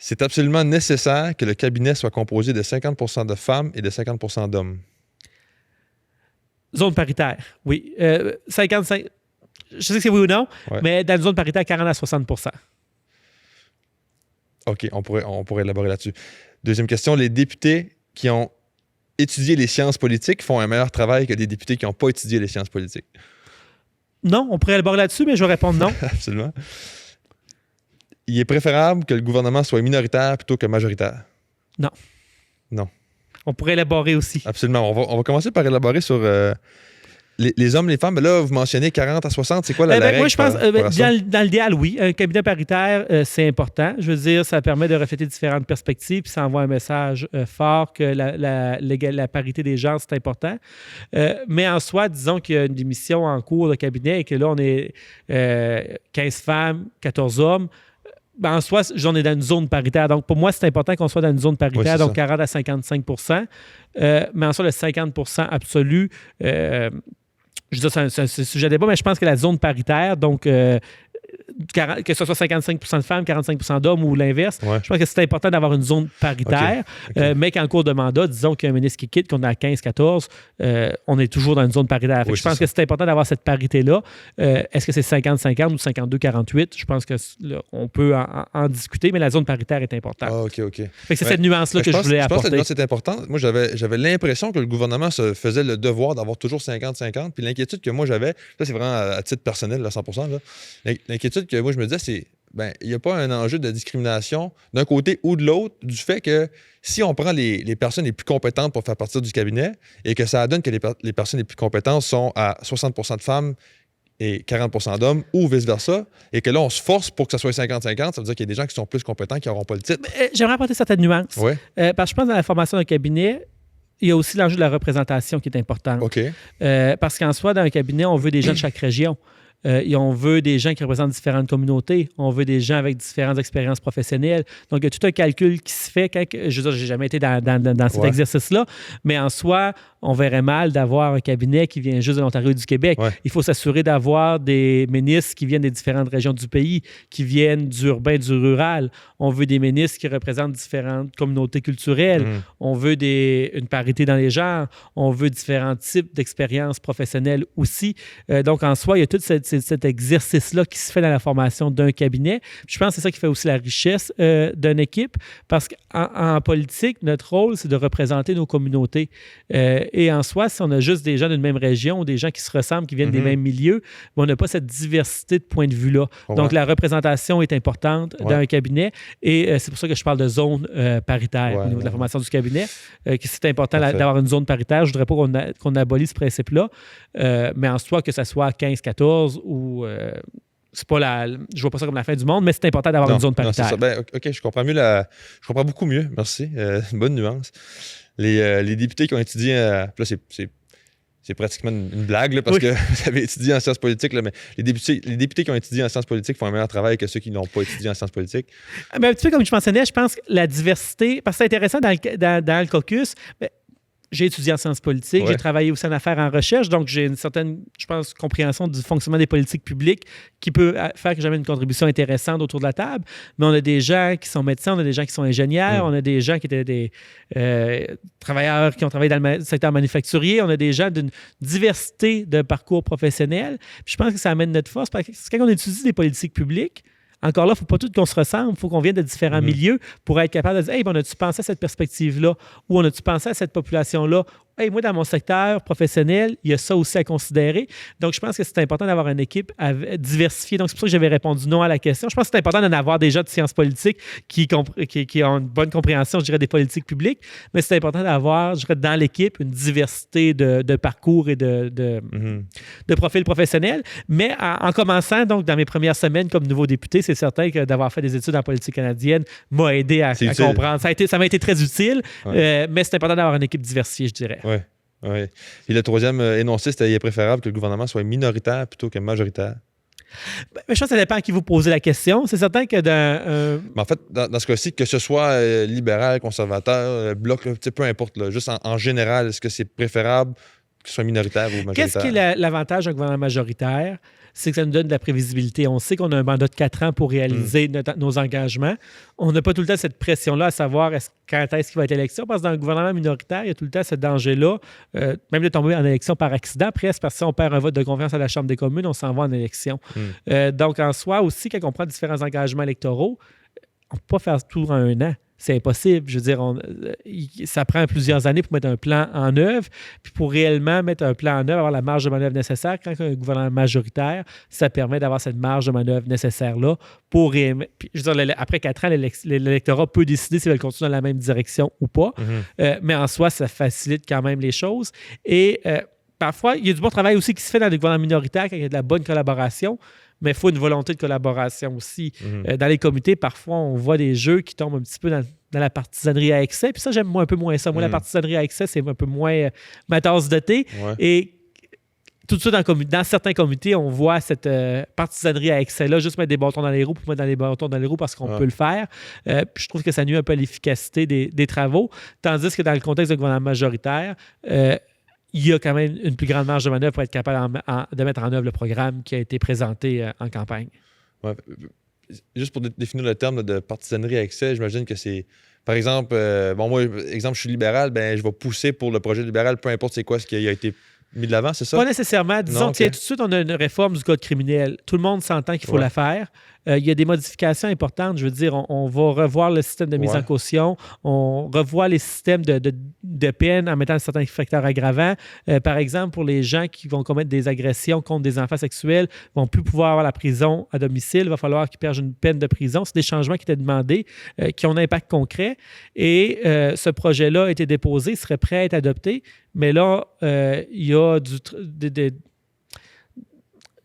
C'est absolument nécessaire que le cabinet soit composé de 50% de femmes et de 50% d'hommes. Zone paritaire, oui. 55... Je sais que c'est oui ou non, mais dans une zone paritaire, 40 à 60%. OK, on pourrait élaborer là-dessus. Deuxième question, les députés qui ont étudié les sciences politiques font un meilleur travail que les députés qui n'ont pas étudié les sciences politiques. Non, on pourrait élaborer là-dessus, mais je vais répondre non. Absolument. Il est préférable que le gouvernement soit minoritaire plutôt que majoritaire. Non. Non. On pourrait élaborer aussi. Absolument. On va commencer par élaborer sur les hommes, les femmes. Ben là, vous mentionnez 40 à 60. C'est quoi la règle? Moi, je pense, dans l'idéal, oui. Un cabinet paritaire, c'est important. Je veux dire, ça permet de refléter différentes perspectives, puis ça envoie un message fort que la parité des genres, c'est important. Mais en soi, disons qu'il y a une démission en cours de cabinet et que là, on est 15 femmes, 14 hommes. Ben, en soi, on est dans une zone paritaire. Donc, pour moi, c'est important qu'on soit dans une zone paritaire, donc 40 à 55 mais en soi, le 50 absolu, je veux dire, c'est un sujet de débat, mais je pense que la zone paritaire, donc que ce soit 55 de femmes, 45 d'hommes ou l'inverse, je pense que c'est important d'avoir une zone paritaire, mais qu'en cours de mandat, disons qu'il y a un ministre qui quitte, qu'on est à 15-14, on est toujours dans une zone paritaire. Je pense que c'est important d'avoir cette parité-là. Est-ce que c'est 50-50 ou 52-48? Je pense qu'on peut en discuter, mais la zone paritaire est importante. Ah, OK. Fait que c'est cette nuance-là que je voulais apporter. Je pense que la nuance est importante. Moi, j'avais l'impression que le gouvernement se faisait le devoir d'avoir toujours 50-50, puis l'inquiétude que moi j'avais, ça c'est vraiment à titre personnel, là, 100%, là, l'inquiétude que moi je me disais, c'est il n'y a pas un enjeu de discrimination d'un côté ou de l'autre du fait que si on prend les personnes les plus compétentes pour faire partie du cabinet et que ça donne que les personnes les plus compétentes sont à 60% de femmes et 40% d'hommes ou vice-versa, et que là, on se force pour que ça soit 50-50, ça veut dire qu'il y a des gens qui sont plus compétents qui n'auront pas le titre. J'aimerais apporter certaines nuances. Ouais. Parce que je pense que dans la formation d'un cabinet, il y a aussi l'enjeu de la représentation qui est important. OK. Parce qu'en soi, dans un cabinet, on veut des gens de chaque région. Et on veut des gens qui représentent différentes communautés. On veut des gens avec différentes expériences professionnelles. Donc, il y a tout un calcul qui se fait. Je veux dire, je n'ai jamais été dans cet exercice-là, mais en soi, on verrait mal d'avoir un cabinet qui vient juste de l'Ontario et du Québec. Il faut s'assurer d'avoir des ministres qui viennent des différentes régions du pays, qui viennent du urbain, du rural. On veut des ministres qui représentent différentes communautés culturelles. On veut une parité dans les genres. On veut différents types d'expériences professionnelles aussi. Donc, en soi, il y a tout cet exercice-là qui se fait dans la formation d'un cabinet. Puis je pense que c'est ça qui fait aussi la richesse d'une équipe, parce qu'en politique, notre rôle, c'est de représenter nos communautés. Et en soi, si on a juste des gens d'une même région ou des gens qui se ressemblent, qui viennent des mêmes milieux, on n'a pas cette diversité de points de vue-là. Donc, la représentation est importante dans un cabinet et c'est pour ça que je parle de zone paritaire au niveau de la formation du cabinet. Que c'est important d'avoir une zone paritaire. Je ne voudrais pas qu'on abolisse ce principe-là, mais en soi, que ce soit 15-14 ou... c'est pas je vois pas ça comme la fin du monde, mais c'est important d'avoir une zone paritaire. OK, je comprends mieux je comprends beaucoup mieux, merci. Une bonne nuance. Les députés qui ont étudié, là c'est pratiquement une blague là, parce que vous avez étudié en sciences politiques, là, mais les députés qui ont étudié en sciences politiques font un meilleur travail que ceux qui n'ont pas étudié en sciences politiques. Ben, un petit peu comme je mentionnais, je pense que la diversité, parce que c'est intéressant dans le caucus, j'ai étudié en sciences politiques, j'ai travaillé aussi en affaires en recherche, donc j'ai une certaine, je pense, compréhension du fonctionnement des politiques publiques qui peut faire que j'amène une contribution intéressante autour de la table. Mais on a des gens qui sont médecins, on a des gens qui sont ingénieurs, on a des gens qui étaient des travailleurs qui ont travaillé dans le secteur manufacturier, on a des gens d'une diversité de parcours professionnels. Puis je pense que ça amène notre force, parce que quand on étudie des politiques publiques, encore là, il ne faut pas tout qu'on se ressemble, il faut qu'on vienne de différents milieux pour être capable de dire « Hey, on a-tu pensé à cette perspective-là? » Ou « On a-tu pensé à cette population-là? » Hey, moi, dans mon secteur professionnel, il y a ça aussi à considérer. Donc, je pense que c'est important d'avoir une équipe diversifiée. Donc, c'est pour ça que j'avais répondu non à la question. Je pense que c'est important d'en avoir déjà de sciences politiques qui ont une bonne compréhension, je dirais, des politiques publiques. Mais c'est important d'avoir, je dirais, dans l'équipe, une diversité de parcours et de profils professionnels. Mais en commençant, donc, dans mes premières semaines comme nouveau député, c'est certain que d'avoir fait des études en politique canadienne m'a aidé à comprendre. Ça m'a été très utile, mais c'est important d'avoir une équipe diversifiée, je dirais. Oui. Et le troisième énoncé, c'était qu'il est préférable que le gouvernement soit minoritaire plutôt que majoritaire. Je pense que ça dépend à qui vous posez la question. C'est certain que Mais en fait, dans ce cas-ci, que ce soit libéral, conservateur, bloc, peu importe, là, juste en général, est-ce que c'est préférable que ce soit minoritaire ou majoritaire? Qu'est-ce qui est l'avantage d'un gouvernement majoritaire? c'est que ça nous donne de la prévisibilité. On sait qu'on a un mandat de 4 ans pour réaliser nos engagements. On n'a pas tout le temps cette pression-là à savoir quand est-ce qu'il va être l'élection, parce que dans le gouvernement minoritaire, il y a tout le temps ce danger-là, même de tomber en élection par accident, presque, parce que si on perd un vote de confiance à la Chambre des communes, on s'en va en élection. Donc, en soi, aussi, quand on prend différents engagements électoraux, on ne peut pas faire tout en un an. C'est impossible. Je veux dire, ça prend plusieurs années pour mettre un plan en œuvre. Puis pour réellement mettre un plan en œuvre, avoir la marge de manœuvre nécessaire, quand il y a un gouvernement majoritaire, ça permet d'avoir cette marge de manœuvre nécessaire-là pour puis, je veux dire, après 4 ans, l'électorat peut décider s'il veut continuer dans la même direction ou pas. Mais en soi, ça facilite quand même les choses. Et parfois, il y a du bon travail aussi qui se fait dans les gouvernements minoritaires quand il y a de la bonne collaboration. Mais il faut une volonté de collaboration aussi. Dans les comités, parfois, on voit des jeux qui tombent un petit peu dans la partisanerie à excès. Puis ça, j'aime un peu moins ça. Moi, la partisanerie à excès, c'est un peu moins ma tasse de thé. Ouais. Et tout de suite, dans certains comités, on voit cette partisanerie à excès-là, juste mettre des bâtons dans les roues pour mettre des bâtons dans les roues parce qu'on peut le faire. Puis je trouve que ça nuit un peu à l'efficacité des travaux. Tandis que dans le contexte d'un gouvernement majoritaire, il y a quand même une plus grande marge de manœuvre pour être capable de mettre en œuvre le programme qui a été présenté en campagne. Ouais. Juste pour définir le terme de partisanerie à excès, j'imagine que c'est, par exemple, moi, je suis libéral, je vais pousser pour le projet libéral, peu importe c'est quoi ce qui a été mis de l'avant, c'est ça? Pas nécessairement. Disons, non, tout de suite, on a une réforme du code criminel. Tout le monde s'entend qu'il faut la faire. Il y a des modifications importantes. Je veux dire, on va revoir le système de mise en caution. On revoit les systèmes de peine en mettant certains facteurs aggravants. Par exemple, pour les gens qui vont commettre des agressions contre des enfants sexuels, ne vont plus pouvoir avoir la prison à domicile. Il va falloir qu'ils perdent une peine de prison. C'est des changements qui étaient demandés, qui ont un impact concret. Et ce projet-là a été déposé, serait prêt à être adopté. Mais là, il y a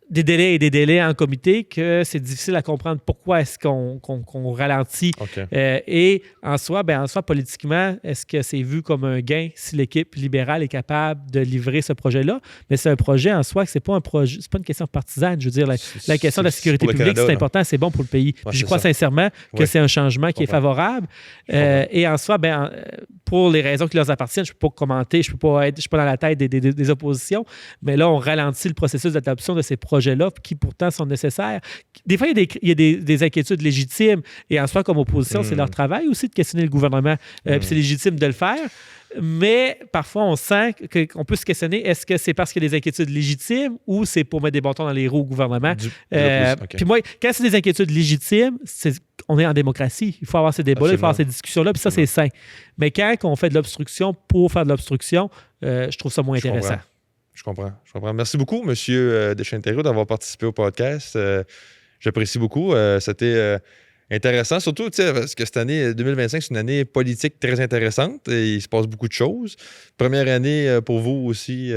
des délais et des délais en comité que c'est difficile à comprendre pourquoi est-ce qu'on ralentit. Et en soi, politiquement, est-ce que c'est vu comme un gain si l'équipe libérale est capable de livrer ce projet-là? Mais c'est un projet en soi que c'est pas une question partisane. Je veux dire, la question de la sécurité publique, Canada, c'est important, c'est bon pour le pays. Puis je crois sincèrement que c'est un changement qui est favorable. Et en soi, pour les raisons qui leur appartiennent, je ne peux pas commenter, je ne suis pas dans la tête des oppositions, mais là, on ralentit le processus d'adoption de ces projets-là qui pourtant sont nécessaires. Des fois, il y a des inquiétudes légitimes et en soi, comme opposition, c'est leur travail aussi de questionner le gouvernement. Puis c'est légitime de le faire. Mais parfois, on sent qu'on peut se questionner, est-ce que c'est parce qu'il y a des inquiétudes légitimes ou c'est pour mettre des bâtons dans les roues au gouvernement? Puis moi, quand c'est des inquiétudes légitimes, on est en démocratie. Il faut avoir ces débats-là, il faut avoir ces discussions-là, puis ça, c'est sain. Mais quand on fait de l'obstruction pour faire de l'obstruction, je trouve ça moins intéressant. Je comprends. Merci beaucoup, M. Deschênes-Thériault, d'avoir participé au podcast. J'apprécie beaucoup. C'était intéressant, surtout parce que cette année 2025, c'est une année politique très intéressante et il se passe beaucoup de choses. Première année pour vous aussi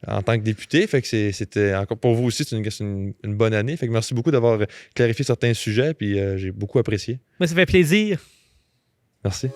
en tant que député, fait que c'était encore pour vous aussi, c'est une bonne année. Fait que merci beaucoup d'avoir clarifié certains sujets, puis j'ai beaucoup apprécié. Moi, ça fait plaisir. Merci.